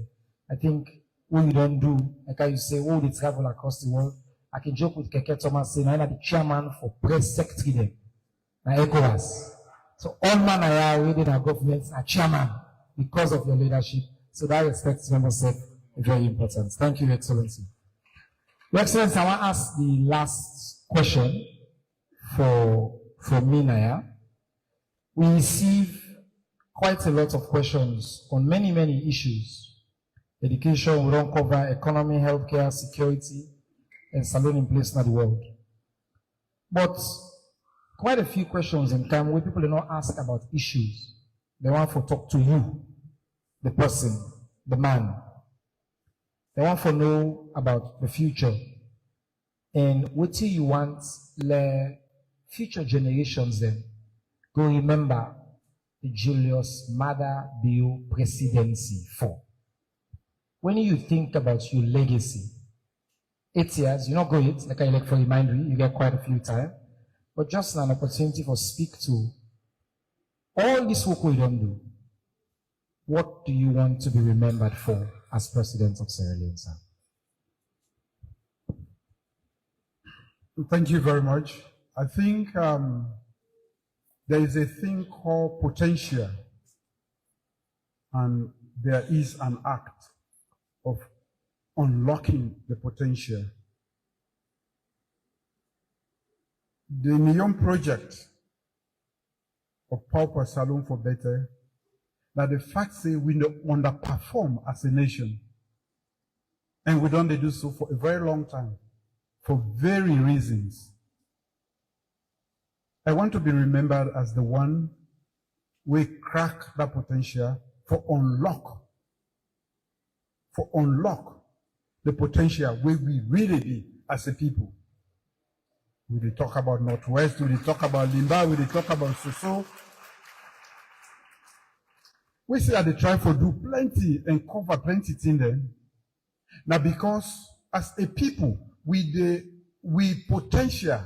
Speaker 6: I think what you don't do, like how you say, oh, they travel across the world. I can joke with Keke Thomas saying, I'm the chairman for press secretary there. na ECOWAS. So all man are within our government are chairman because of your leadership. So that respect is said very important. Thank you, Excellency. Your Excellency, I want to ask the last question from me, Naya. We receive quite a lot of questions on many issues. Education, we don't cover economy, healthcare, security, and salon in place in the world. But quite a few questions in time where people do not ask about issues. They want to talk to you, the person, the man. They want to know about the future. And what do you want the future generations then go remember the Julius Maada Bio presidency for? When you think about your legacy, 8 years, you not go it, like I like for remind you get quite a few times, but just an opportunity for speak to all this work we don't do. What do you want to be remembered for as president of Sierra Leone, sir?
Speaker 4: Thank you very much. I think there is a thing called potential, and there is an act of unlocking the potential. The Neon project of Pauper Salon for Better, that the fact that we underperform as a nation, and we don't do so for a very long time, for very reasons. I want to be remembered as the one we crack that potential for unlock the potential where we really be as a people. We will talk about Northwest, we will talk about Limba, we will talk about Soso. We say that they try to do plenty and cover plenty things then. Now because as a people, we potential,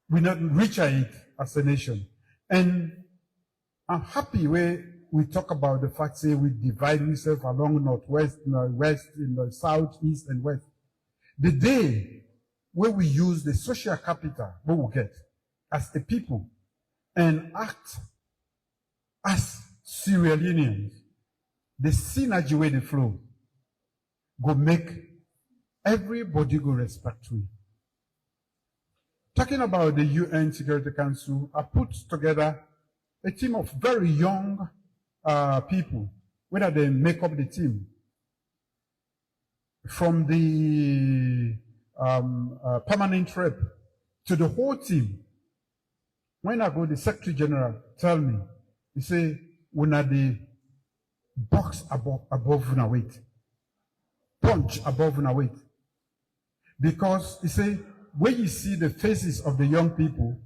Speaker 4: we not reach it as a nation. And I'm happy where we talk about the fact that we divide ourselves along Northwest, West, in the South, East, and West. The day where we use the social capital we will get as a people and act as Sierra Leoneans, the synergy where they flow go make everybody go respect to it. Talking about the UN Security Council, I put together a team of very young people, whether they make up the team. From the permanent rep to the whole team. When I go, the Secretary General tell me, he say, when are the box above na weight, punch above na weight. Because he say, when you see the faces of the young people,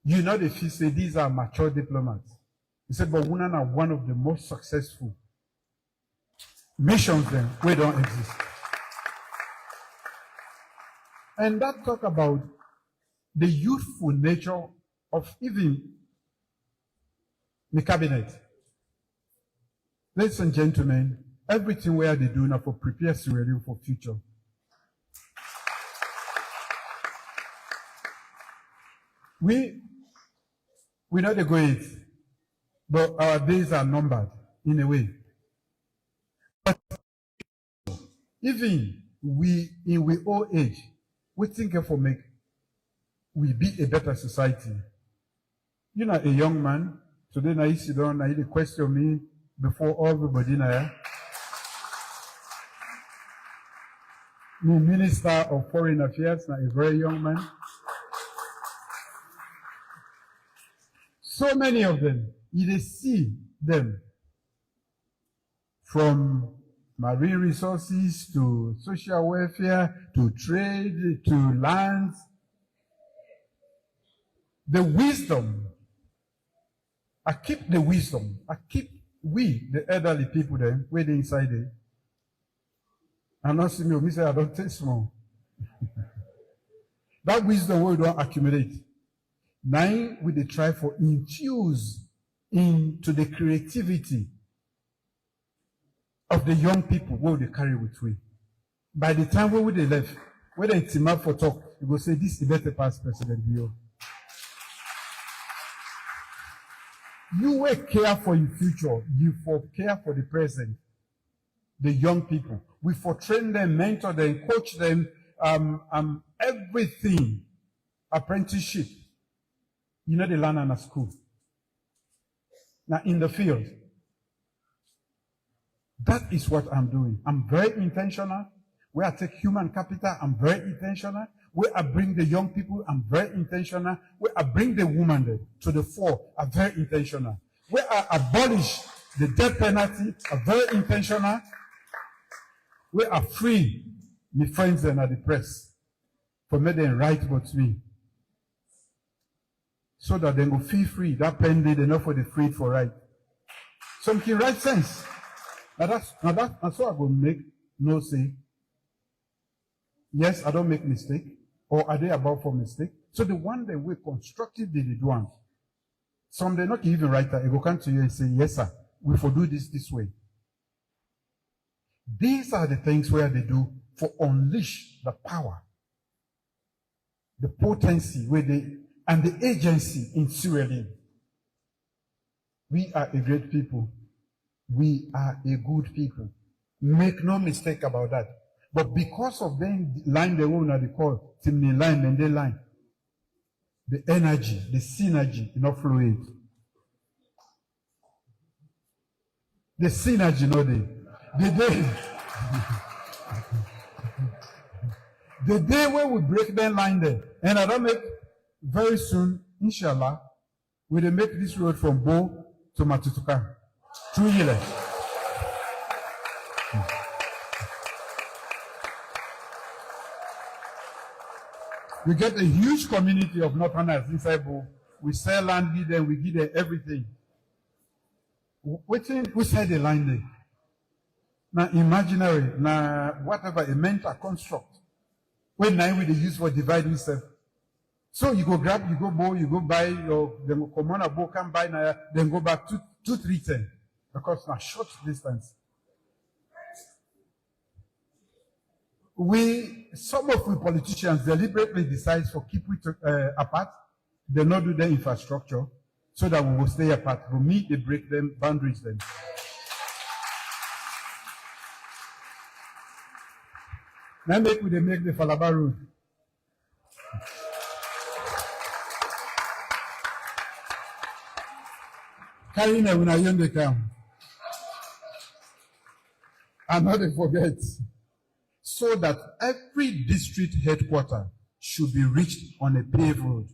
Speaker 4: you know they feel say these are mature diplomats. He said, but Wunan are one of the most successful missions then, we don't exist. And that talk about the youthful nature of even the cabinet. Ladies and gentlemen, everything we are doing now for prepare Sierra Leone for future. We know the great, but our days are numbered in a way. But even we in we old age, we think for make we be a better society. You know, a young man, today now you sit down, now you question me before everybody now. Me Minister of Foreign Affairs, now a very young man. So many of them, you see them from marine resources to social welfare to trade to lands. The wisdom, I keep the wisdom, I keep we, the elderly people there, waiting inside there. And not see me say I don't taste more. That wisdom we don't accumulate. Now we try for infuse into the creativity of the young people what they carry with we. By the time we they left, when they team up for talk, you go say this is the better past President Bio. You will care for your future. You for care for the present, the young people. We for train them, mentor them, coach them, everything. Apprenticeship. You know, they learn in a school. Now, in the field, that is what I'm doing. I'm very intentional. Where I take human capital, I'm very intentional. Where I bring the young people, I'm very intentional. Where I bring the woman to the fore, I'm very intentional. Where I abolish the death penalty, I'm very intentional. Where I free my friends and the press for me them write about me. So that they will feel free. That pen did enough for the free for right. Something right sense. That's what I will make no say. Yes, I don't make mistake. Or are they about for mistake? So the one that we constructive did it one. Some they not even write that. They will come to you and say, yes, sir, we will do this way. These are the things where they do for unleash the power, the potency where they and the agency in Sierra Leone. We are a great people. We are a good people. Make no mistake about that. But because of them line the own at the call, Timney line and they line, the energy, the synergy, enough fluid. The synergy, no day. The day when we break that line there, and I don't make very soon, inshallah, we will make this road from Bo to Matutuka. 2 years. We get a huge community of Northerners inside Bo. We sell land, give them, we give them everything. We say the line there. Now, imaginary, now, whatever, a mental construct. When now we use for dividing self. So you go grab, you go Bo, you go buy your, then go come on a Bo, can buy now, then go back 2-3-10. Because now short distance. Some of the politicians deliberately decide to keep it apart. They not do the infrastructure so that we will stay apart. But me, they break them, boundaries them. Now they make the Falaba Road. Carrying a when they come. And not to forget. So that every district headquarters should be reached on a paved road.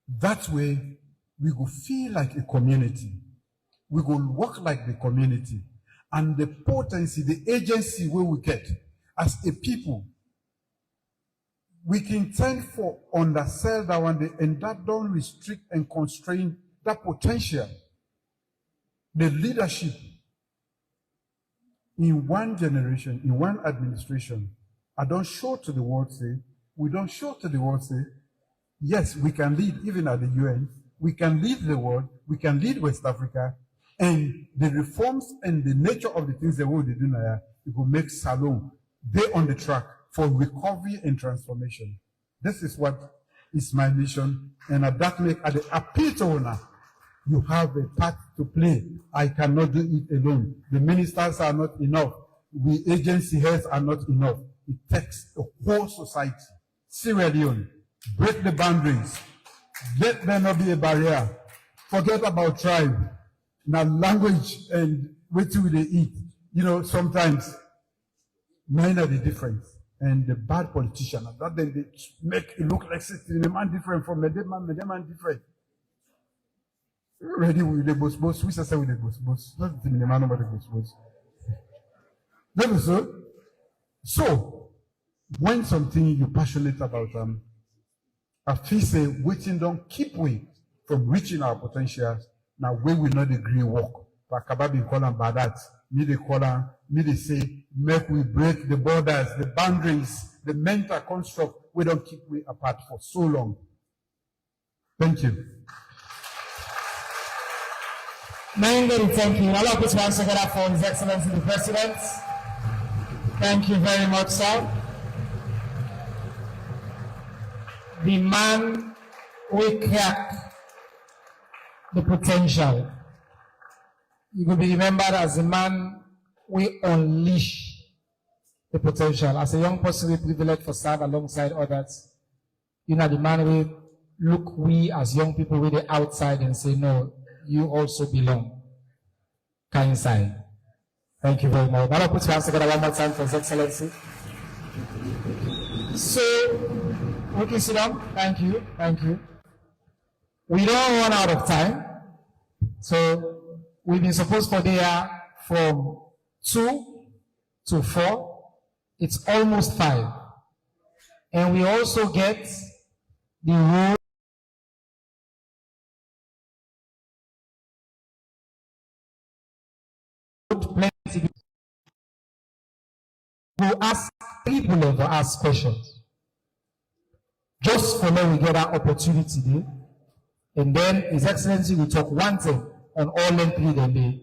Speaker 4: That way, we will feel like a community. We will work like the community. And the potency, the agency where we get as a people, we can tend for undersell that one day, and that don't restrict and constrain that potential. The leadership in one generation, in one administration, I don't show to the world say, we don't show to the world say, yes, we can lead even at the UN, we can lead the world, we can lead West Africa, and the reforms and the nature of the things they will do now, it will make Salon, they on the track for recovery and transformation. This is what is my mission, and at that make, at the appeal to owner, you have a part to play. I cannot do it alone. The ministers are not enough. We agency heads are not enough. It takes a whole society. Sierra Leone, break the boundaries. Let there not be a barrier. Forget about tribe. Now language and what do they eat. You know, sometimes mine are the difference. And the bad politician, that then they make it look like the man different from the man different. Ready with the boss, we say with the boss. Not the man about the boss. That is so. So, when something you're passionate about, I feel say waiting don't keep we from reaching our potentials. Now we will not agree work. But Kababi call them bad that. Me they call them, me they say, make we break the borders, the boundaries, the mental construct. We don't keep we apart for so long. Thank you.
Speaker 6: Many thank you. I'll put once together for His Excellency the President. Thank you very much, sir. The man we crack the potential. You will be remembered as a man we unleash the potential. As a young person, we privileged for serve alongside others. You know, the man we look we as young people with the outside and say, no, you also belong. Kind inside. Thank you very much. Now put your hands together one more time for His Excellency. So, we can sit down. Thank you. Thank you. We don't run out of time. So, we've been supposed for there from 2 to 4. It's almost 5. And we also get the road plenty. We'll ask people to ask questions. Just for now, we get that opportunity there. And then His Excellency will talk one thing on all them 3 then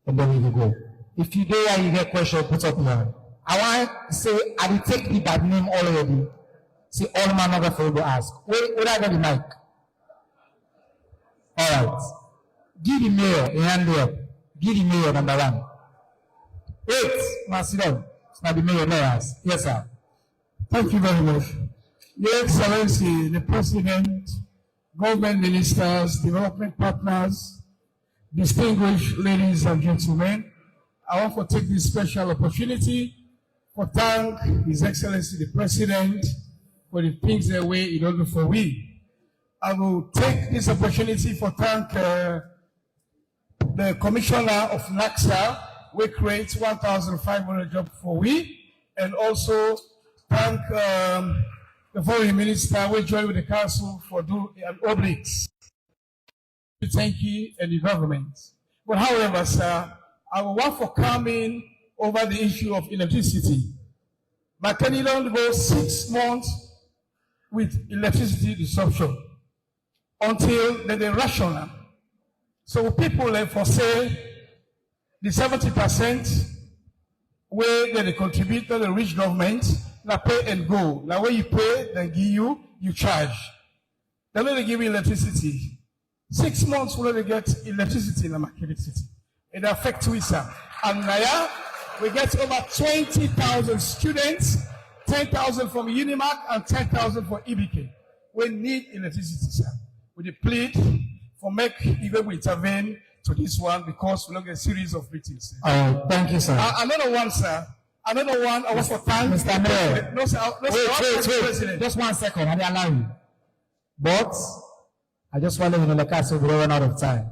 Speaker 6: and then we will go. If you there you get question, put up your hand. I want to say, I will take the bad name already. See, all man over for you to ask. Where I got the mic? All right. Give the mayor a hand up. Give the mayor number 1. Wait, Masidon. It's not the mayor mayors. Yes, sir.
Speaker 8: Thank you very much. Your Excellency, the President, government ministers, development partners, distinguished ladies and gentlemen, I want to take this special opportunity to thank His Excellency the President for the things that way in order for we. I will take this opportunity to thank the Commissioner of NACSA, we create 1,500 jobs for we, and also thank the Foreign Minister, we join with the Council for doing an audit. Thank you and the government. But however, sir, I will want for coming over the issue of electricity. Makeni don't go 6 months with electricity disruption until they rational. So people like for say the 70% where they contribute to the rich government, now pay and go. Now when you pay, they give you charge. Then they give you electricity. 6 months will they get electricity in the Makeni city. It affects Wisa. And now we get over 20,000 students, 10,000 from Unimark and 10,000 for EBK. We need electricity, sir. We plead for make even we intervene to this one because we look at a series of meetings.
Speaker 6: Thank you, sir.
Speaker 8: Another one, sir. Another one, I want to thank
Speaker 6: Mr. Mayor.
Speaker 8: No, sir.
Speaker 6: Wait. Just 1 second. I allow you. But I just want to let you know, like so we run out of time.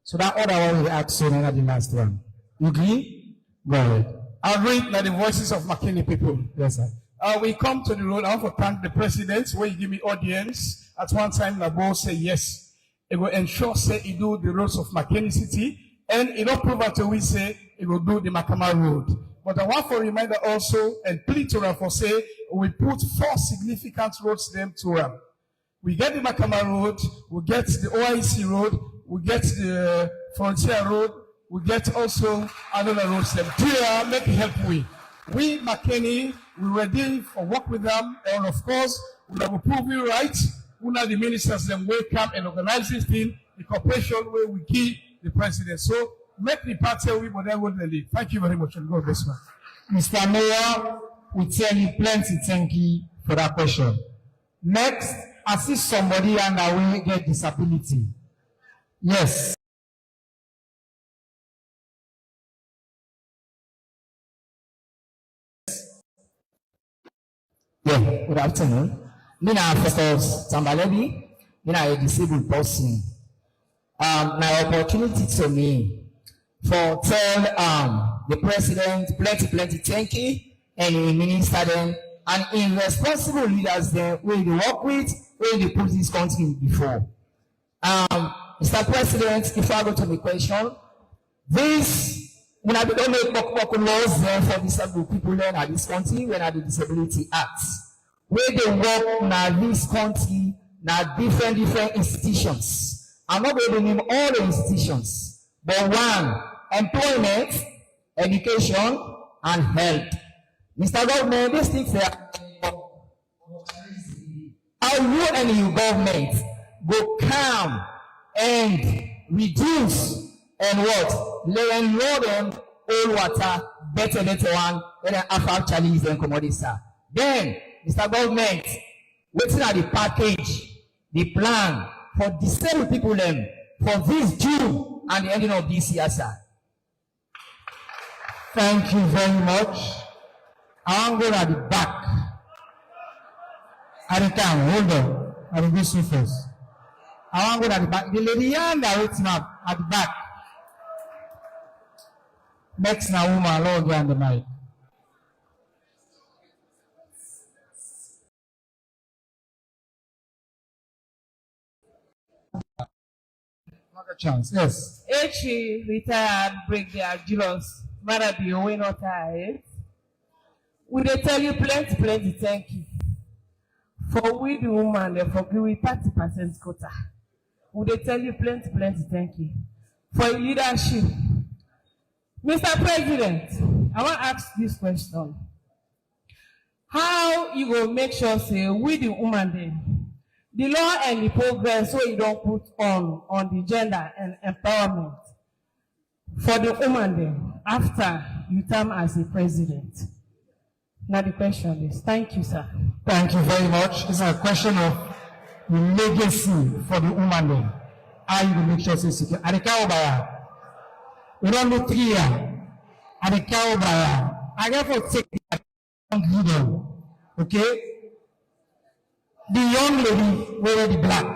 Speaker 6: So that other one we ask sooner than the last one. You agree? Go ahead.
Speaker 8: I'll read like the voices of Makeni people.
Speaker 6: Yes, sir.
Speaker 8: We come to the road. I want to thank the president where he give me audience. At one time, Nabo say yes. It will ensure say he do the roads of Makeni City, and it don't prove until we say it will do the Makama Road. But I want to remind also and plead to them for say we put 4 significant roads them to them. We get the Makama Road, we get the OIC Road, we get the Frontier Road, we get also another roads them. Here, make it help we Makeni, we ready for work with them, and of course we have approved you right. One of the ministers then will come and organize this thing, the cooperation where we give the president. So make the party we but then will lead. Thank you very much and God bless you.
Speaker 6: Mr. Mayor, we tell you plenty thank you for that question. Next, I see somebody and I will get disability. Yes. Yeah, good afternoon. Mina Festus Tambaledi, Mina a disabled person. My opportunity to me for tell the president plenty thank you and the minister them and in responsible leaders them where they work with, where they put this country before. Mr. President, if I go to the question, this when I don't make laws there for disabled people then at this country when I the Disability Act. Where they work na this country, na different institutions. I'm not going to name all the institutions, but one, employment, education, and health. Mr. Government, these things are how you and your government go come and
Speaker 9: reduce and what? Laying load on old water, better one, when I have challenge them commodity, sir. Then, Mr. Government, waiting at the package, the plan for disabled people them for this June and the ending of this year, sir.
Speaker 6: Thank you very much. I want to go at the back. At the time, hold on. I will go see first. I want to go at the back. The lady and the waiting up at the back. Next now, woman, Lord, on the mic. Another chance, yes.
Speaker 7: H retired brigadier Julius Marabi we not tired. We dey tell you plenty thank you. For we the woman they forgive we 30% quota. We dey tell you plenty thank you. For your leadership. Mr. President, I want to ask this question. How you go make sure say we the woman then the law and the progress so you don't put on the gender and empowerment for the woman then after you term as a president? Now the question is, thank you, sir.
Speaker 6: Thank you very much. It's a question of the legacy for the woman then. How you will make sure it's secure. At the Kaobaya, we don't do 3 years. At the Kaobaya, I therefore take the leader. Okay? The young lady wearing the black.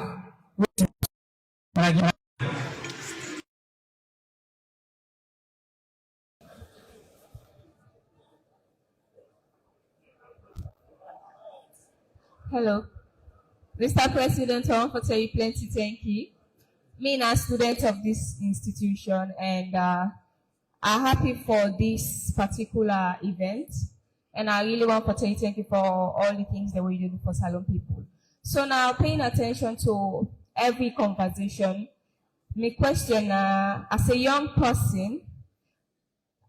Speaker 10: Hello. Mr. President, I want to tell you plenty thank you. Me a student of this institution and I'm happy for this particular event. And I really want to tell you thank you for all the things that we do for Salon people. So now paying attention to every conversation, my question as a young person,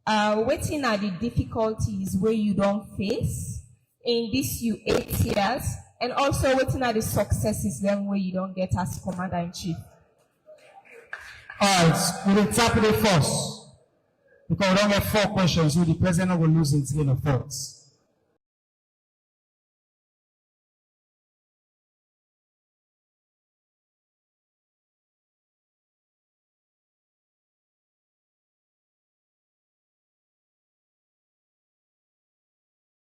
Speaker 10: waiting at the difficulties where you don't face in these 8 years, and also waiting at the successes then where you don't get as Commander-in-Chief.
Speaker 6: All right, we will tap it first. Because we don't have 4 questions, so the president will lose his train of thoughts.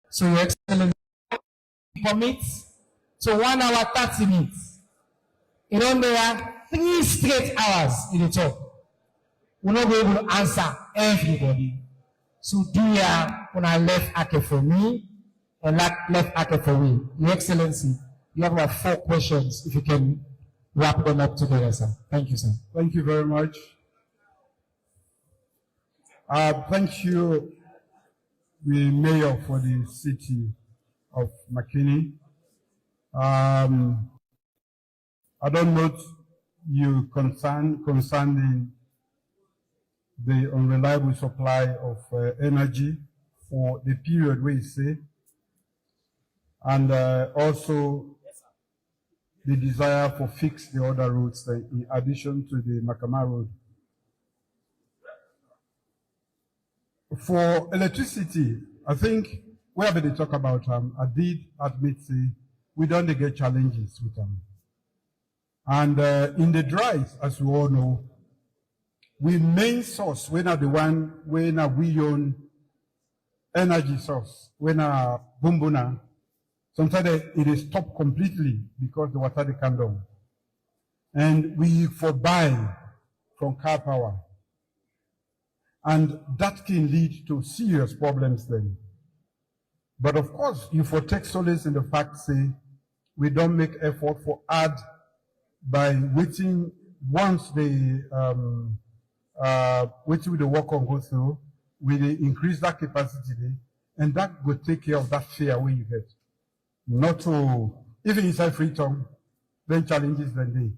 Speaker 6: So your excellent permit. So 1 hour 30 minutes. You don't know 3 straight hours in the talk. We're not able to answer everybody. So dear, when I left Ake for me, and left Ake for me. Your Excellency, you have about 4 questions, if you can wrap them up together, sir. Thank you, sir.
Speaker 4: Thank you very much. Thank you, the mayor for the city of Makeni. I don't know you concerning the unreliable supply of energy for the period we say, and also the desire for fix the other roads in addition to the Makama Road. For electricity, I think wherever they talk about them, I did admit say we don't get challenges with them. And in the dries, as we all know, we main source, we are the one, we own energy source, we are Bumbuna. Sometimes it is stopped completely because the water they come down. And we for buy from car power. And that can lead to serious problems then. But of course, you for take solace in the fact, say, we don't make effort for add by waiting once the waiting with the work on go through, we increase that capacity, and that will take care of that fear where you get. Not to, even inside Freetown, then challenges than they.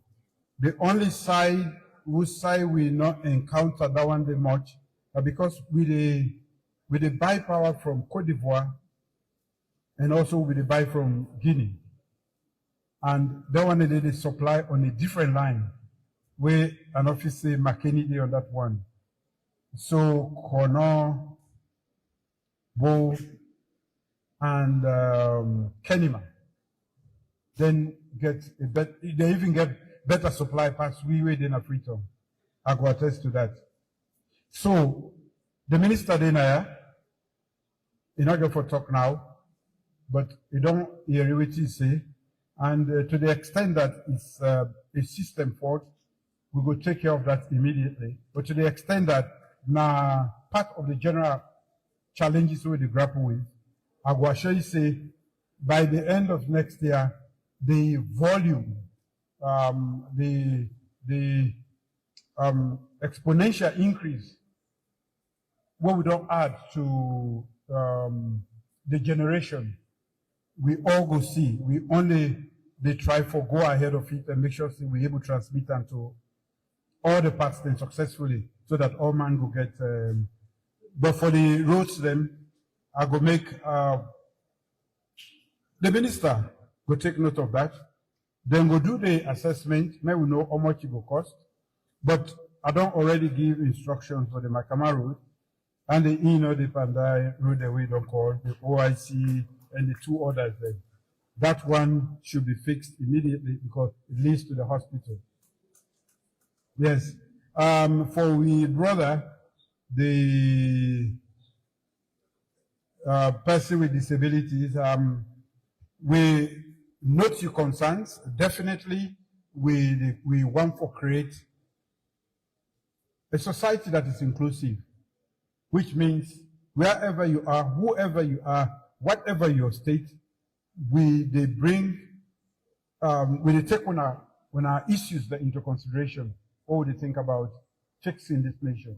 Speaker 4: The only side whose side we not encounter that one day much, because we the buy power from Cote d'Ivoire, and also we the buy from Guinea. And that one they supply on a different line, where an officer Makeni did on that one. So Connor, Bo, and Kenima then get a better, they even get better supply past we were in a freedom. I go attest to that. So the minister then you not go for talk now, but you don't hear what he say. And to the extent that it's a system fault, we will take care of that immediately. But to the extent that now part of the general challenges we grapple with, I will assure you say by the end of next year, the volume, the exponential increase, what we don't add to the generation, we all go see. We only they try for go ahead of it and make sure we're able to transmit them to all the parts then successfully, so that all man will get. But for the roads, then I go make the minister go take note of that. Then go do the assessment. May we know how much it will cost. But I don't already give instructions for the Makama road and the the Pandai road that we don't call the OIC and the two others. Then that one should be fixed immediately because it leads to the hospital. Yes. For we brother, the person with disabilities, we note your concerns. Definitely, we want to create a society that is inclusive, which means wherever you are, whoever you are, whatever your state, they take on our issues into consideration. What would they think about fixing this nation?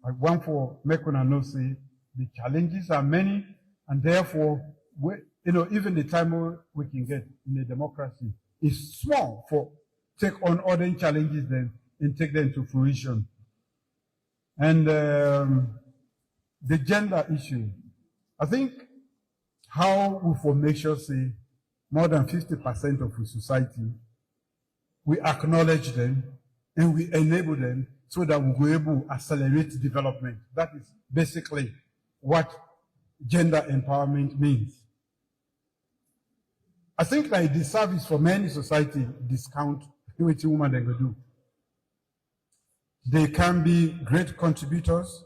Speaker 4: I want for Makeni know say the challenges are many, and therefore, even the time we can get in a democracy is small for take on other challenges then and take them to fruition. And the gender issue, I think how we for make sure say more than 50% of the society, we acknowledge them and we enable them so that we will able to accelerate development. That is basically what gender empowerment means. I think that it disservice for many society discount what women they go do. They can be great contributors,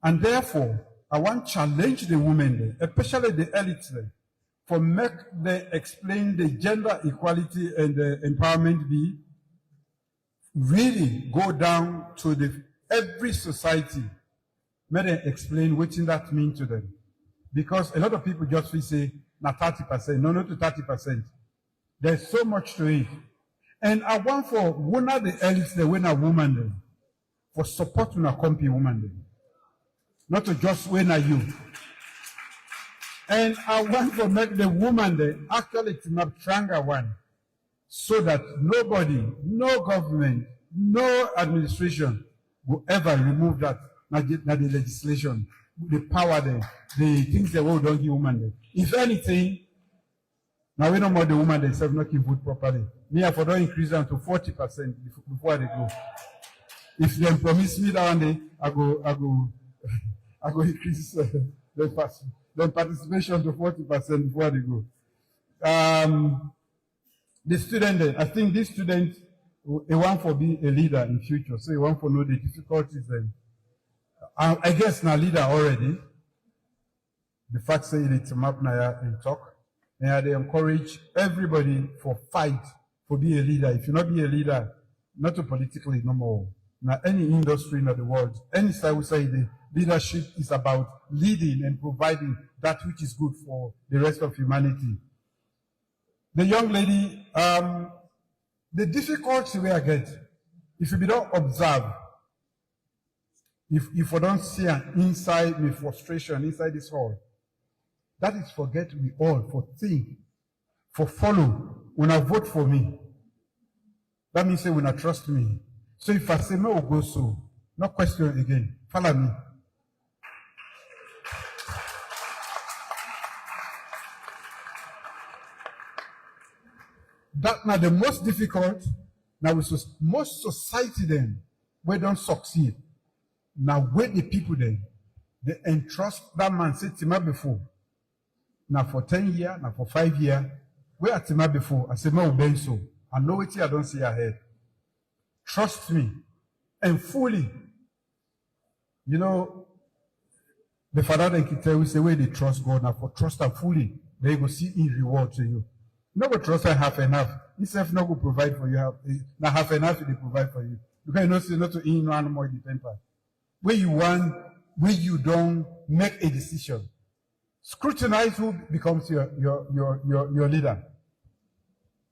Speaker 4: and therefore I want to challenge the women, especially the elites, for make them explain the gender equality and the empowerment be really go down to every society. May they explain what that means to them, because a lot of people just will say, "Na 30%, no, not to 30%." There's so much to it, and I want for one of the elites, the winner woman, for support to a company woman, not to just win at you. And I want to make the woman actually to not stronger one, so that nobody, no government, no administration will ever remove that, not the legislation, the power the things the world don't give women. If anything, now we know more the woman themselves not can vote properly. Me, I for don't increase them to 40% before they go. If they promise me that one day, I go increase the participation to 40% before they go. The student, I think this student, they want to be a leader in future, so they want to know the difficulties. I guess now leader already. The fact say it's a map now and talk, and they encourage everybody for fight for be a leader. If you not be a leader, not to politically no more. Now any industry in the world, any side we say the leadership is about leading and providing that which is good for the rest of humanity. The young lady, the difficulty we get, if you don't observe, if you don't see an inside the frustration inside this hall, that is forget we all for think, for follow, when I vote for me. That means say when I trust me. So if I say no will go so, no question again. Follow me. That now the most difficult Now, most society then, we don't succeed. Now, wait the people then, they entrust that man, say, Tima before. Now, for 10 years, now for 5 years, where at Tima before, I say, no, ben so. I know it, I don't see ahead. Trust me, and fully. You know, the father then can tell you, say, where they trust God, now for trust and fully, they go see in reward to you. No go trust and half enough. Himself not go provide for you. Now half enough they provide for you. Because you know say not to in no more depend on. Where you want, where you don't make a decision. Scrutinize who becomes your leader.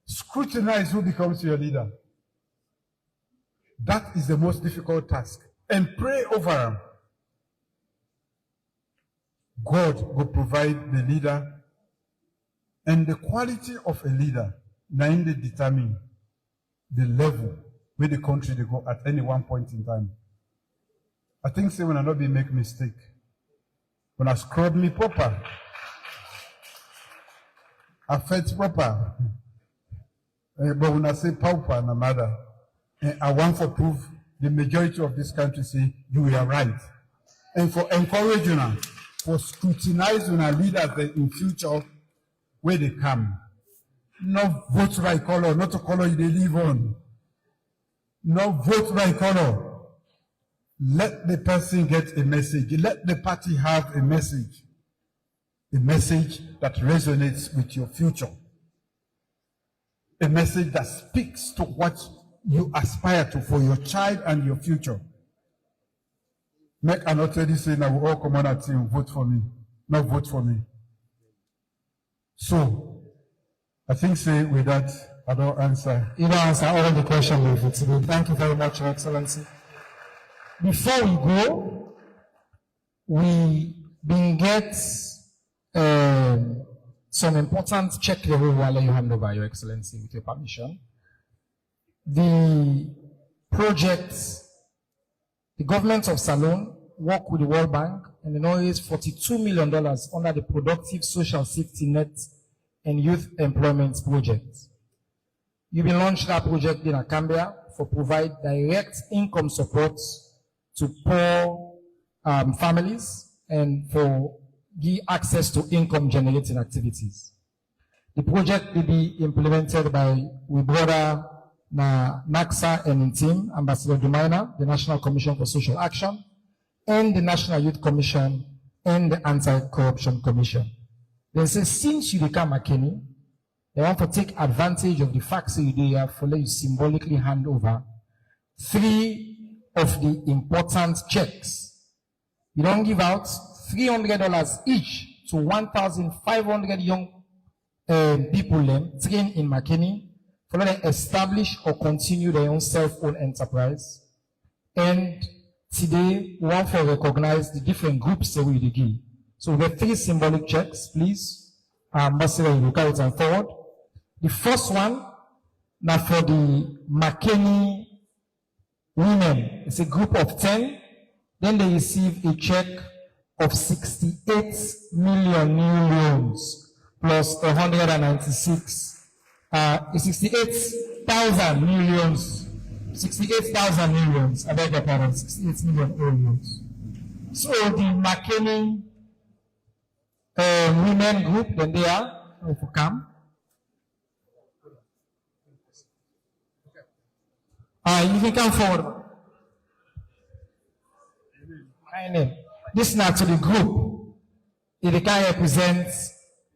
Speaker 4: Scrutinize who becomes your leader. That is the most difficult task. And pray over them. God will provide the leader. And the quality of a leader, now they determine the level where the country they go at any one point in time. I think say when I not be make mistake, when I scrub me proper, I fetch proper, but when I say pauper and mother, I want for proof the majority of this country say you are right, and for encouraging them, for scrutinizing our leaders in future. Where they come. No vote by color, not a color they live on. No vote by color. Let the person get a message. Let the party have a message. A message that resonates with your future. A message that speaks to what you aspire to for your child and your future. Make an authority say, now we all come on a team, vote for me. No vote for me. So, I think say with that, I don't answer. You don't answer all the questions with today. Thank you very much, Your Excellency. Before we go, we been get some important check the rule while you hand over, Your Excellency, with your permission. The project, the government of Salone work with the World Bank and they now raise $42 million under the Productive Social Safety Net and Youth Employment Project. You've been launched that project in Akambia for provide direct income support to poor families and for give access to income generating activities. The project will be implemented by we brother NACSA and team, Ambassador Dumaina, the National Commission for Social Action, and the National Youth Commission and the Anti-Corruption Commission. They say, since you become Makeni, they want to take advantage of the fact that you have for you symbolically hand over 3 of the important checks. You don't give out $300 each to 1,500 young people trained in Makeni for them to establish or continue their own self-owned enterprise. And today, we want to recognize the different groups that we give. So we have 3 symbolic checks, please. Ambassador, you carry it forward. The first one, now for the Makeni women, it's a group of 10. Then they receive a check of 68 million new loans plus 68,000 millions. 68,000 millions, I beg your pardon, 68 million millions. So the Makeni women group, then they are, if you come. You can come forward. My name. This is not to the group. It can represent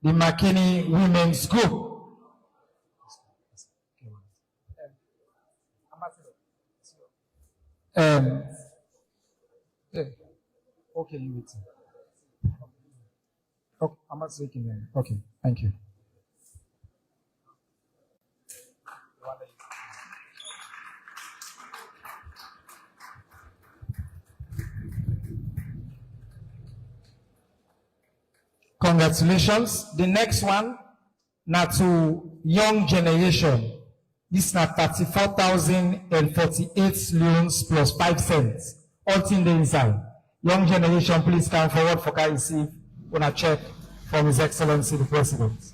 Speaker 4: the Makeni women's group. Okay, you wait. Okay, I'm not speaking then. Okay, thank you. Congratulations. The next one, now to young generation. This is now 34,048 loans plus 5 cents. All things inside. Young generation, please come forward for I receive on a check from His Excellency the President.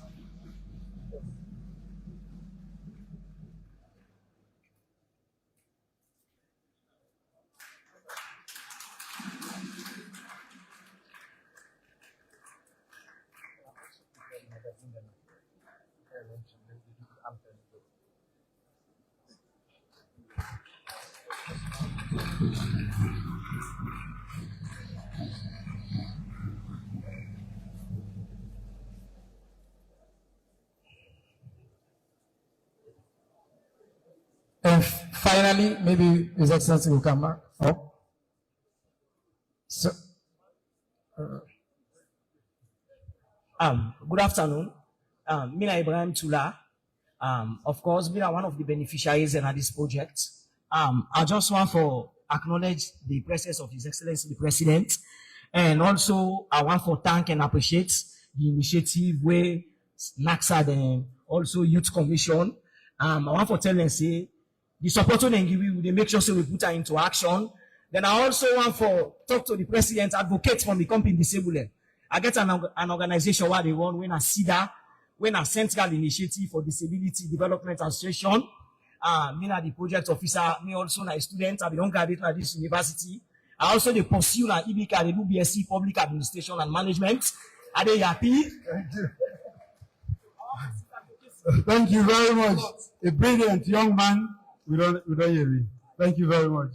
Speaker 6: And finally, maybe His Excellency will come back. Oh. So,
Speaker 11: good afternoon. Mina Ibrahim Tula. Of course, being one of the beneficiaries in this project. I just want to acknowledge the presence of His Excellency the President, and also I want to thank and appreciate the initiative where NACSA and also Youth Commission. I want to tell them say the support they give you, they make sure so we put her into action. Then I also want to talk to the President, advocate from the company disabled. I get an organization where they run when I see that. When a central initiative for disability development association, me na the project officer, me also na a student, I belong graduate at this university. I also the pursue na IBK, the do BSc Public Administration and Management. Are they happy?
Speaker 4: Thank you. Thank you very much. A brilliant young man. We don't hear me. Thank you very much.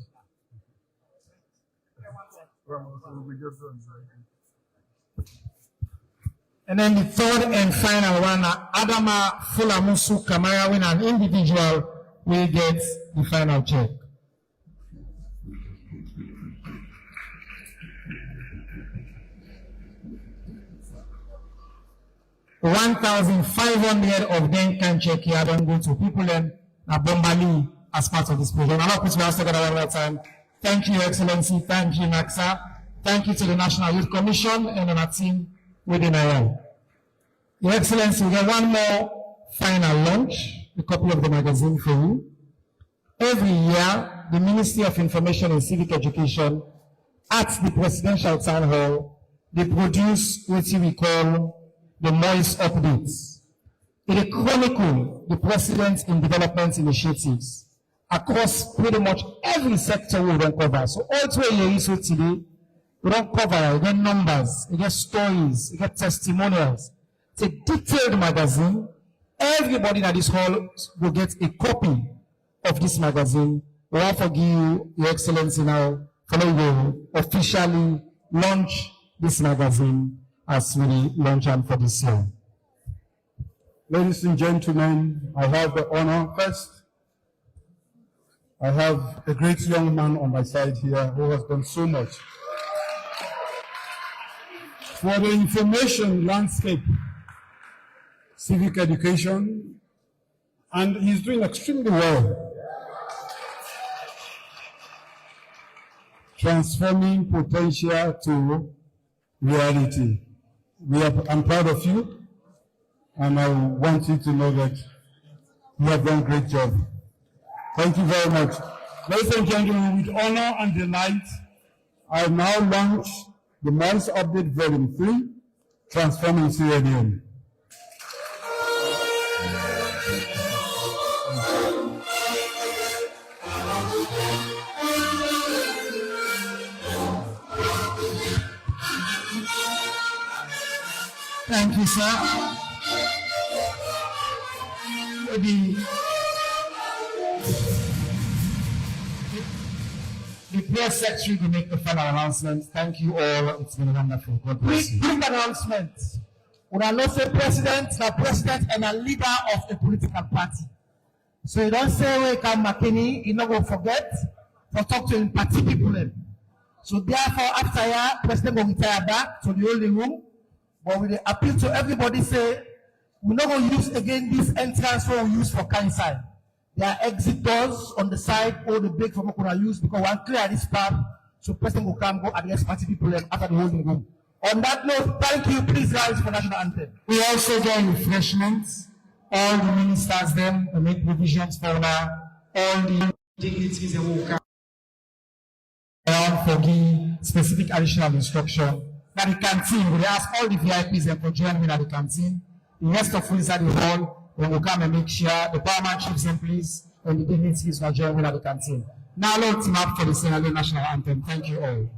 Speaker 6: and then the third and final one, Adama Fulamusu Kamara, when an individual will get the final check. $1,500 of them can check here, don't go to people and Bombali as part of this program. I'm not putting us together one more time. Thank you, Excellency. Thank you, NACSA. Thank you to the National Youth Commission and our team within IL. Your Excellency, we have one more final launch, a copy of the magazine for you. Every year, the Ministry of Information and Civic Education at the Presidential Town Hall, they produce what we call the Moist Updates. It chronicle the President's in development initiatives across pretty much every sector we don't cover. So all 2 years today, we don't cover, we get numbers, we get stories, we get testimonials. It's a detailed magazine. Everybody in this hall will get a copy of this magazine. We want to give you, Your Excellency, now, for you officially launch this magazine as we launch on for this year.
Speaker 4: Ladies and gentlemen, I have the honor first. I have a great young man on my side here who has done so much for the information landscape, civic education, and he's doing extremely well. Transforming potential to reality. I'm proud of you, and I want you to know that you have done a great job. Thank you very much. Ladies and gentlemen, with honor and delight, I now launch the Moist Update Volume 3, Transforming Sierra Leone.
Speaker 6: Thank you, sir. The press secretary will make the final announcement. Thank you all. It's been wonderful. God bless you.
Speaker 8: Quick announcement. When I know say president, the president and a leader of a political party. So you don't say we come Makeni, you not go forget for talk to party people. So therefore, after that, president will retire back to the holding room. But we appeal to everybody say we're not going to use again this entrance we use for Kansai. There are exit doors on the side, all the big from going to use because we want to clear this path so president will come go address party people after the holding room. On that note, thank you. Please rise for national anthem.
Speaker 6: We also get refreshments. All the ministers them make provisions for now. All the dignitaries will come for give specific additional instruction. Now the canteen, we ask all the VIPs them for joining me at the canteen. The rest of us inside the hall, we will come and make sure the paramount chiefs and please and the dignitaries will join me at the canteen. Now let's team up for the Sierra Leone national anthem. Thank you all.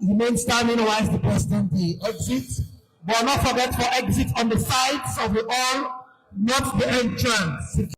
Speaker 8: remain standing whilst the president the exit. But not forget for exit on the sides of the hall, not the entrance.